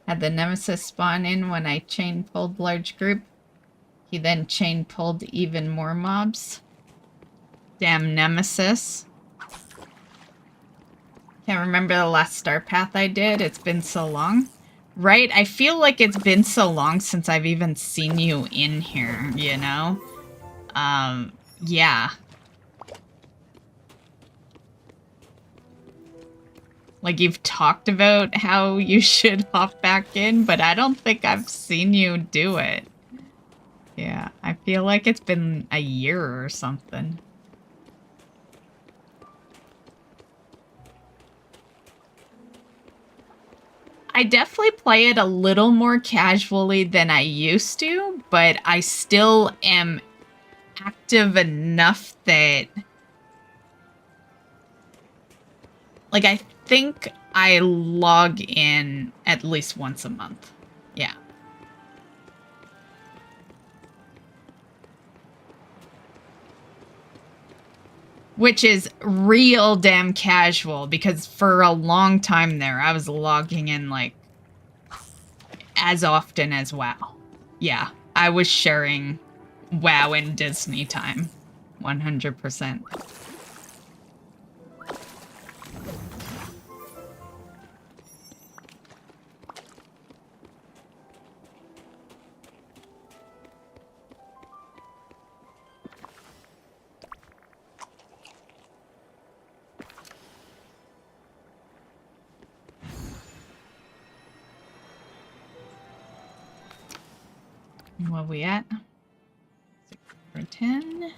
Had the nemesis spawn in when I chain pulled large group. He then chain pulled even more mobs. Damn nemesis. Can't remember the last star path I did. It's been so long. Right? I feel like it's been so long since I've even seen you in here, you know? Yeah. Like, you've talked about how you should hop back in, but I don't think I've seen you do it. Yeah, I feel like it's been a year or something. I definitely play it a little more casually than I used to, but I still am active enough that... Like, I think I log in at least once a month. Yeah. Which is real damn casual, because for a long time there, I was logging in, like, as often as WoW. Yeah, I was sharing WoW and Disney time. 100%. What are we at? 6/10.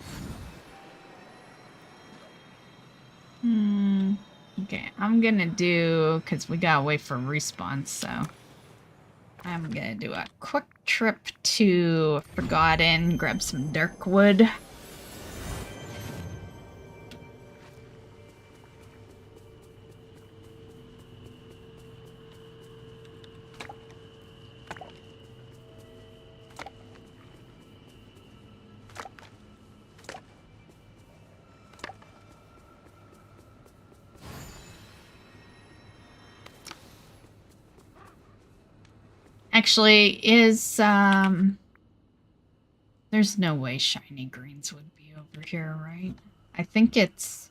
Okay, I'm gonna do, because we gotta wait for respawn, so I'm gonna do a quick trip to Forgotten, grab some dark wood. Actually, there's no way shiny greens would be over here, right? I think it's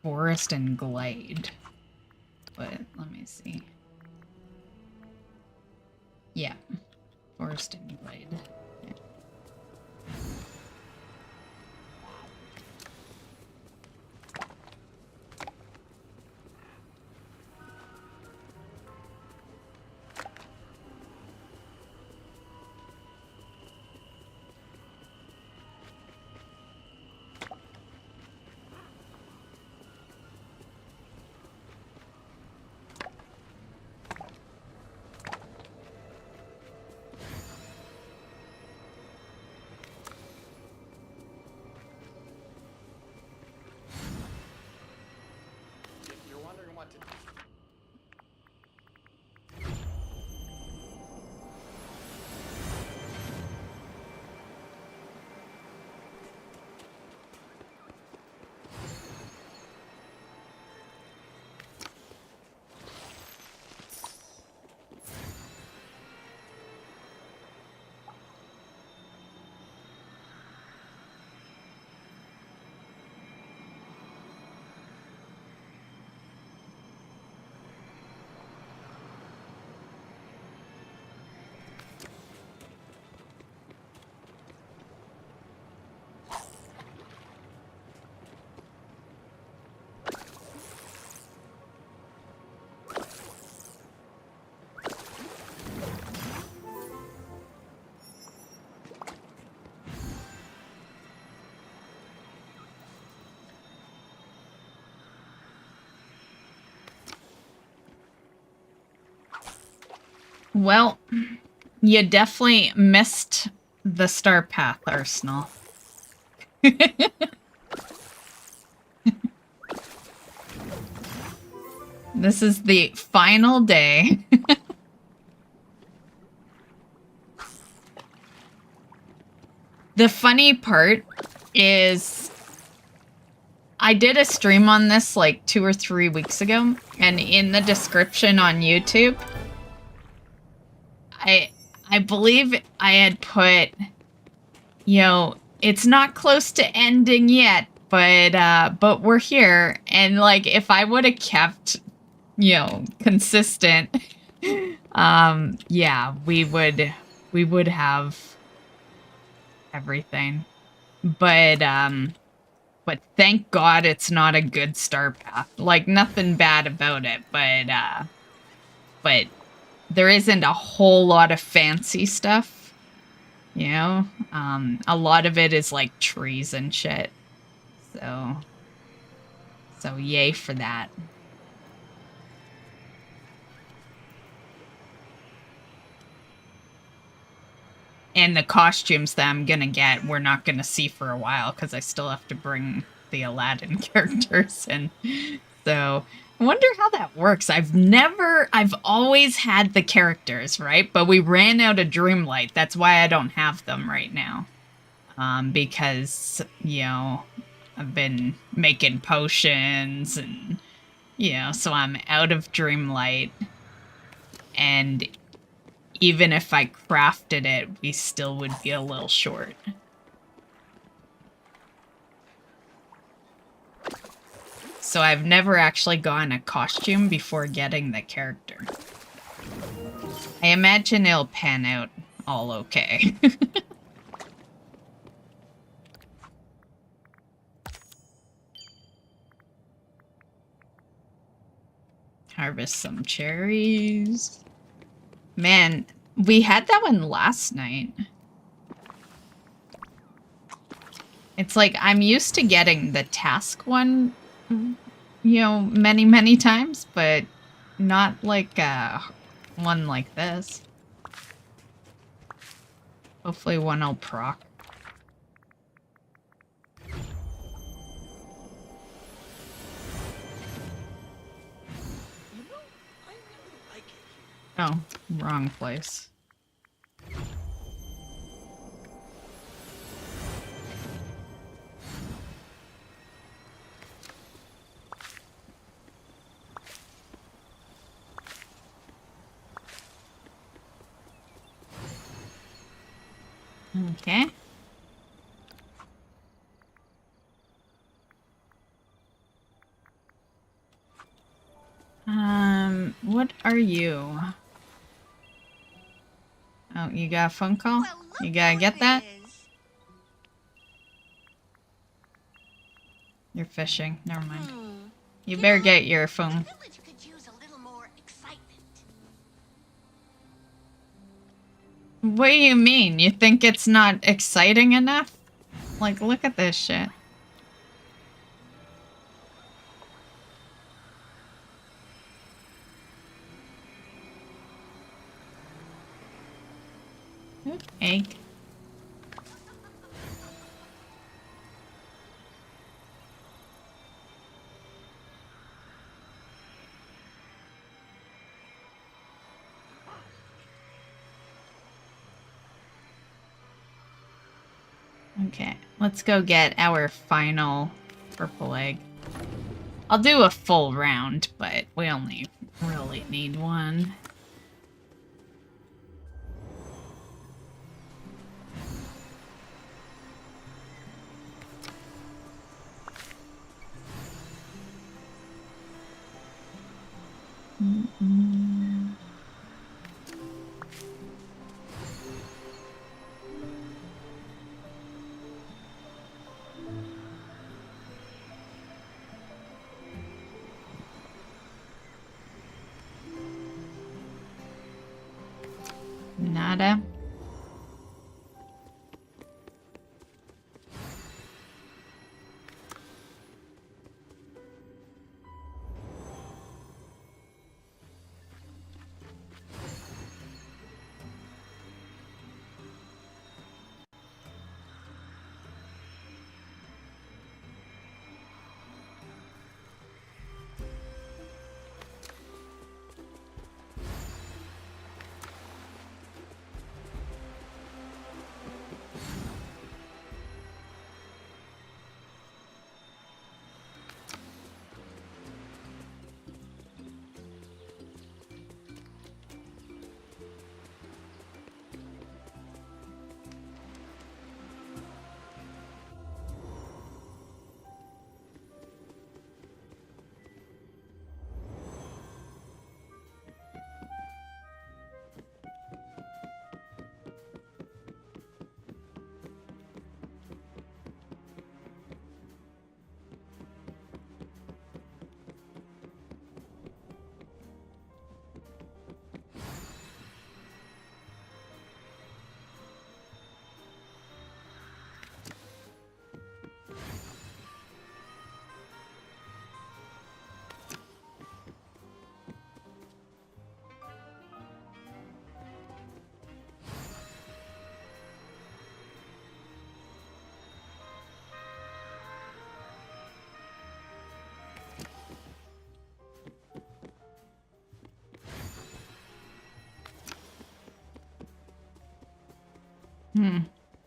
forest and glade. But let me see. Yeah, forest and glade. Yeah. Well, you definitely missed the Star Path Arsenal. This is the final day. The funny part is I did a stream on this like 2 or 3 weeks ago, and in the description on YouTube, I believe I had put, you know, it's not close to ending yet, but we're here. And like, if I would have kept, you know, consistent, yeah, we would have everything. But thank God it's not a good star path. Like, nothing bad about it, but there isn't a whole lot of fancy stuff, you know? A lot of it is like trees and shit. So yay for that. And the costumes that I'm gonna get, we're not gonna see for a while because I still have to bring the Aladdin characters in. So I wonder how that works. I've always had the characters, right? But we ran out of Dreamlight. That's why I don't have them right now. Because, you know, I've been making potions and, you know, so I'm out of Dreamlight. And even if I crafted it, we still would be a little short. So I've never actually gotten a costume before getting the character. I imagine it'll pan out all okay. Harvest some cherries. Man, we had that one last night. It's like, I'm used to getting the task one, you know, many, many times, but not like one like this. Hopefully one will proc. Oh, wrong place. Okay. What are you? Oh, you got a phone call? Well, You look gotta who get it that? is. You're fishing. Never mind. You You better know, get your the phone. village could use a little more excitement. What do you mean? You think it's not exciting enough? Like, look at this shit. Ooh, egg. Okay, let's go get our final purple egg. I'll do a full round, but we only really need one. Nada.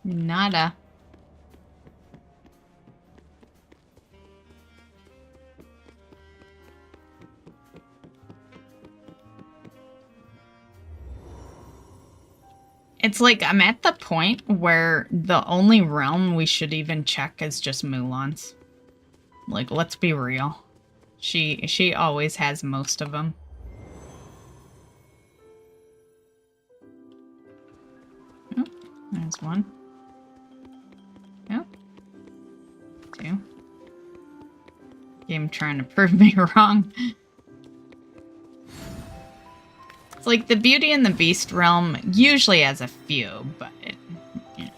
Nada. It's like I'm at the point where the only realm we should even check is just Mulan's. Like, let's be real. She always has most of them. Oh, there's one. Oh. Two. Game trying to prove me wrong. It's like the Beauty and the Beast realm usually has a few, but you know.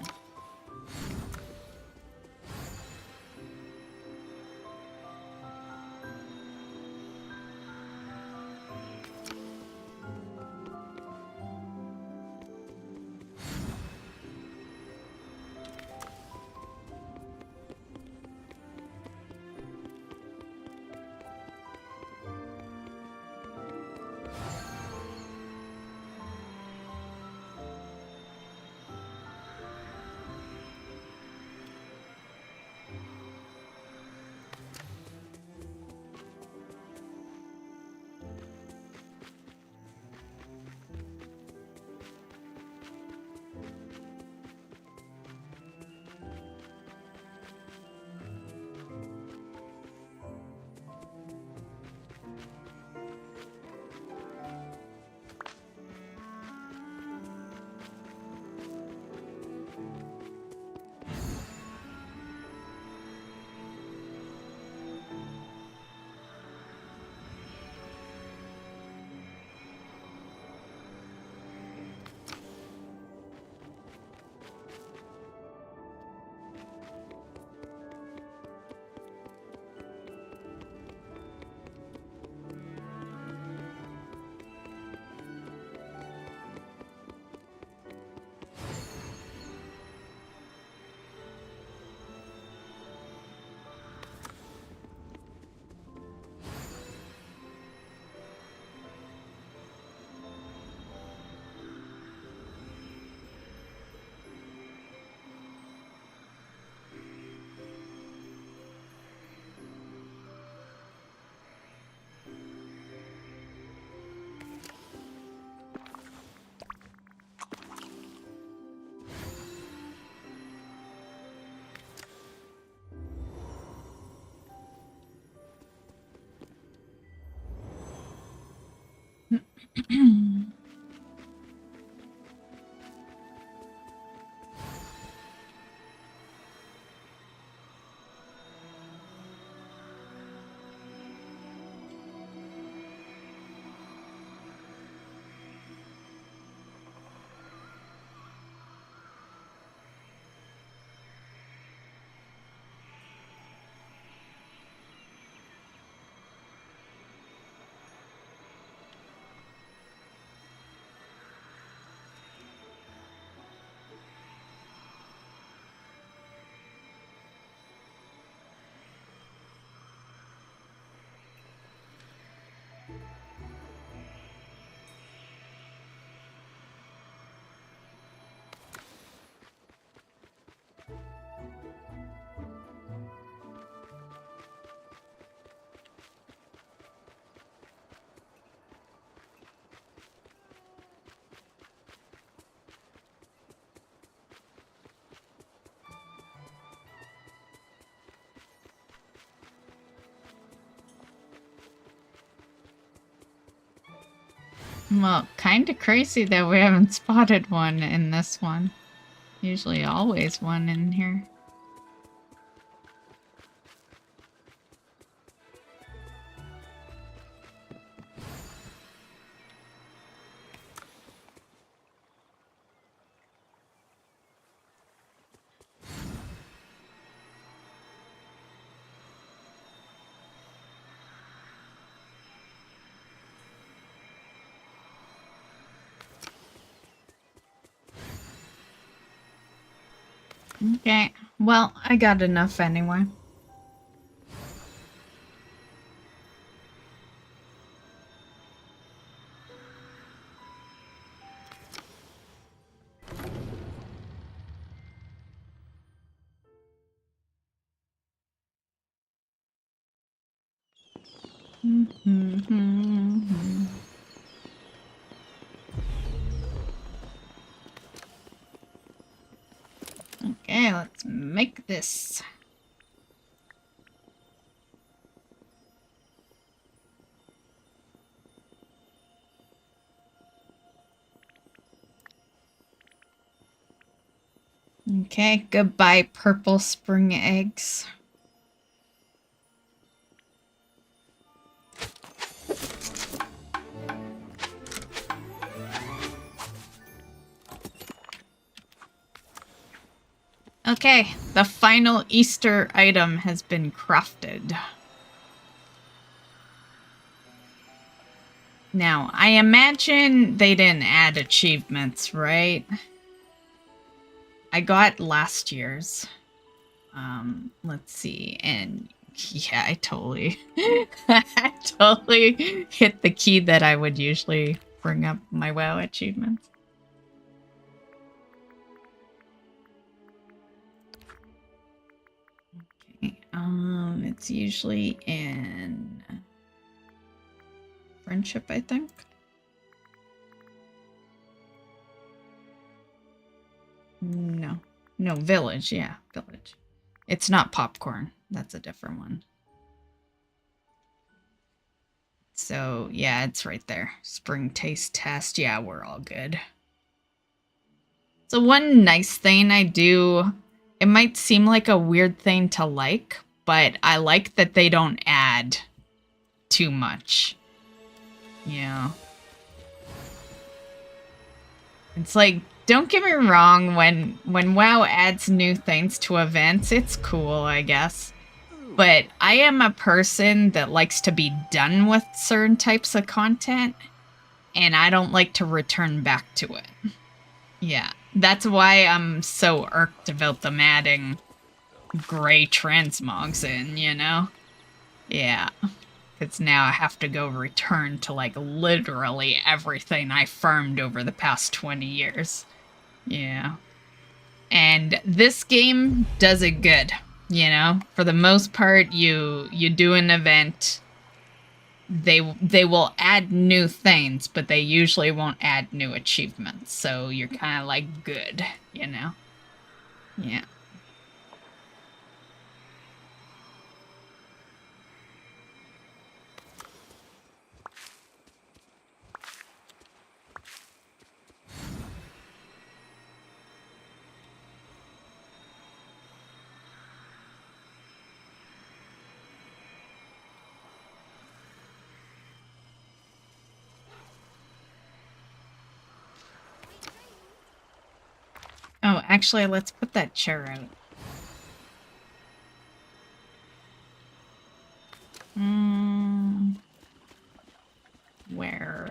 Well, kinda crazy that we haven't spotted one in this one. Usually always one in here. Okay, well, I got enough anyway. Okay, let's make this. Okay, goodbye purple spring eggs. Okay, the final Easter item has been crafted. Now, I imagine they didn't add achievements, right? I got last year's. Let's see, and yeah, I totally hit the key that I would usually bring up my WoW achievements. Okay, it's usually in friendship, I think. No, village, yeah, village. It's not popcorn. That's a different one. So, yeah, it's right there. Spring taste test. Yeah, we're all good. So one nice thing I do, it might seem like a weird thing to like, but I like that they don't add too much. Yeah. It's like, don't get me wrong, when WoW adds new things to events, it's cool, I guess. But I am a person that likes to be done with certain types of content, and I don't like to return back to it. Yeah, that's why I'm so irked about them adding gray transmogs in, you know? Yeah. Because now I have to go return to, like, literally everything I farmed over the past 20 years. Yeah. And this game does it good, you know? For the most part, you do an event, they will add new things, but they usually won't add new achievements. So you're kind of like good, you know? Yeah. Oh, actually, let's put that chair out. Where?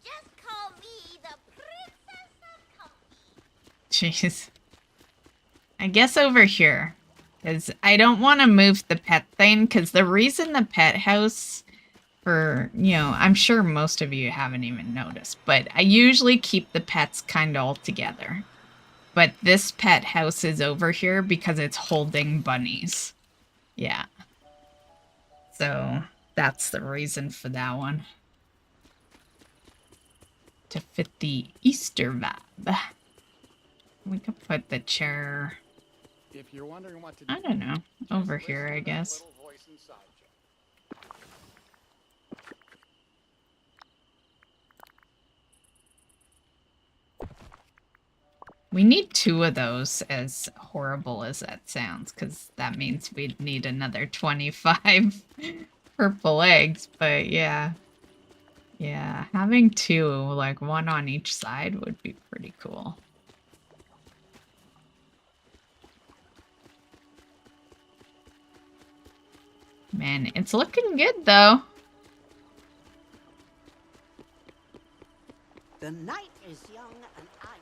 Just call me the Princess of Comfy. Jeez. I guess over here. Because I don't want to move the pet thing, because the reason the pet house, for, you know, I'm sure most of you haven't even noticed, but I usually keep the pets kind of all together. But this pet house is over here because it's holding bunnies. Yeah. So that's the reason for that one. To fit the Easter vibe. We could put the chair, If you're wondering what to do, I don't know, over here, I guess. little voice inside you. We need 2 of those, as horrible as that sounds, because that means we'd need another 25 purple eggs, but yeah. Yeah, having 2, like 1 on each side, would be pretty cool. Man, it's looking good, though. The night is young and I'm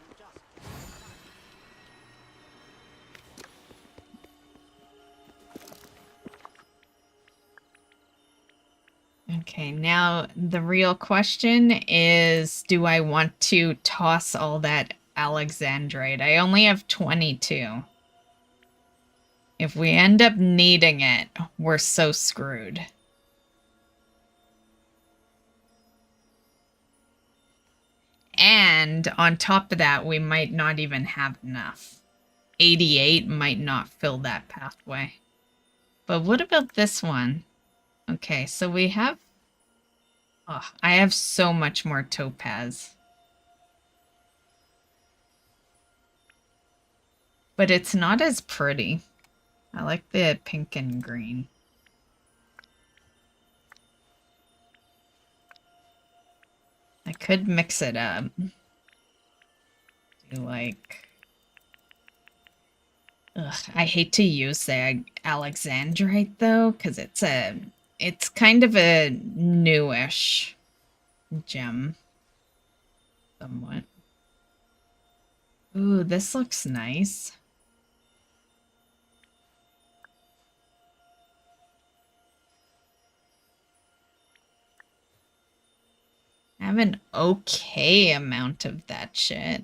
just... Okay, now the real question is, do I want to toss all that Alexandrite? I only have 22. If we end up needing it, we're so screwed. And on top of that, we might not even have enough. 88 might not fill that pathway. But what about this one? Okay, so we have... Oh, I have so much more topaz. But it's not as pretty. I like the pink and green. I could mix it up. Do like... Ugh, I hate to use the Alexandrite though, because it's kind of a newish gem. Somewhat. Ooh, this looks nice. I have an okay amount of that shit.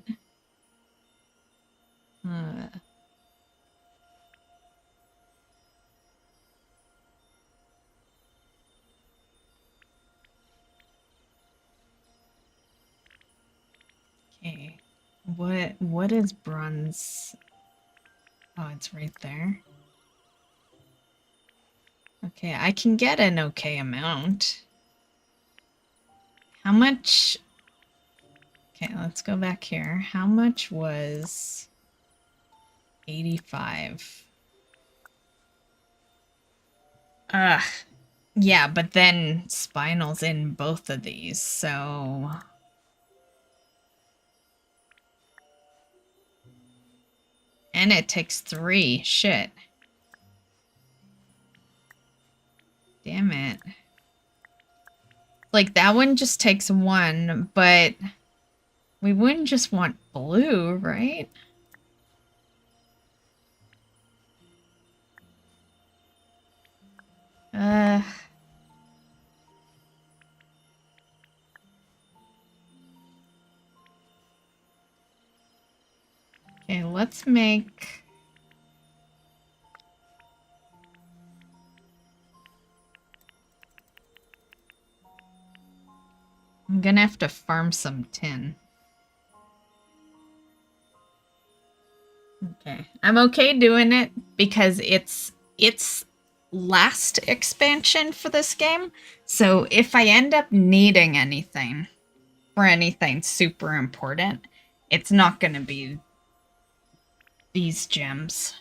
Okay. What is bronze? Oh, it's right there. Okay, I can get an okay amount. How much? Okay, let's go back here. How much was 85? Yeah, but then spinal's in both of these, so... And it takes 3. Shit. Damn it. Like, that one just takes 1, but we wouldn't just want blue, right? Okay, let's make... I'm gonna have to farm some tin. Okay, I'm okay doing it because it's last expansion for this game. So if I end up needing anything for anything super important, it's not gonna be these gems.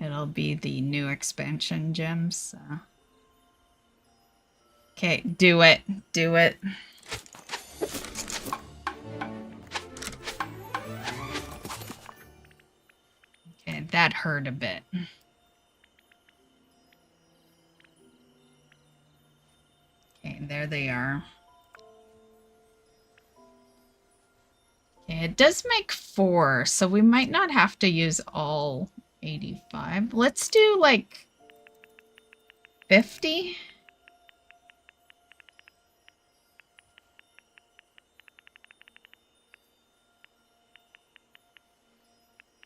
It'll be the new expansion gems. So. Okay, do it. Do it. Okay, that hurt a bit. Okay, there they are. Okay, it does make 4, so we might not have to use all 85. Let's do like 50.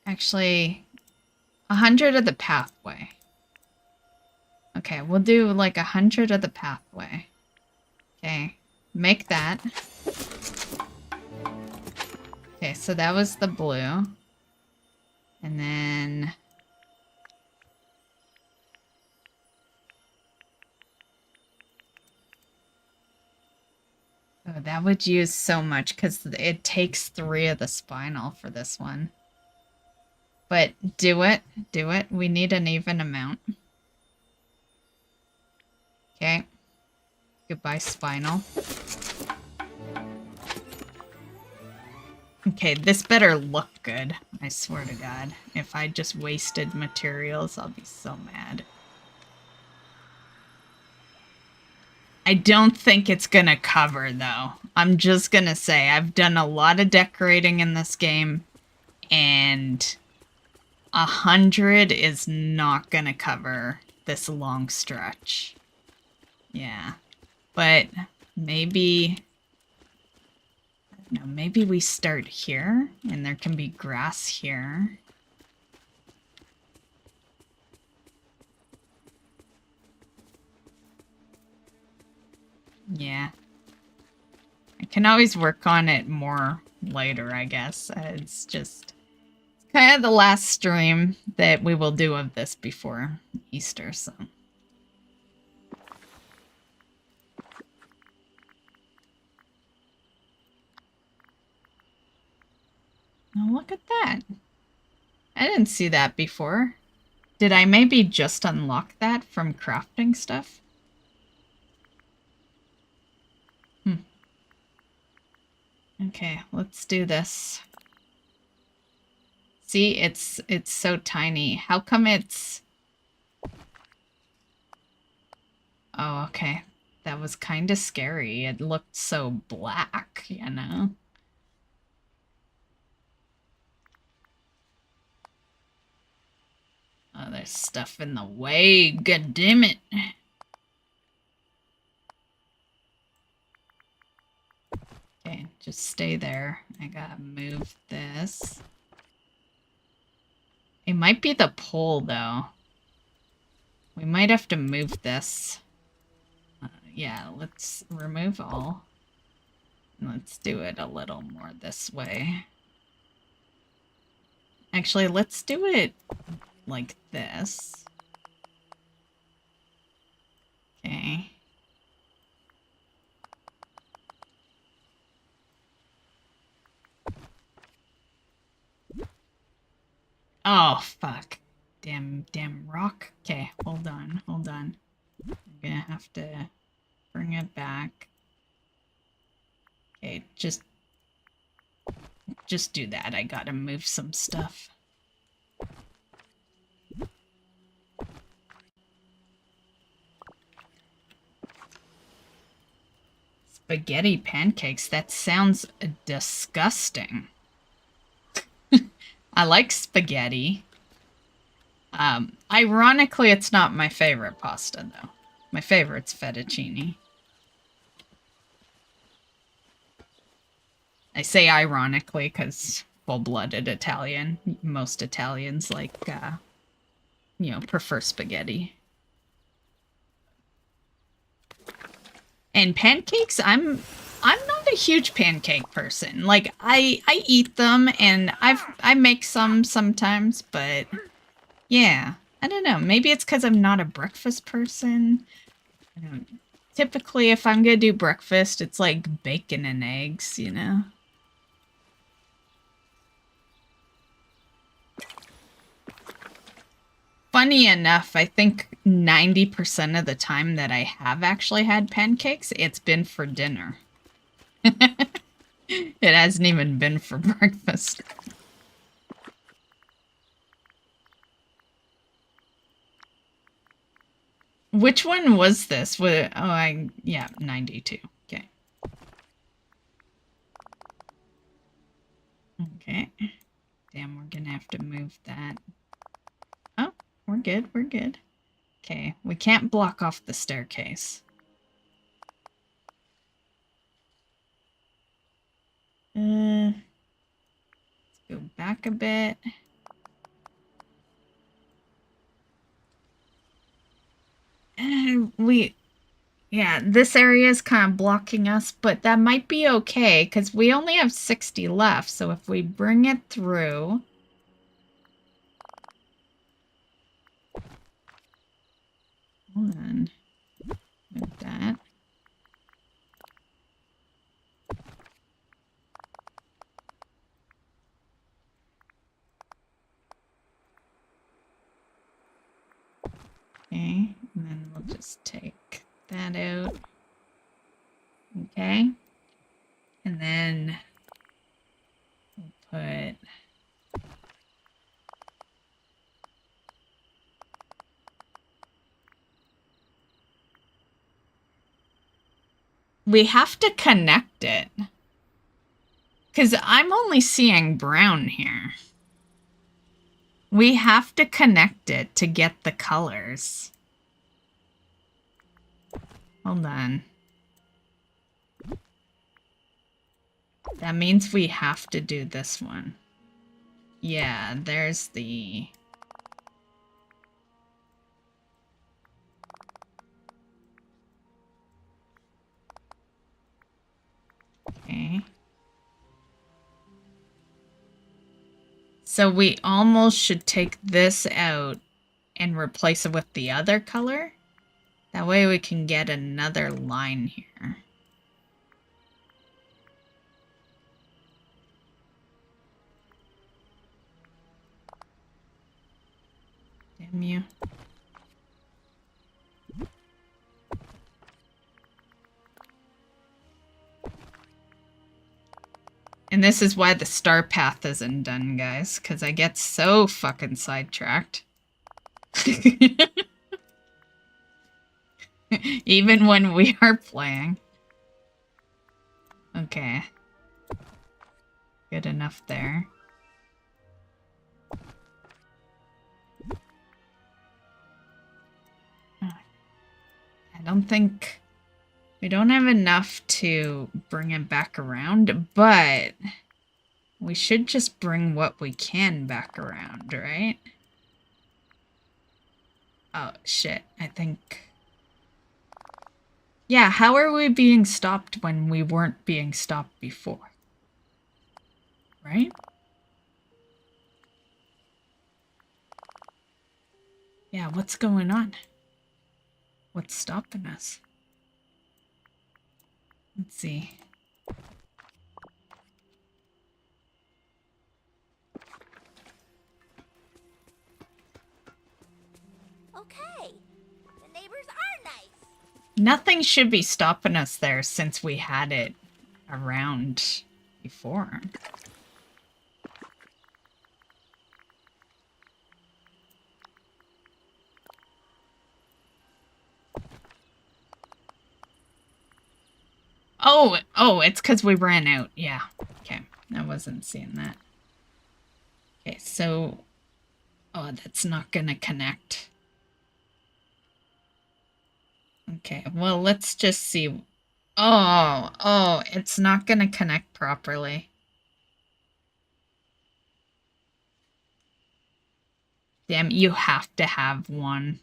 Actually, 100 of the pathway. Okay, we'll do like 100 of the pathway. Okay, make that. Okay, so that was the blue. And then... Oh, that would use so much because it takes 3 of the spinal for this one. But do it. Do it. We need an even amount. Okay. Goodbye, spinal. Okay, this better look good. I swear to God. If I just wasted materials, I'll be so mad. I don't think it's gonna cover, though. I'm just gonna say, I've done a lot of decorating in this game, and 100 is not gonna cover this long stretch. Yeah. But maybe... No, maybe we start here, and there can be grass here. Yeah. I can always work on it more later, I guess. It's just kind of the last stream that we will do of this before Easter, so... Oh, look at that. I didn't see that before. Did I maybe just unlock that from crafting stuff? Okay, let's do this. See, it's so tiny. How come it's... Oh, okay. That was kind of scary. It looked so black, you know? Oh, there's stuff in the way. God damn it. Okay, just stay there. I gotta move this. It might be the pole, though. We might have to move this. Yeah, let's remove all. Let's do it a little more this way. Actually, let's do it like this. Okay. Oh, fuck. Damn rock. Okay, hold on. I'm gonna have to bring it back. Okay, just do that. I gotta move some stuff. Spaghetti pancakes. That sounds disgusting. I like spaghetti. Ironically, it's not my favorite pasta, though. My favorite's fettuccine. I say ironically because full-blooded Italian. Most Italians like, you know, prefer spaghetti. And pancakes, I'm not a huge pancake person. Like, I eat them, and I make some sometimes, but yeah, I don't know. Maybe it's because I'm not a breakfast person. Typically, if I'm gonna do breakfast, it's like bacon and eggs, you know? Funny enough, I think 90% of the time that I have actually had pancakes, it's been for dinner. It hasn't even been for breakfast. Which one was this? Yeah, 92. Okay. Okay. Damn, we're gonna have to move that. Oh, we're good. Okay, we can't block off the staircase. Let's go back a bit. Yeah, this area is kind of blocking us, but that might be okay, because we only have 60 left, so if we bring it through... Hold on. Move that. Okay, and then we'll just take that out. Okay. And then we'll put... We have to connect it. Because I'm only seeing brown here. We have to connect it to get the colors. Hold on. That means we have to do this one. Yeah, there's the... Okay. So we almost should take this out and replace it with the other color. That way we can get another line here. Damn you. And this is why the star path isn't done, guys, because I get so fucking sidetracked. Even when we are playing. Okay. Good enough there. I don't think... We don't have enough to bring it back around, but we should just bring what we can back around, right? Oh, shit. I think... Yeah, how are we being stopped when we weren't being stopped before? Right? Yeah, what's going on? What's stopping us? Let's see. Okay, the neighbors are nice. Nothing should be stopping us there since we had it around before. Oh, it's because we ran out. Yeah. Okay. I wasn't seeing that. Okay, so... Oh, that's not gonna connect. Okay, well, let's just see. Oh, it's not gonna connect properly. Damn, you have to have one.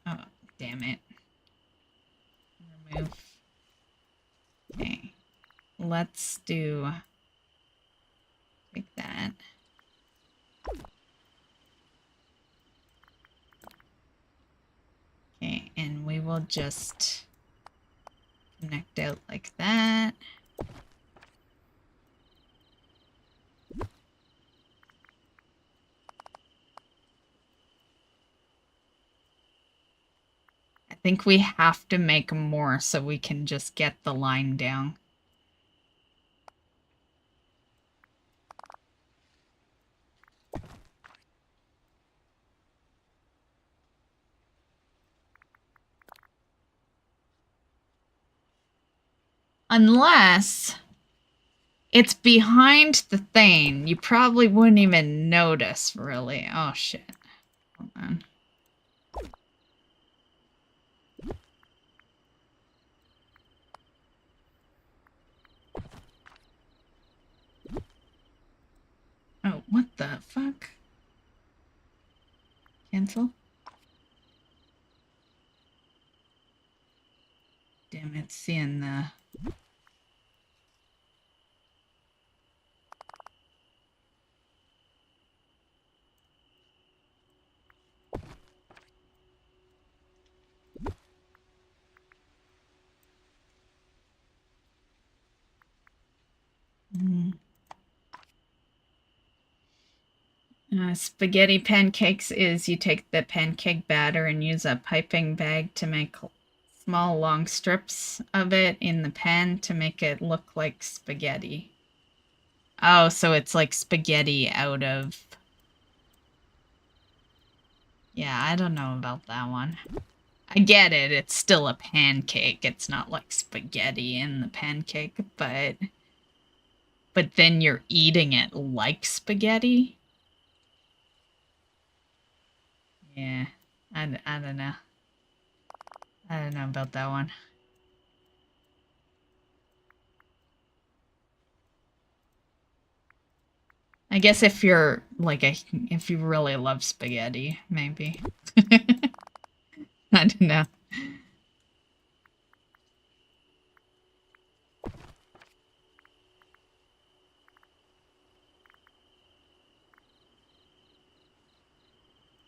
Oh, damn it. Remove. Okay. Let's do like that. Okay, and we will just connect out like that. I think we have to make more so we can just get the line down. Unless it's behind the thing. You probably wouldn't even notice, really. Oh, shit. Hold on. Oh, what the fuck? Cancel? Damn it, seeing the... Spaghetti pancakes is you take the pancake batter and use a piping bag to make small long strips of it in the pan to make it look like spaghetti. Oh, so it's like spaghetti out of... Yeah, I don't know about that one. I get it, it's still a pancake. It's not like spaghetti in the pancake, but then you're eating it like spaghetti? Yeah, I don't know. I don't know about that one. I guess if you're like if you really love spaghetti, maybe. I don't know.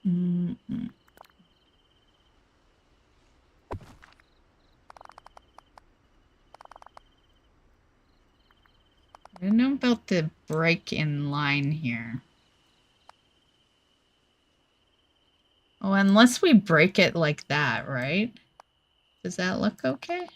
Mm-mm. I don't know about the break in line here. Oh, unless we break it like that, right? Does that look okay?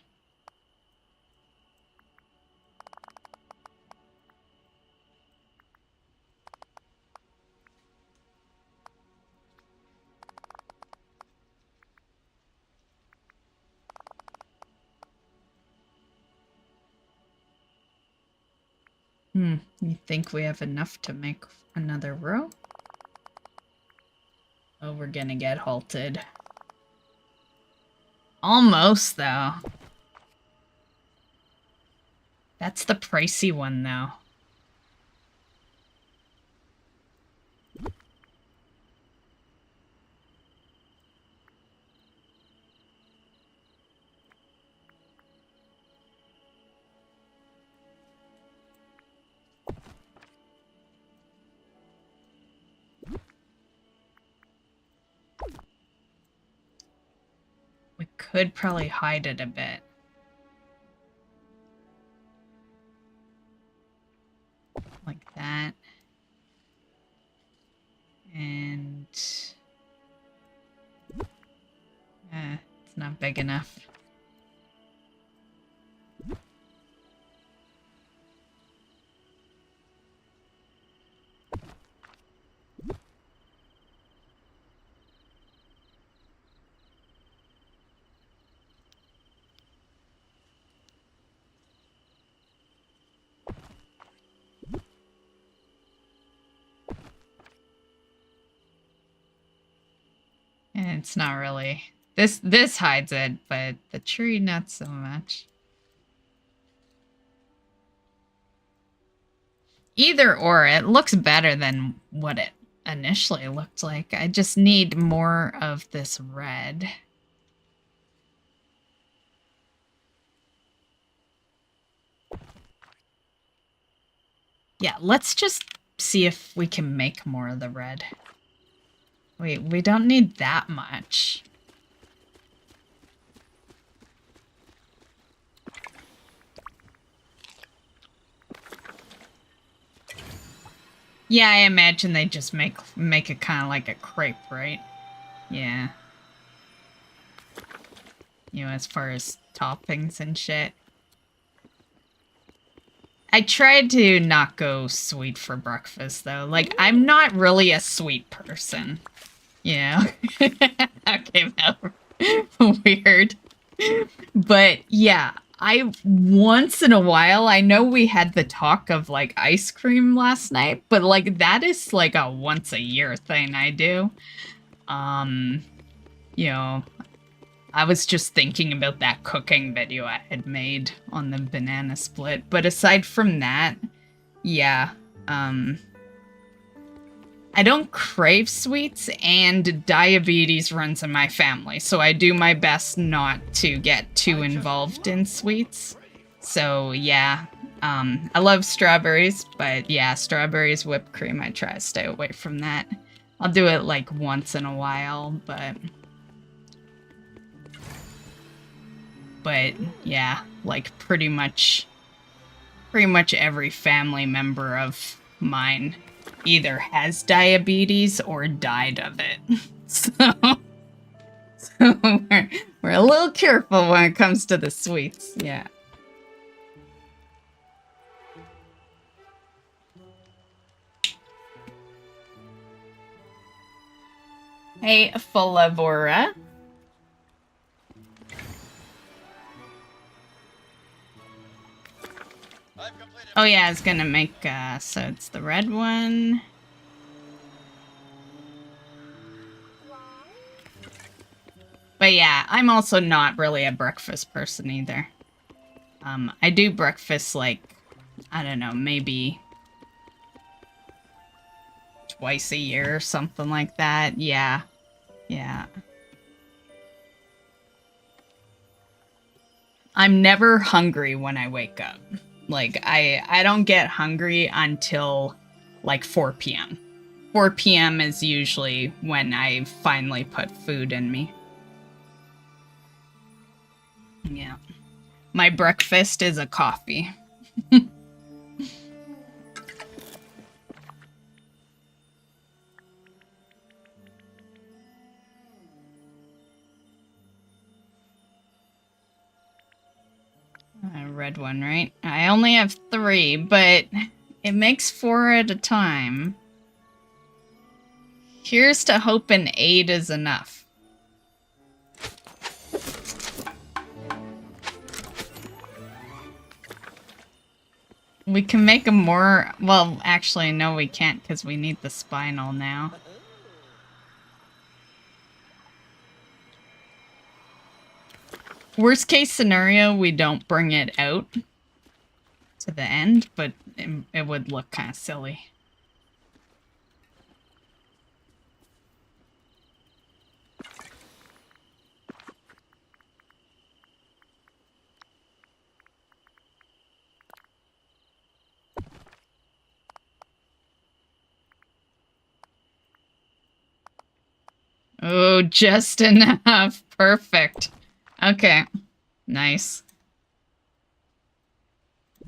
You think we have enough to make another row? Oh, we're gonna get halted. Almost, though. That's the pricey one, though. We could probably hide it a bit. Like that. And... it's not big enough. And it's not really... This hides it, but the tree not so much. Either or, it looks better than what it initially looked like. I just need more of this red. Yeah, let's just see if we can make more of the red. We don't need that much. Yeah, I imagine they just make it kind of like a crepe, right? Yeah. You know, as far as toppings and shit. I tried to not go sweet for breakfast, though. Like, I'm not really a sweet person. Yeah. Okay, weird. But, yeah. Once in a while, I know we had the talk of, like, ice cream last night, but, like, that is, like, a once-a-year thing I do. You know, I was just thinking about that cooking video I had made on the banana split, but aside from that, yeah, I don't crave sweets, and diabetes runs in my family, so I do my best not to get too involved in sweets. So, yeah, I love strawberries, but yeah, strawberries, whipped cream, I try to stay away from that. I'll do it, like, once in a while, but yeah, like, pretty much every family member of mine either has diabetes or died of it. So we're a little careful when it comes to the sweets, yeah. Hey, Fulavora. Oh yeah, I was gonna make, so it's the red one. But yeah, I'm also not really a breakfast person either. I do breakfast like, I don't know, maybe twice a year or something like that. Yeah. Yeah. I'm never hungry when I wake up. Like, I don't get hungry until like 4 p.m. 4 p.m. is usually when I finally put food in me. Yeah. My breakfast is a coffee. A red one, right? I only have 3, but it makes 4 at a time. Here's to hoping 8 is enough. We can make them more... Well, actually, no, we can't because we need the spinal now. Worst case scenario, we don't bring it out to the end, but it would look kind of silly. Oh, just enough. Perfect. Okay. Nice.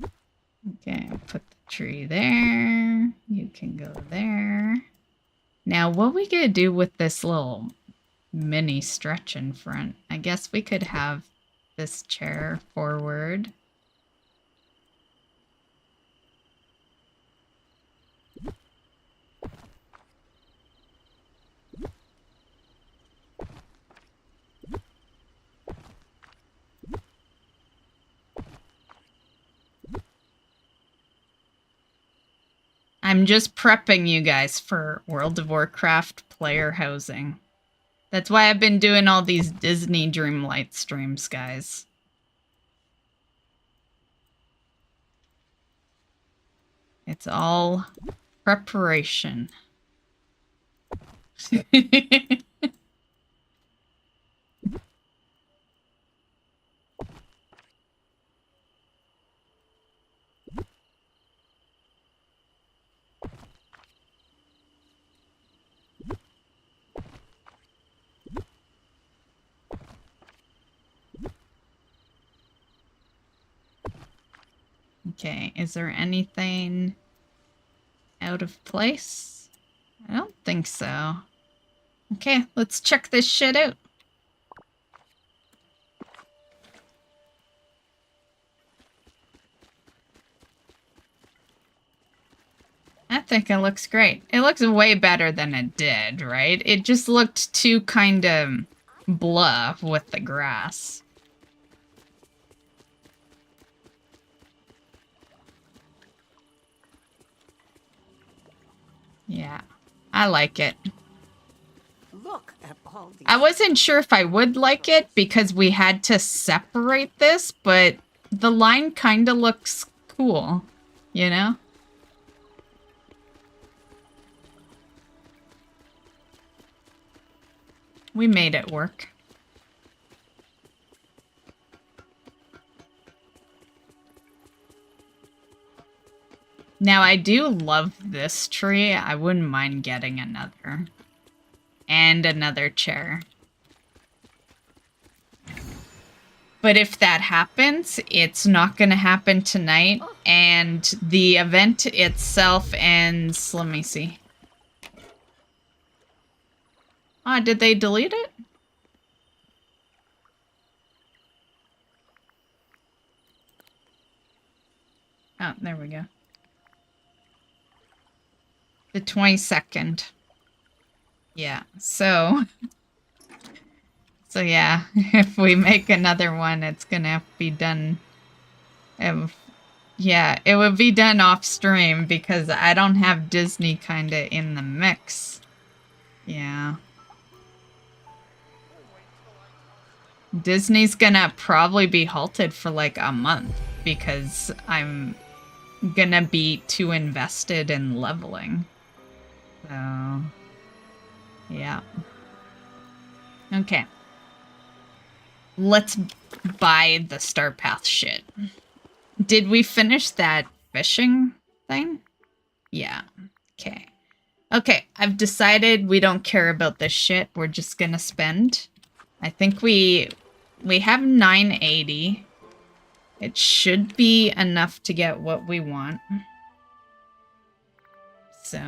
Okay, I'll put the tree there. You can go there. Now, what we gonna do with this little mini stretch in front? I guess we could have this chair forward. I'm just prepping you guys for World of Warcraft player housing. That's why I've been doing all these Disney Dreamlight streams, guys. It's all preparation. Okay, is there anything out of place? I don't think so. Okay, let's check this shit out. I think it looks great. It looks way better than it did, right? It just looked too kind of blah with the grass. Yeah, I like it. Look at all these. I wasn't sure if I would like it because we had to separate this, but the line kind of looks cool, you know? We made it work. Now, I do love this tree. I wouldn't mind getting another. And another chair. But if that happens, it's not going to happen tonight. And the event itself ends... Let me see. Ah, did they delete it? Oh, there we go. The 22nd. Yeah, so yeah, if we make another one, it's gonna have to be done. Yeah, it would be done off stream because I don't have Disney kinda in the mix. Yeah. Disney's gonna probably be halted for like a month because I'm gonna be too invested in leveling. So, yeah. Okay. Let's buy the Star Path shit. Did we finish that fishing thing? Yeah. Okay. Okay, I've decided we don't care about this shit. We're just gonna spend. I think we have 980. It should be enough to get what we want. So...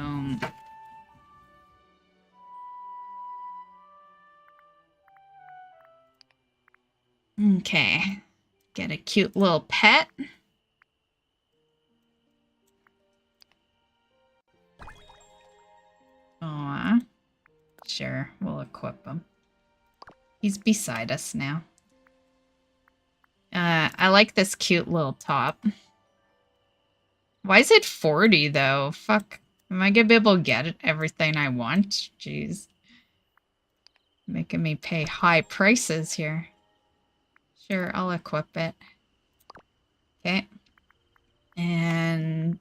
okay. Get a cute little pet. Aw. Sure, we'll equip him. He's beside us now. I like this cute little top. Why is it 40 though? Fuck. Am I gonna be able to get everything I want? Jeez. Making me pay high prices here. Sure, I'll equip it. Okay. And...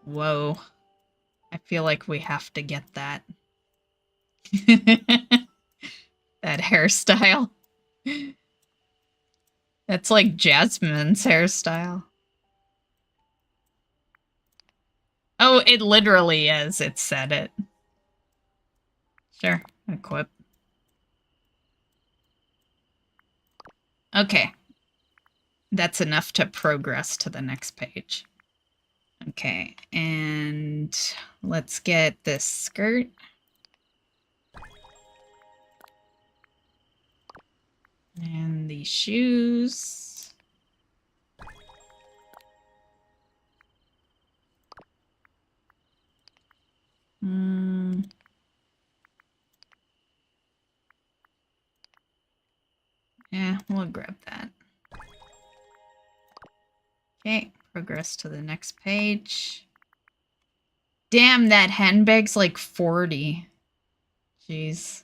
whoa. I feel like we have to get that. That hairstyle. That's like Jasmine's hairstyle. Oh, it literally is. It said it. Sure, equip. Okay. That's enough to progress to the next page. Okay, and let's get this skirt. And these shoes. Yeah, we'll grab that. Okay, progress to the next page. Damn, that handbag's like 40. Jeez.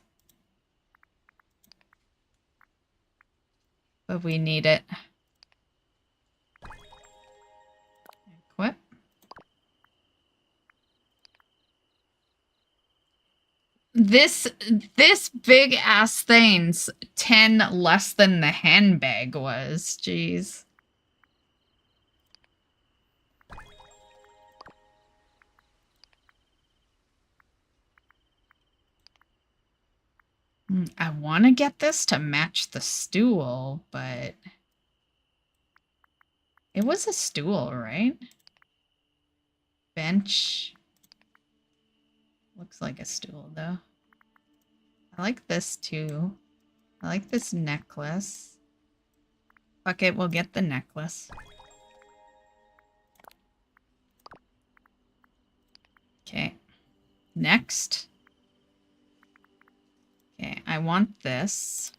But we need it. Equip. This big ass thing's 10 less than the handbag was. Jeez. I want to get this to match the stool, but it was a stool, right? Bench. Looks like a stool, though. I like this, too. I like this necklace. Fuck it, we'll get the necklace. Okay. Next. Okay, I want this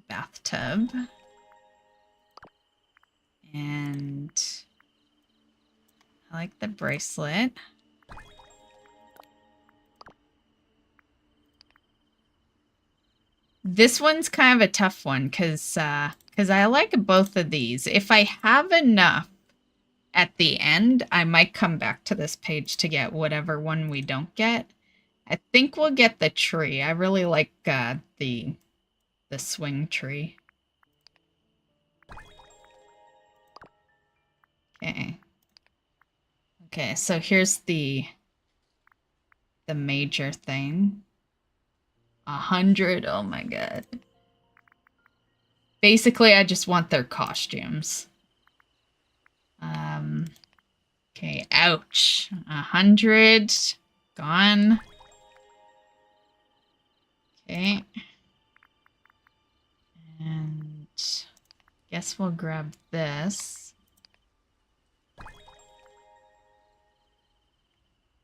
bathtub. And I like the bracelet. This one's kind of a tough one because I like both of these. If I have enough at the end, I might come back to this page to get whatever one we don't get. I think we'll get the tree. I really like the swing tree. Okay. Okay, so here's the major thing. 100, oh my god. Basically, I just want their costumes. Okay, ouch. 100, gone. Okay. And guess we'll grab this.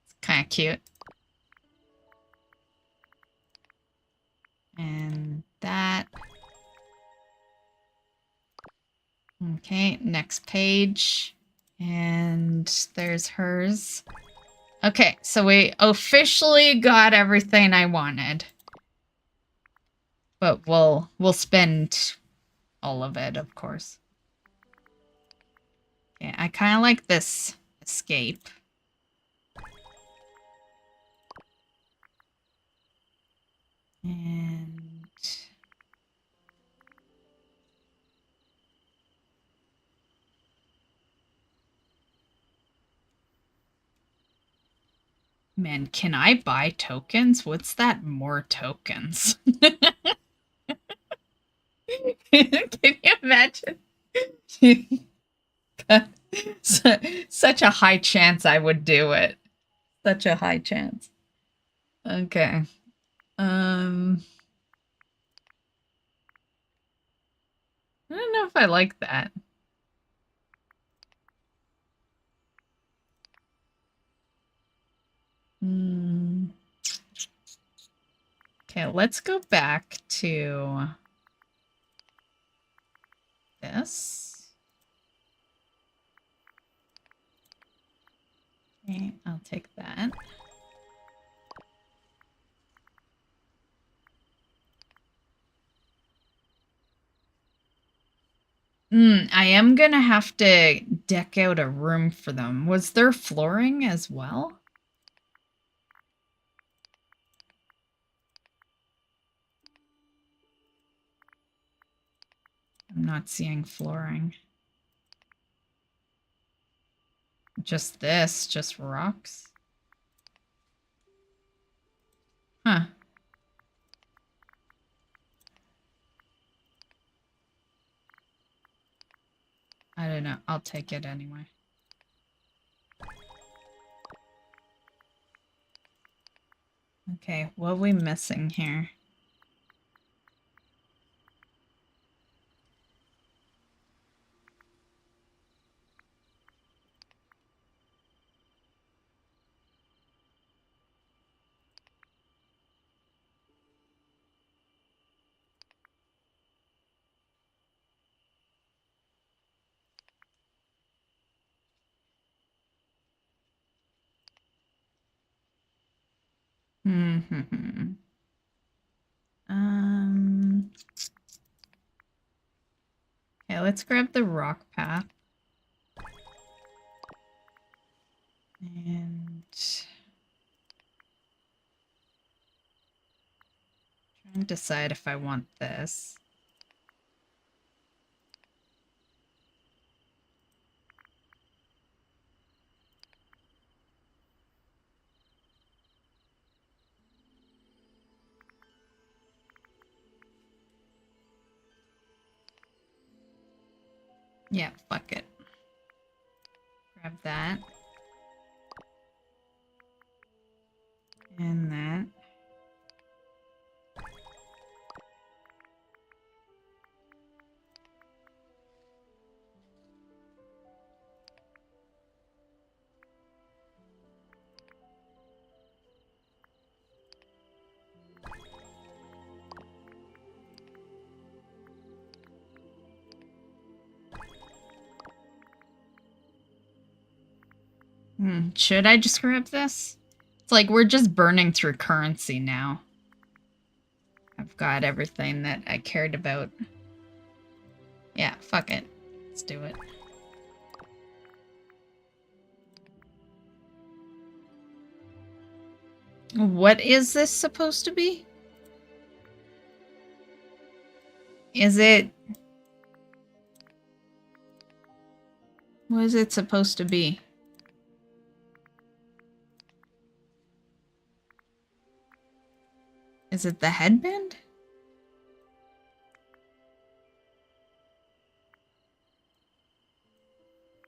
It's kind of cute. And that. Okay, next page. And there's hers. Okay, so we officially got everything I wanted. But we'll spend all of it, of course. Okay, I kind of like this escape. And man, can I buy tokens? What's that? More tokens. Can you imagine? Such a high chance I would do it. Such a high chance. Okay. I don't know if I like that. Okay, let's go back to this. Okay, I'll take that. I am gonna have to deck out a room for them. Was there flooring as well? I'm not seeing flooring. Just this, just rocks. Huh. I don't know. I'll take it anyway. Okay, what are we missing here? Okay, let's grab the rock path. And trying to decide if I want this. Yeah, fuck it. Grab that. And that. Should I just grab this? It's like we're just burning through currency now. I've got everything that I cared about. Yeah, fuck it. Let's do it. What is this supposed to be? Is it... What is it supposed to be? Is it the headband?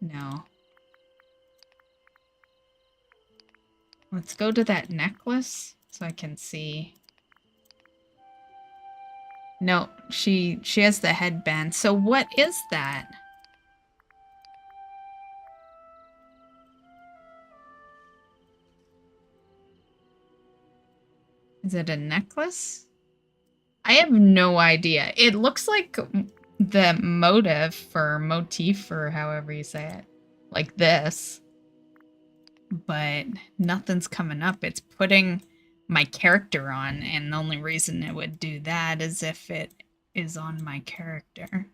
No. Let's go to that necklace so I can see. No, she has the headband. So what is that? Is it a necklace? I have no idea. It looks like the motif or however you say it. like this. But nothing's coming up. It's putting my character on, and the only reason it would do that is if it is on my character.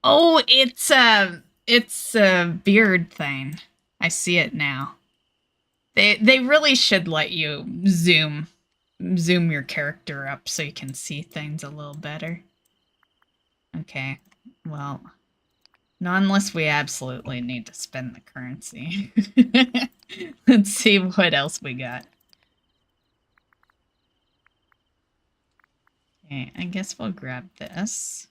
Oh, it's a beard thing. I see it now. They really should let you zoom your character up so you can see things a little better. Okay, well, not unless we absolutely need to spend the currency. Let's see what else we got. Okay, I guess we'll grab this.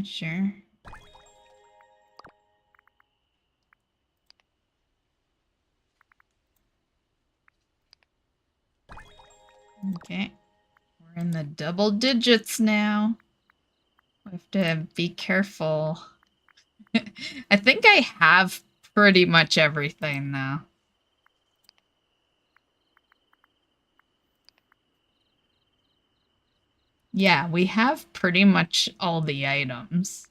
Sure. Okay. We're in the double digits now. We have to be careful. I think I have pretty much everything now. Yeah, we have pretty much all the items.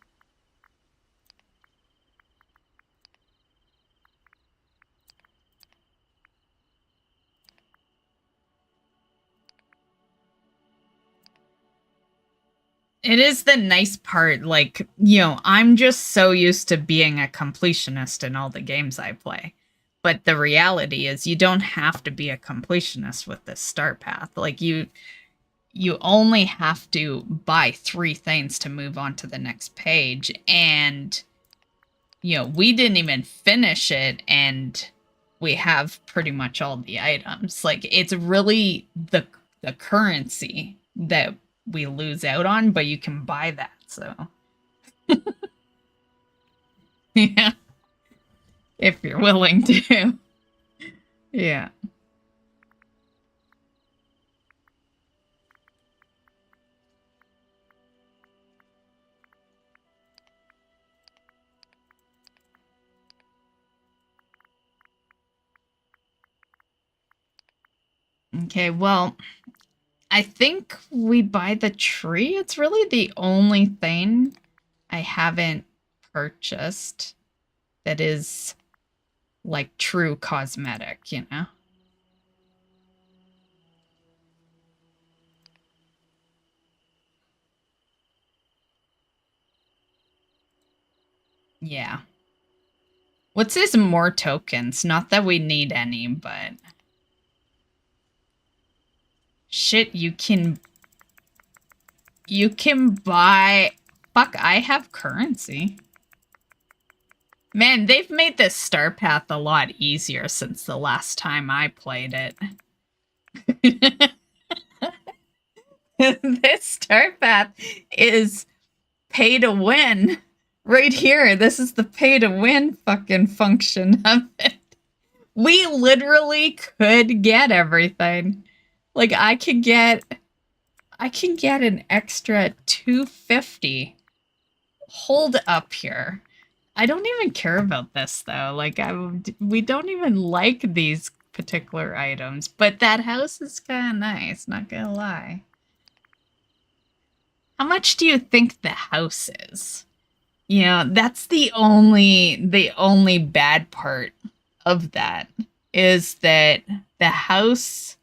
It is the nice part, like, you know, I'm just so used to being a completionist in all the games I play. But the reality is you don't have to be a completionist with this start path. Like, you only have to buy 3 things to move on to the next page. And, you know, we didn't even finish it, and we have pretty much all the items. Like, it's really the currency that we lose out on, but you can buy that, so. Yeah. If you're willing to. Yeah. Okay, well, I think we buy the tree. It's really the only thing I haven't purchased that is like true cosmetic, you know? Yeah. What's this more tokens? Not that we need any, but... Shit, you can buy... Fuck, I have currency. Man, they've made this star path a lot easier since the last time I played it. This star path is pay to win. Right here, this is the pay to win fucking function of it. We literally could get everything. Like, I can get an extra 250. Hold up here. I don't even care about this, though. Like, we don't even like these particular items. But that house is kind of nice, not gonna lie. How much do you think the house is? You know, that's the only bad part of that, is that the house...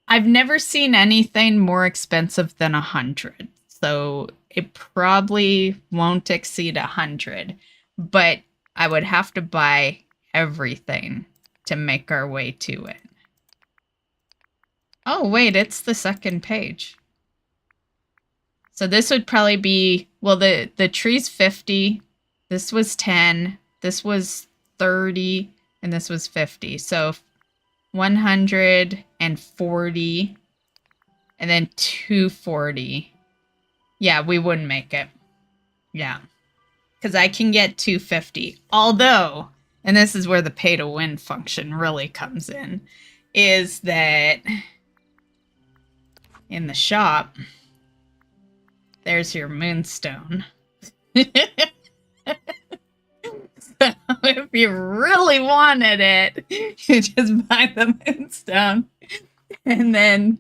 I've never seen anything more expensive than 100, so it probably won't exceed 100, but I would have to buy everything to make our way to it. Oh, wait, it's the second page. So this would probably be, well, the tree's 50, this was 10, this was 30, and this was 50, so 140, and then 240. Yeah, we wouldn't make it. Yeah. Because I can get 250. Although, and this is where the pay to win function really comes in, is that in the shop, there's your moonstone. So if you really wanted it, you just buy the moonstone. And then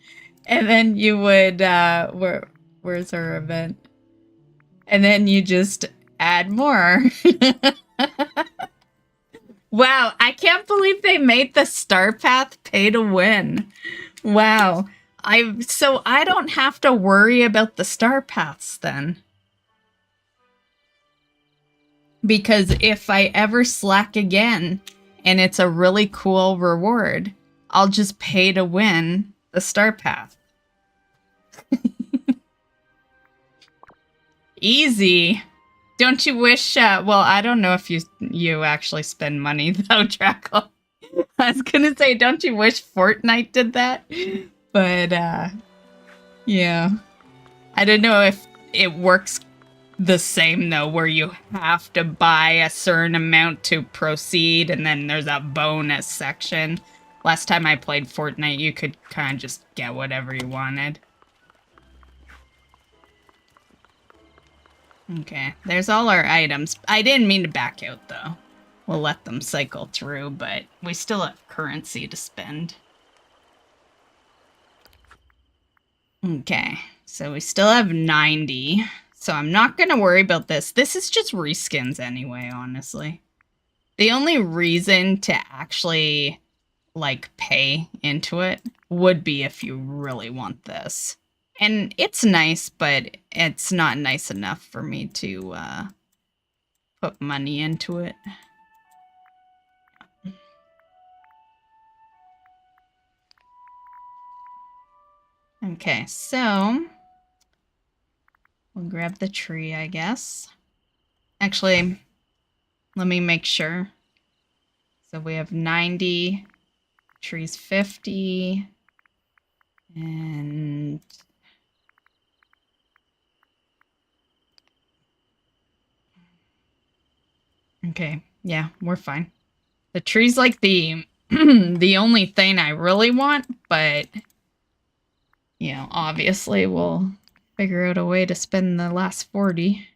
you would where's our event? And then you just add more. Wow, I can't believe they made the Star Path pay to win. Wow. So I don't have to worry about the Star Paths then. Because if I ever slack again and it's a really cool reward, I'll just pay to win the Star Path. Easy. Don't you wish, well, I don't know if you actually spend money though, Draco. I was gonna say, don't you wish Fortnite did that? But, yeah. I don't know if it works the same though, where you have to buy a certain amount to proceed, and then there's a bonus section. Last time I played Fortnite, you could kind of just get whatever you wanted. Okay, there's all our items. I didn't mean to back out, though. We'll let them cycle through, but we still have currency to spend. Okay, so we still have 90. So I'm not going to worry about this. This is just reskins anyway, honestly. The only reason to actually, like, pay into it would be if you really want this. And it's nice, but it's not nice enough for me to put money into it. Okay, so we'll grab the tree, I guess. Actually, let me make sure. So we have 90, trees 50, and okay, yeah, we're fine. The tree's like the the only thing I really want, but you know, obviously we'll figure out a way to spend the last 40.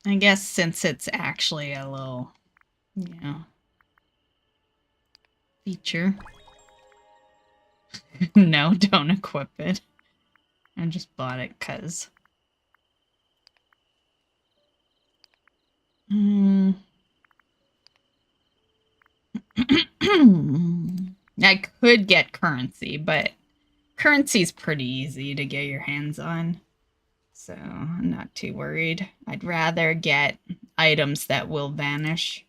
I guess since it's actually a little, you know, feature. No, don't equip it. I just bought it because. I could get currency, but currency's pretty easy to get your hands on. So I'm not too worried. I'd rather get items that will vanish.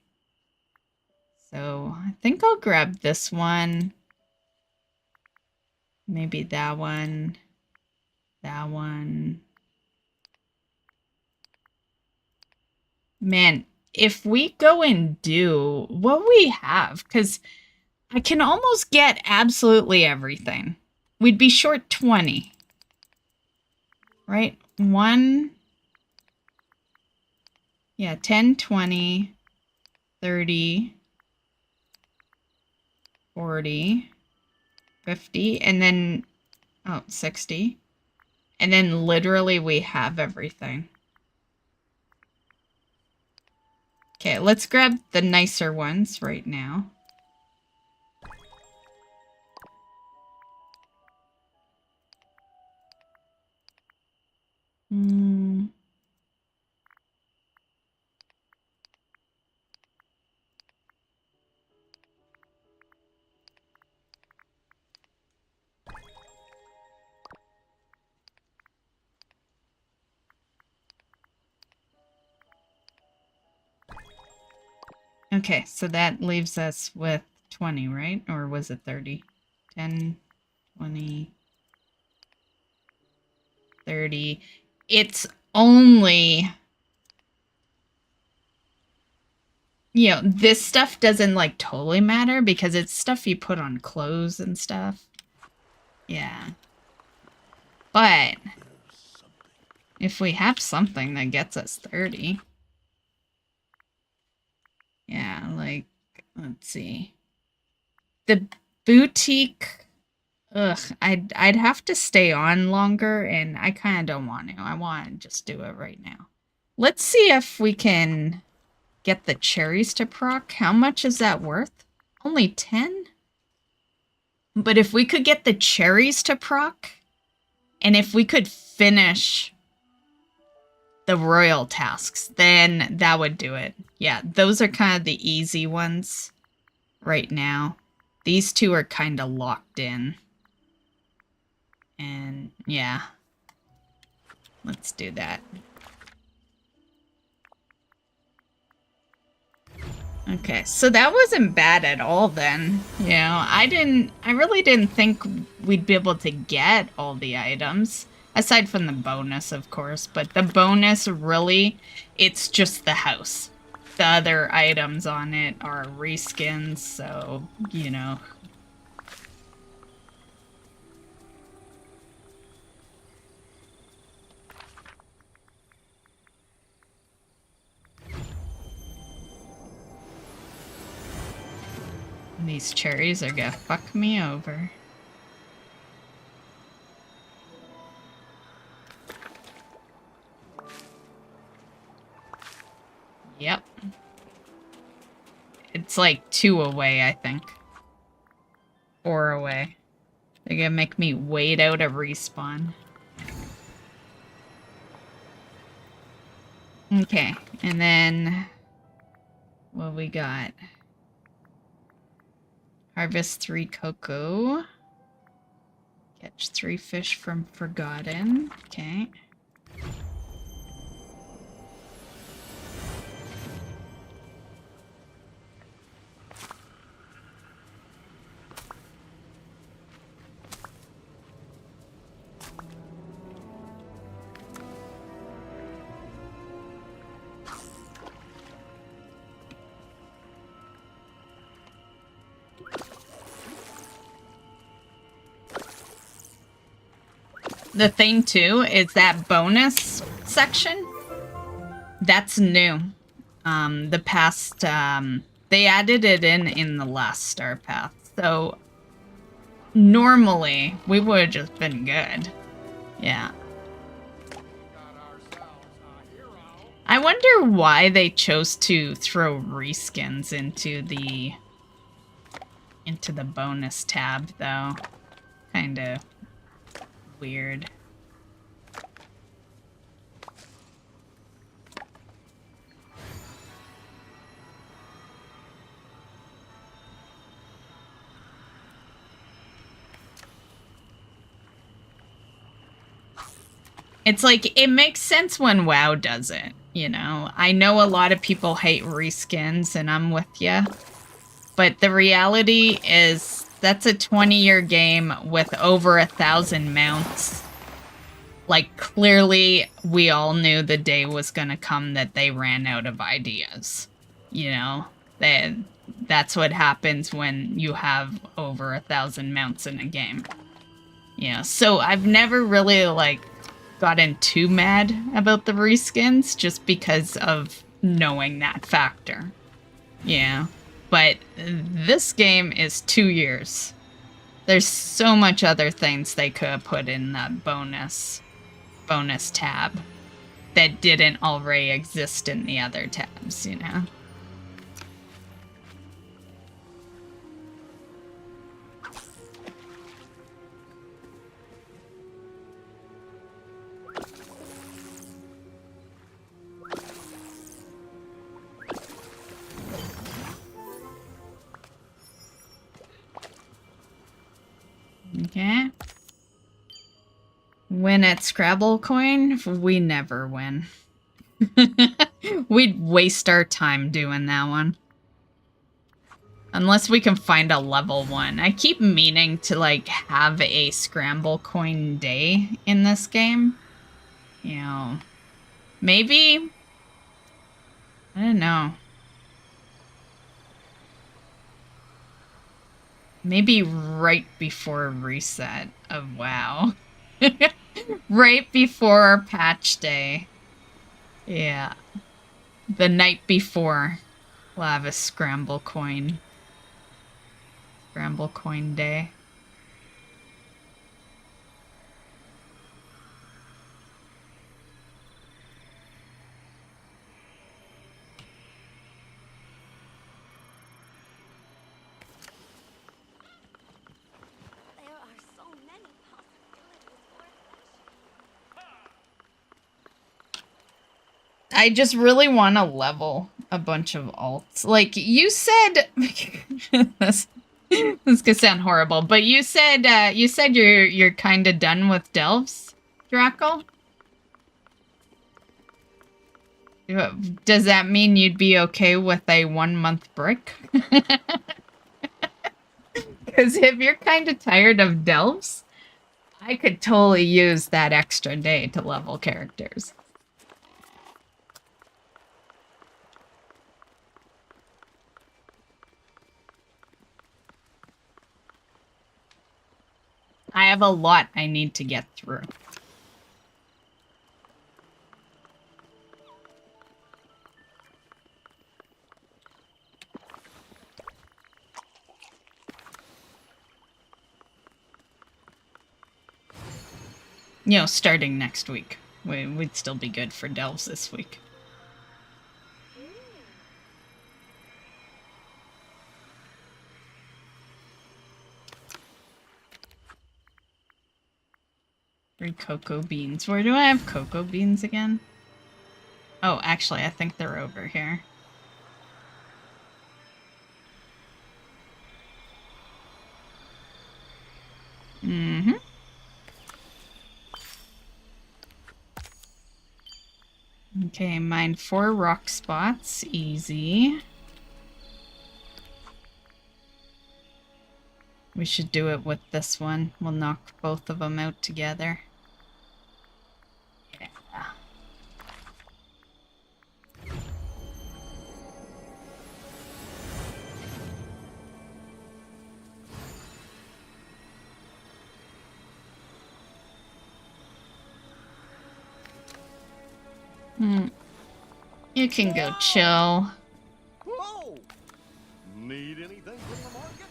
So I think I'll grab this one. Maybe that one. That one. Man, if we go and do what we have, because I can almost get absolutely everything. We'd be short 20. Right? 1. Yeah, 10, 20, 30, 40, 50, and then, oh, 60. And then literally we have everything. Okay, let's grab the nicer ones right now. Okay, so that leaves us with 20, right? Or was it 30? 10, 20, 30. It's only... You know, this stuff doesn't, like, totally matter because it's stuff you put on clothes and stuff. Yeah. But if we have something that gets us 30... Yeah, like, let's see. The boutique, ugh, I'd have to stay on longer, and I kind of don't want to. I want to just do it right now. Let's see if we can get the cherries to proc. How much is that worth? Only 10? But if we could get the cherries to proc, and if we could finish the royal tasks, then that would do it. Yeah, those are kind of the easy ones right now. These two are kind of locked in. And yeah, let's do that. Okay, so that wasn't bad at all then. You know, I really didn't think we'd be able to get all the items. Aside from the bonus, of course. But the bonus, really, it's just the house. The other items on it are reskins, so, you know. These cherries are gonna fuck me over. Yep. It's like 2 away, I think. 4 away. They're gonna make me wait out a respawn. Okay, and then what we got? Harvest 3 cocoa. Catch 3 fish from Forgotten. Okay. The thing, too, is that bonus section, that's new. The past, they added it in the last Star Path. So, normally, we would have just been good. Yeah. I wonder why they chose to throw reskins into the bonus tab, though. Kinda weird. It's like, it makes sense when WoW does it, you know? I know a lot of people hate reskins, and I'm with ya. But the reality is, that's a 20-year game with over 1,000 mounts. Like, clearly, we all knew the day was gonna come that they ran out of ideas. You know? That's what happens when you have over 1,000 mounts in a game. Yeah, so I've never really, like, gotten too mad about the reskins, just because of knowing that factor. Yeah. But this game is 2 years. There's so much other things they could have put in that bonus tab that didn't already exist in the other tabs, you know? Okay. Win at Scrabble Coin? We never win. We'd waste our time doing that one. Unless we can find a level 1. I keep meaning to, like, have a Scramble Coin day in this game. You know, maybe? I don't know. Maybe right before reset of WoW. Right before patch day. Yeah. The night before. We'll have a scramble coin. Scramble coin day. There are so many possibilities for adventure. I just really want to level a bunch of alts. Like, you said... this could sound horrible, but you said you're kind of done with delves, Draco? Does that mean you'd be okay with a 1-month break? Because if you're kind of tired of delves, I could totally use that extra day to level characters. I have a lot I need to get through. You know, starting next week. We'd still be good for delves this week. Three cocoa beans. Where do I have cocoa beans again? Oh, actually, I think they're over here. Mm-hmm. Okay, mine 4 rock spots. Easy. We should do it with this one. We'll knock both of them out together. Yeah. You can go chill. Whoa! Need anything from the market?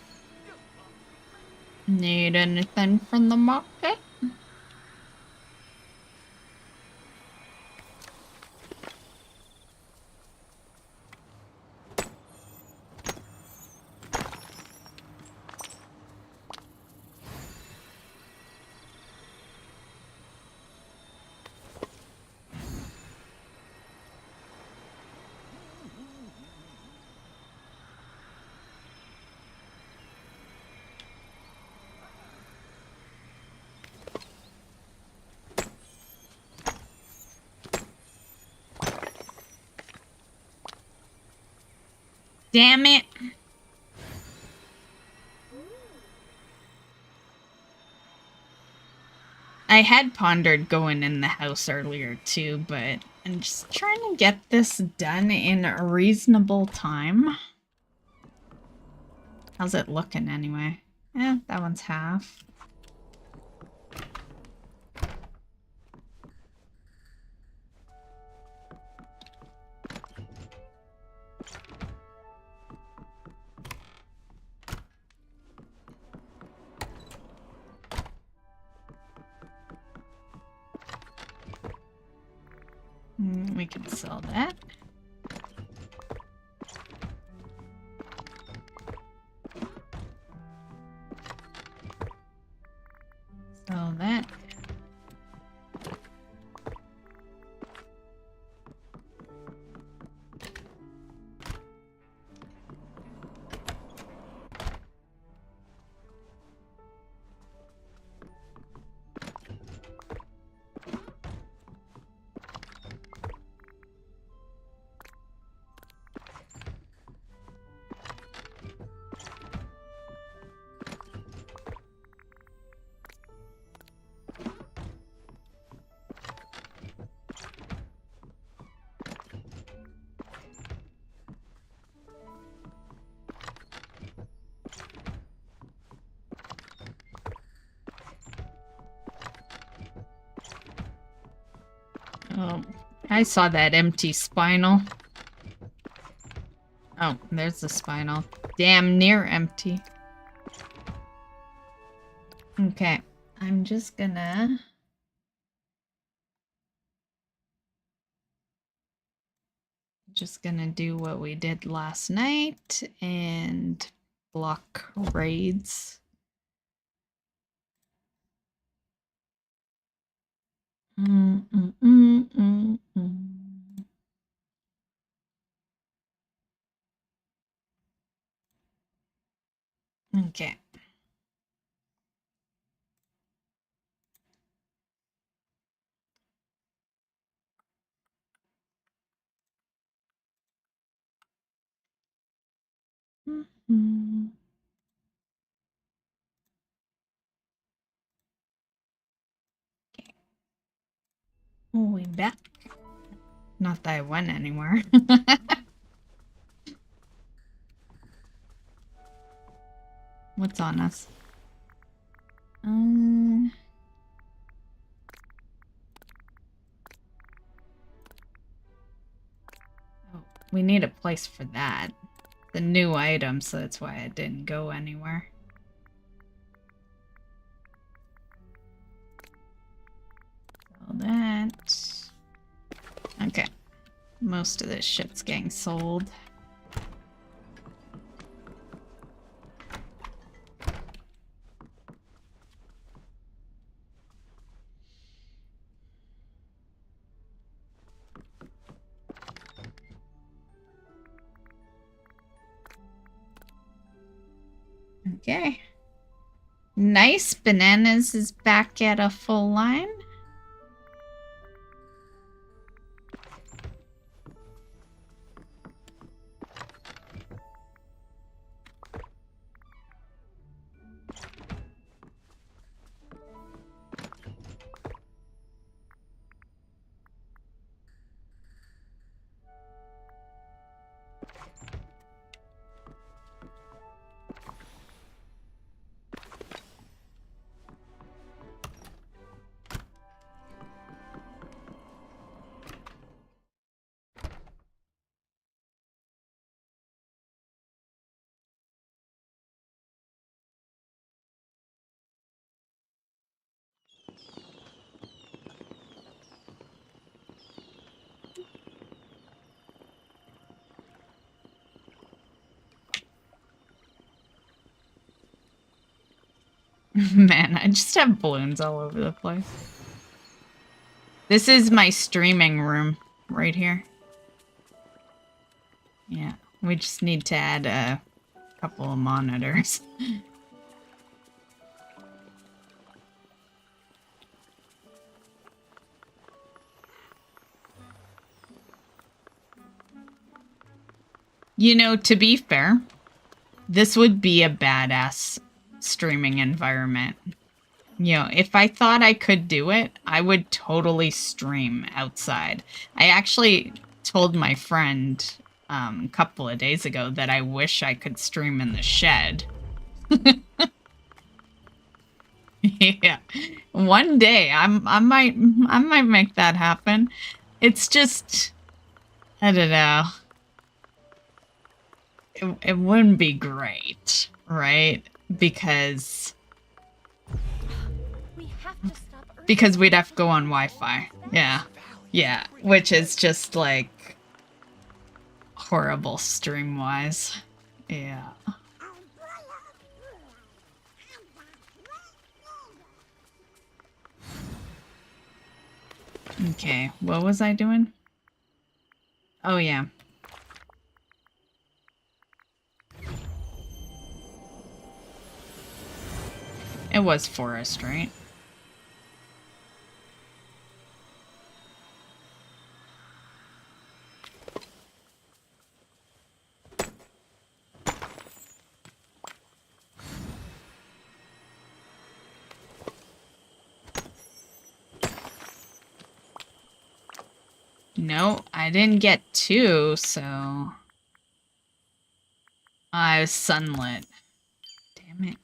Need anything from the market? Damn it. I had pondered going in the house earlier too, but I'm just trying to get this done in a reasonable time. How's it looking anyway? Eh, that one's half. We can sell that. Sell that. Oh, I saw that empty spinal. Oh, there's the spinal. Damn near empty. Okay, I'm just gonna... do what we did last night and block raids. Okay. Okay. Oh, we back. Not that I went anywhere. What's on us? Oh, we need a place for that. The new item, so that's why it didn't go anywhere. So that... Okay. Most of this shit's getting sold. Okay. Nice. Bananas is back at a full line. Man, I just have balloons all over the place. This is my streaming room right here. Yeah, we just need to add a couple of monitors. You know, to be fair, this would be a badass streaming environment. You know, if I thought I could do it, I would totally stream outside. I actually told my friend a couple of days ago that I wish I could stream in the shed. Yeah. One day I might make that happen. It's just, I don't know. It wouldn't be great, right? Because we'd have to go on Wi-Fi. Yeah. Yeah, which is just like horrible stream-wise. Yeah. Okay, what was I doing? Oh, yeah. It was forest, right? No, I didn't get two, so... I was sunlit. Damn it.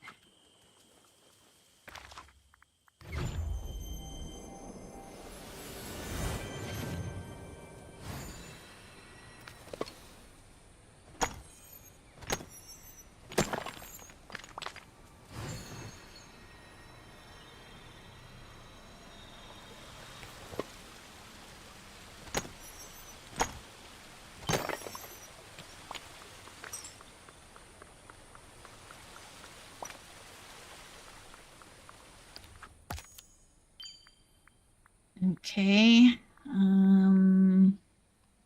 Okay.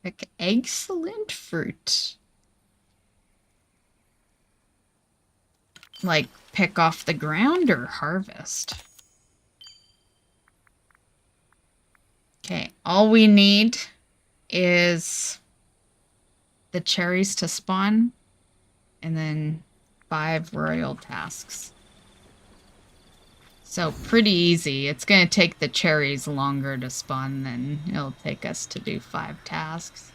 Pick excellent fruit. Like pick off the ground or harvest? Okay, all we need is the cherries to spawn and then 5 royal tasks. So pretty easy. It's going to take the cherries longer to spawn than it'll take us to do 5 tasks.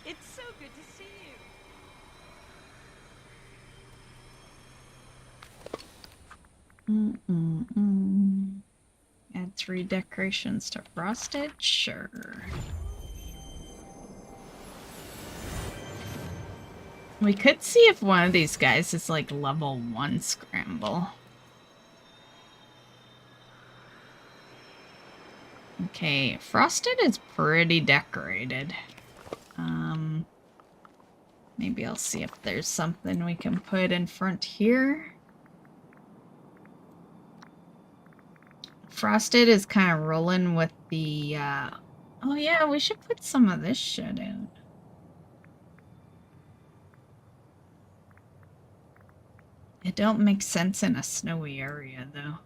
It's so good to see you. Add 3 decorations to frosted? Sure. We could see if one of these guys is like level 1 scramble. Okay, frosted is pretty decorated. Maybe I'll see if there's something we can put in front here. Frosted is kind of rolling with the, oh yeah, we should put some of this shit in. It don't make sense in a snowy area, though.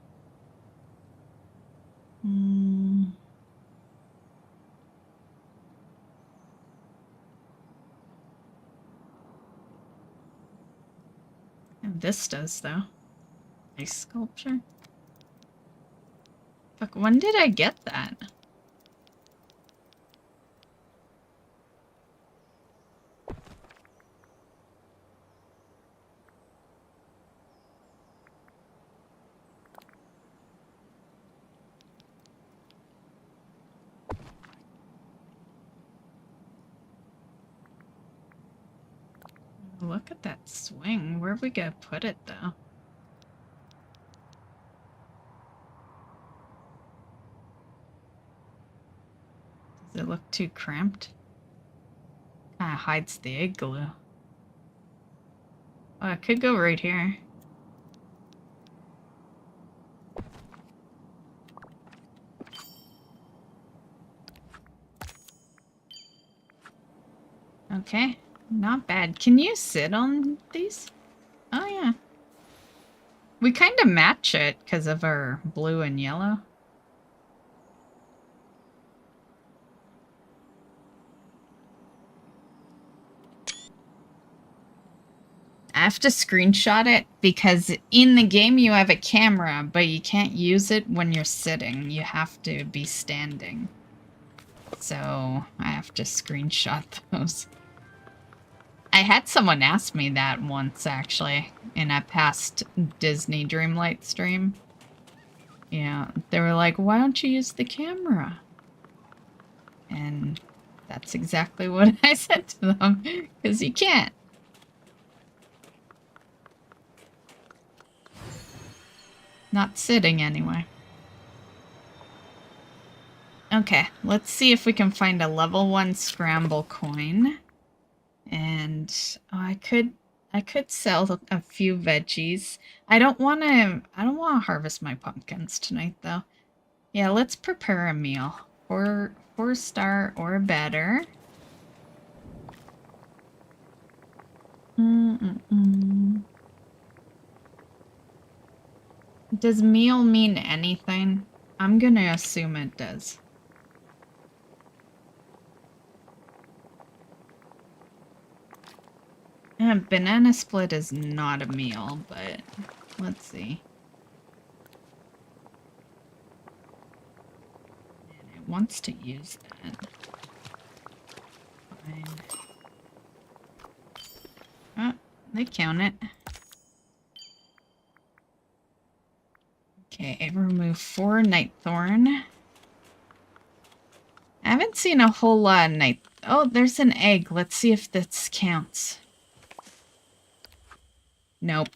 And this does, though. Nice sculpture. Fuck, when did I get that? Look at that swing. Where are we gonna put it, though? Does it look too cramped? Kinda hides the igloo. Oh, it could go right here. Okay, not bad. Can you sit on these? Oh, yeah. We kind of match it because of our blue and yellow. I have to screenshot it because in the game you have a camera, but you can't use it when you're sitting. You have to be standing. So I have to screenshot those. I had someone ask me that once, actually, in a past Disney Dreamlight stream. Yeah, they were like, why don't you use the camera? And that's exactly what I said to them, because you can't. Not sitting, anyway. Okay, let's see if we can find a level 1 scramble coin. And oh, I could sell a few veggies. I don't want to harvest my pumpkins tonight, though. Yeah, let's prepare a meal. 4-star or better. Does meal mean anything? I'm gonna assume it does. Banana split is not a meal, but let's see. And it wants to use that. Fine. Oh, they count it. Okay, remove 4 Nightthorn. I haven't seen a whole lot of night. Oh, there's an egg. Let's see if this counts. Nope.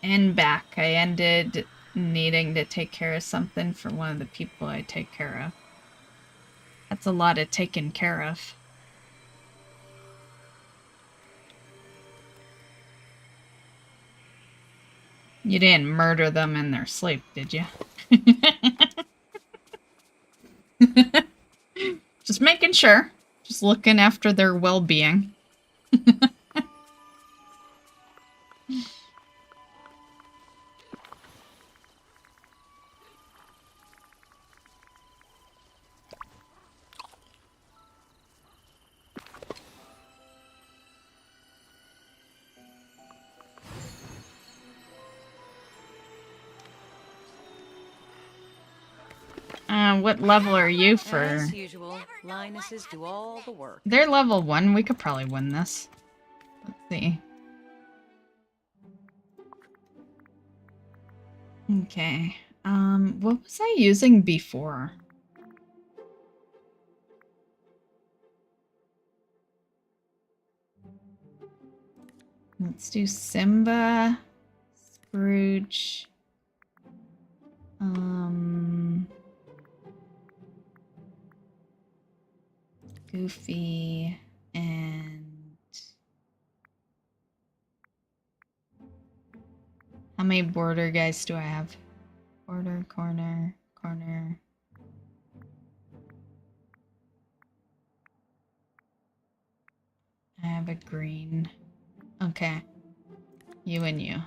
And back. I ended needing to take care of something for one of the people I take care of. That's a lot of taken care of. You didn't murder them in their sleep, did you? Just making sure. Just looking after their well-being. What level are you for? As usual, Linuses do all the work. They're level 1. We could probably win this. Let's see. Okay. What was I using before? Let's do Simba, Scrooge, Goofy, and how many border guys do I have? Border, corner, corner. I have a green. Okay. You and you.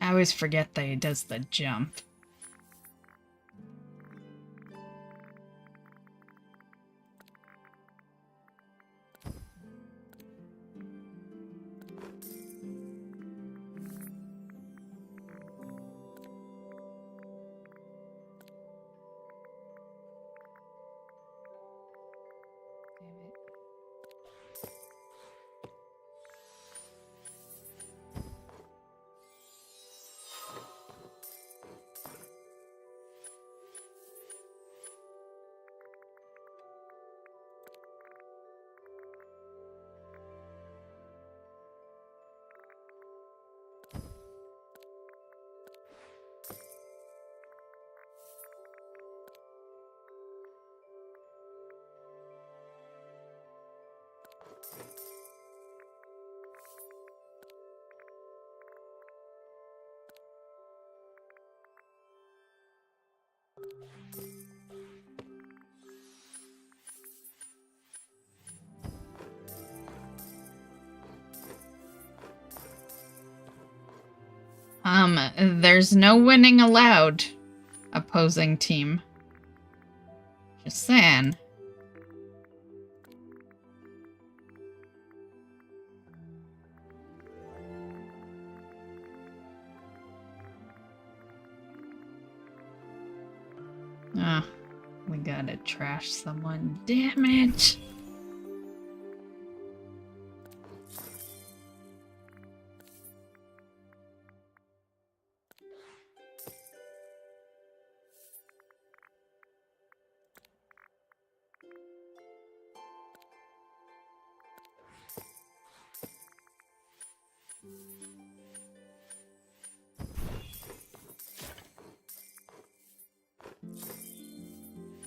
I always forget that he does the jump. There's no winning allowed, opposing team. Just saying. Ah, we gotta trash someone. Damn it!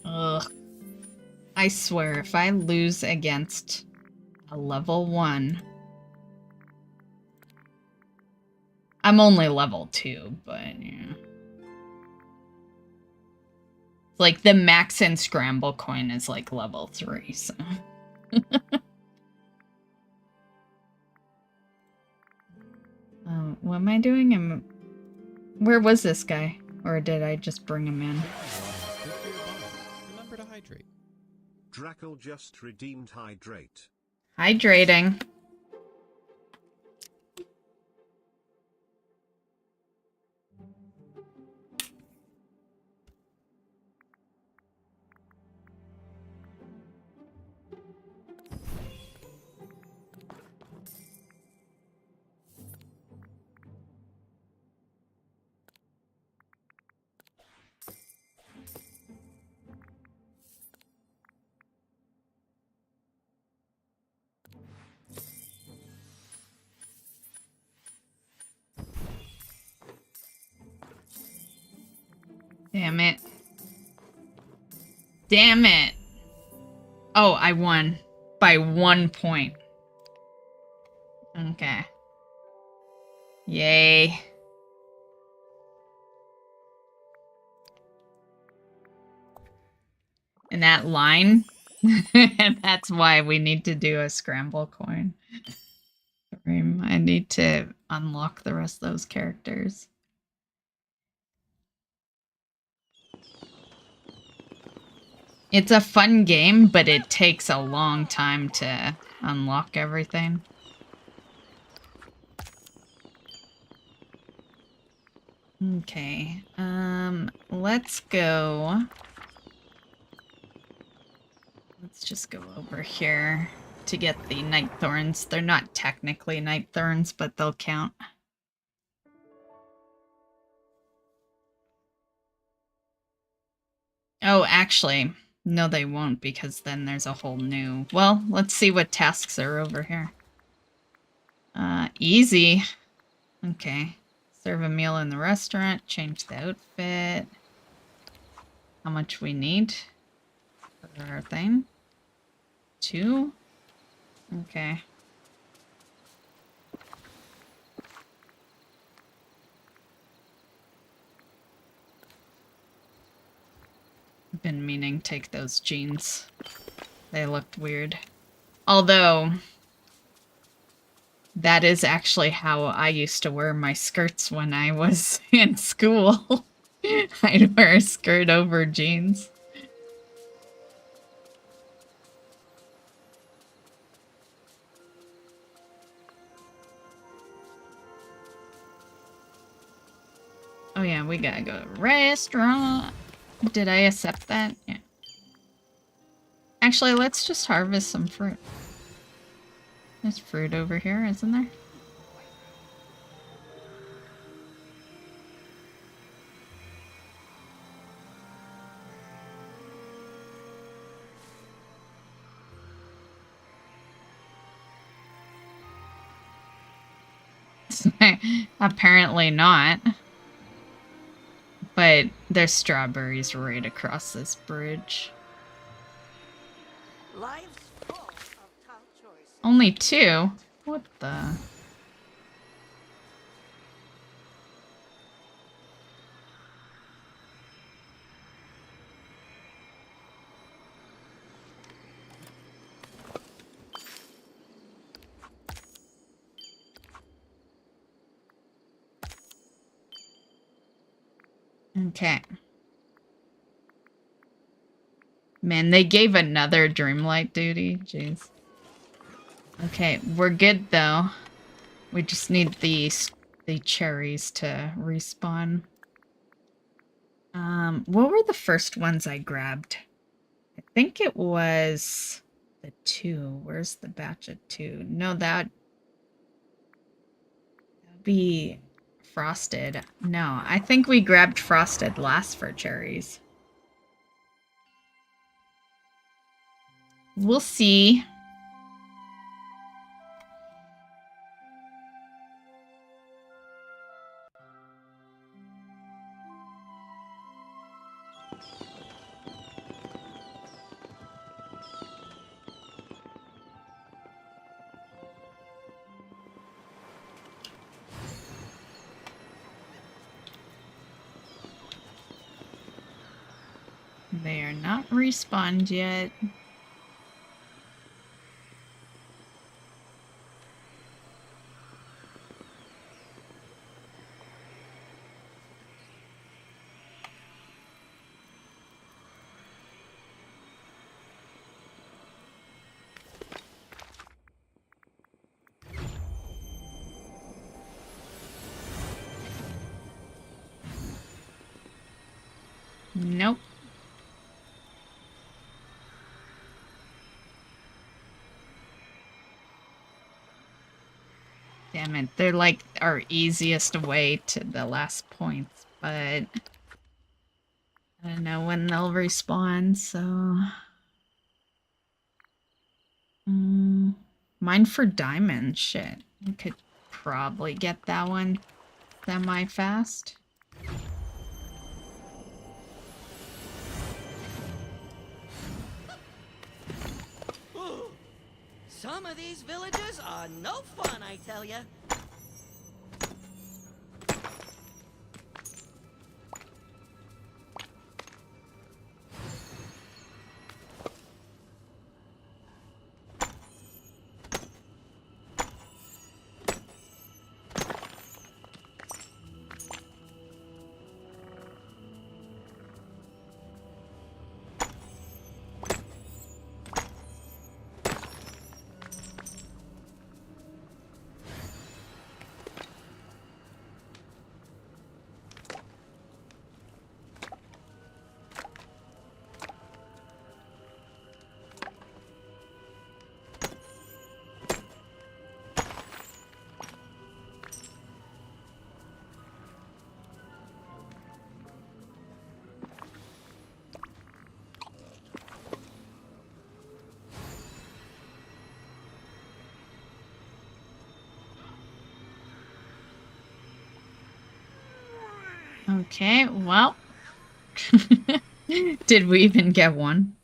Ugh. I swear, if I lose against a level 1... I'm only level 2, but yeah. Like, the max in Scramble Coin is like level 3, so... What am I doing? Where was this guy? Or did I just bring him in? Remember to hydrate. Drackle just redeemed hydrate. Hydrating. Damn it. Damn it. Oh, I won. By 1 point. Okay. Yay. And that line, and that's why we need to do a scramble coin. I need to unlock the rest of those characters. It's a fun game, but it takes a long time to unlock everything. Okay, let's go. Let's just go over here to get the night thorns. They're not technically night thorns, but they'll count. Oh, actually, no they won't, because then there's a whole new... Well, let's see what tasks are over here. Easy. Okay. Serve a meal in the restaurant, change the outfit. How much we need for our thing? 2? Okay. I've been meaning to take those jeans. They looked weird. Although, that is actually how I used to wear my skirts when I was in school. I'd wear a skirt over jeans. Oh yeah, we gotta go to a restaurant. Did I accept that? Yeah. Actually, let's just harvest some fruit. There's fruit over here, isn't there? Apparently not. But there's strawberries right across this bridge. Life's full of tough choices. Only 2? What the... Okay. Man, they gave another Dreamlight duty. Jeez. Okay, we're good though. We just need the cherries to respawn. What were the first ones I grabbed? I think it was the 2. Where's the batch of 2? No, that'd be frosted. No, I think we grabbed frosted last for cherries. We'll see. They are not respawned yet. Nope. Damn it, they're like our easiest way to the last points, but I don't know when they'll respawn, so... Mine for diamond, shit. I could probably get that one semi-fast. Some of these villages are no fun, I tell ya. Okay, well. Did we even get one?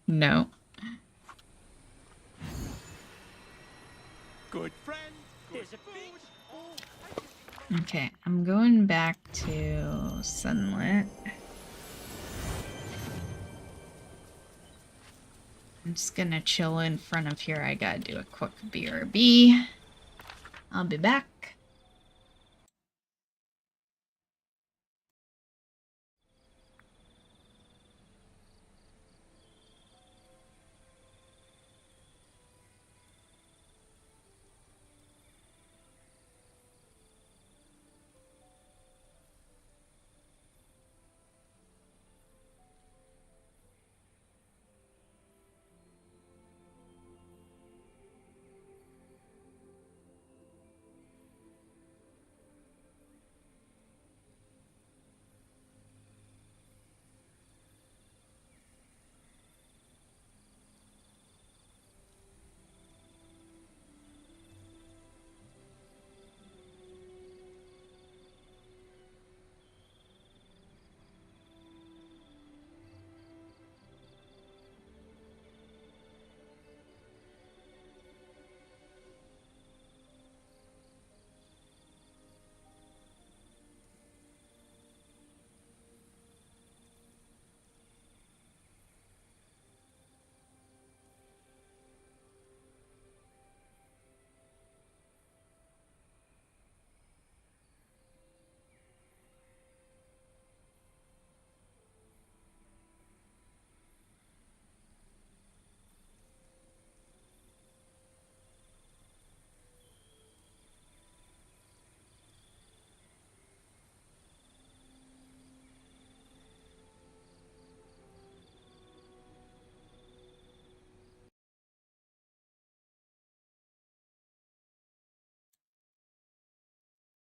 No. Good friend. There's a big... Okay, I'm going back to Sunlit. I'm just gonna chill in front of here. I gotta do a quick BRB. I'll be back.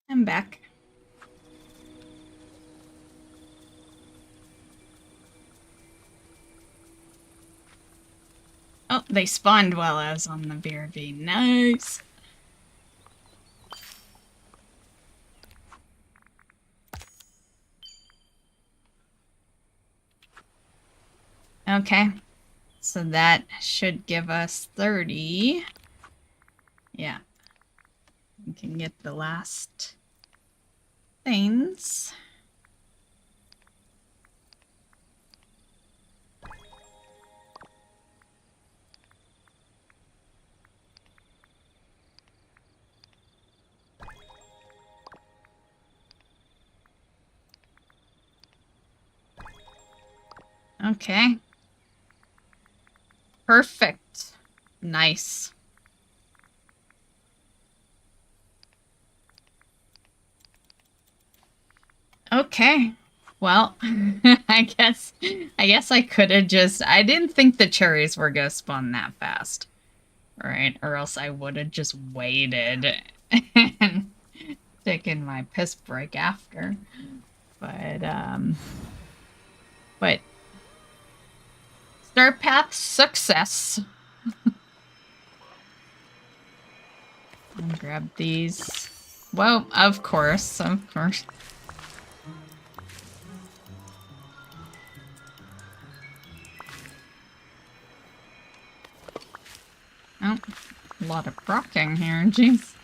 I'm back. Oh, they spawned while I was on the BRB. Nice. Okay. So that should give us 30. Yeah. We can get the last things. Okay. Perfect. Nice. Okay. Well, I guess I could have just I didn't think the cherries were gonna spawn that fast. Right? Or else I would have just waited and taken my piss break after. But Start path success. Grab these. Well, of course, of course. Oh, A lot of rocking here, jeez.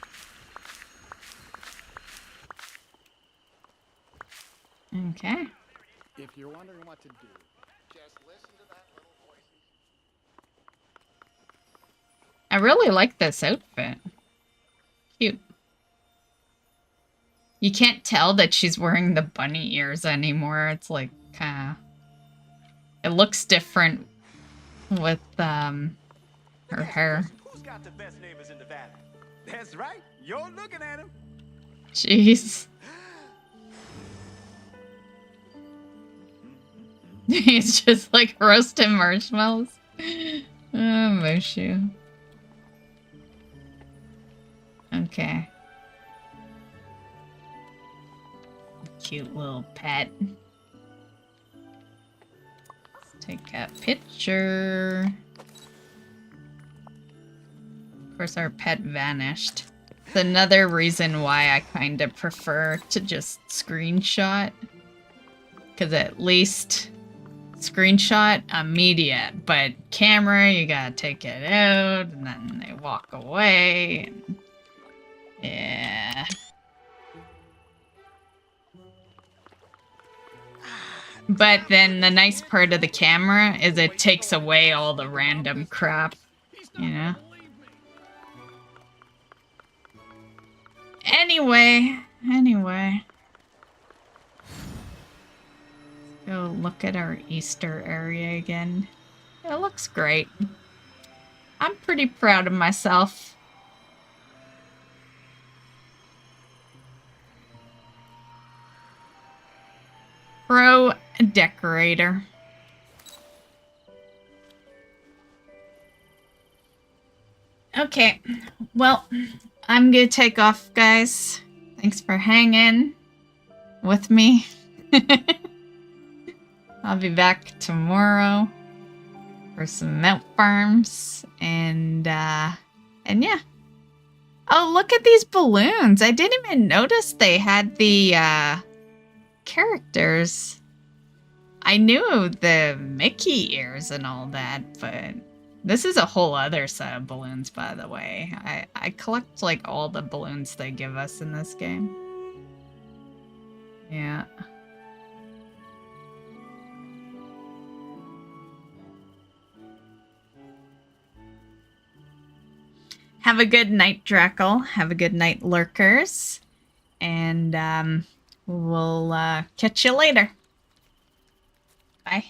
Okay. If you're wondering what to do, just listen to that little voice. I really like this outfit. Cute. You can't tell that she's wearing the bunny ears anymore. It's like, it looks different with, her hair. Who's got the best neighbors in the valley? That's right. You're looking at him. Jeez. He's just like roasting marshmallows. Oh, Mushu. Okay. Cute little pet. Let's take a picture. Of course, our pet vanished. It's another reason why I kind of prefer to just screenshot. Because at least screenshot immediate, but camera, you gotta take it out, and then they walk away. And yeah. But then the nice part of the camera is it takes away all the random crap, you know? Anyway. Go look at our Easter area again. It looks great. I'm pretty proud of myself. Pro decorator. Okay, well, I'm gonna take off, guys. Thanks for hanging with me. I'll be back tomorrow for some melt farms and yeah. Oh, look at these balloons. I didn't even notice they had the characters. I knew the Mickey ears and all that, but this is a whole other set of balloons, by the way. I collect like all the balloons they give us in this game. Yeah. Have a good night, Drackle. Have a good night, Lurkers. And we'll catch you later. Bye.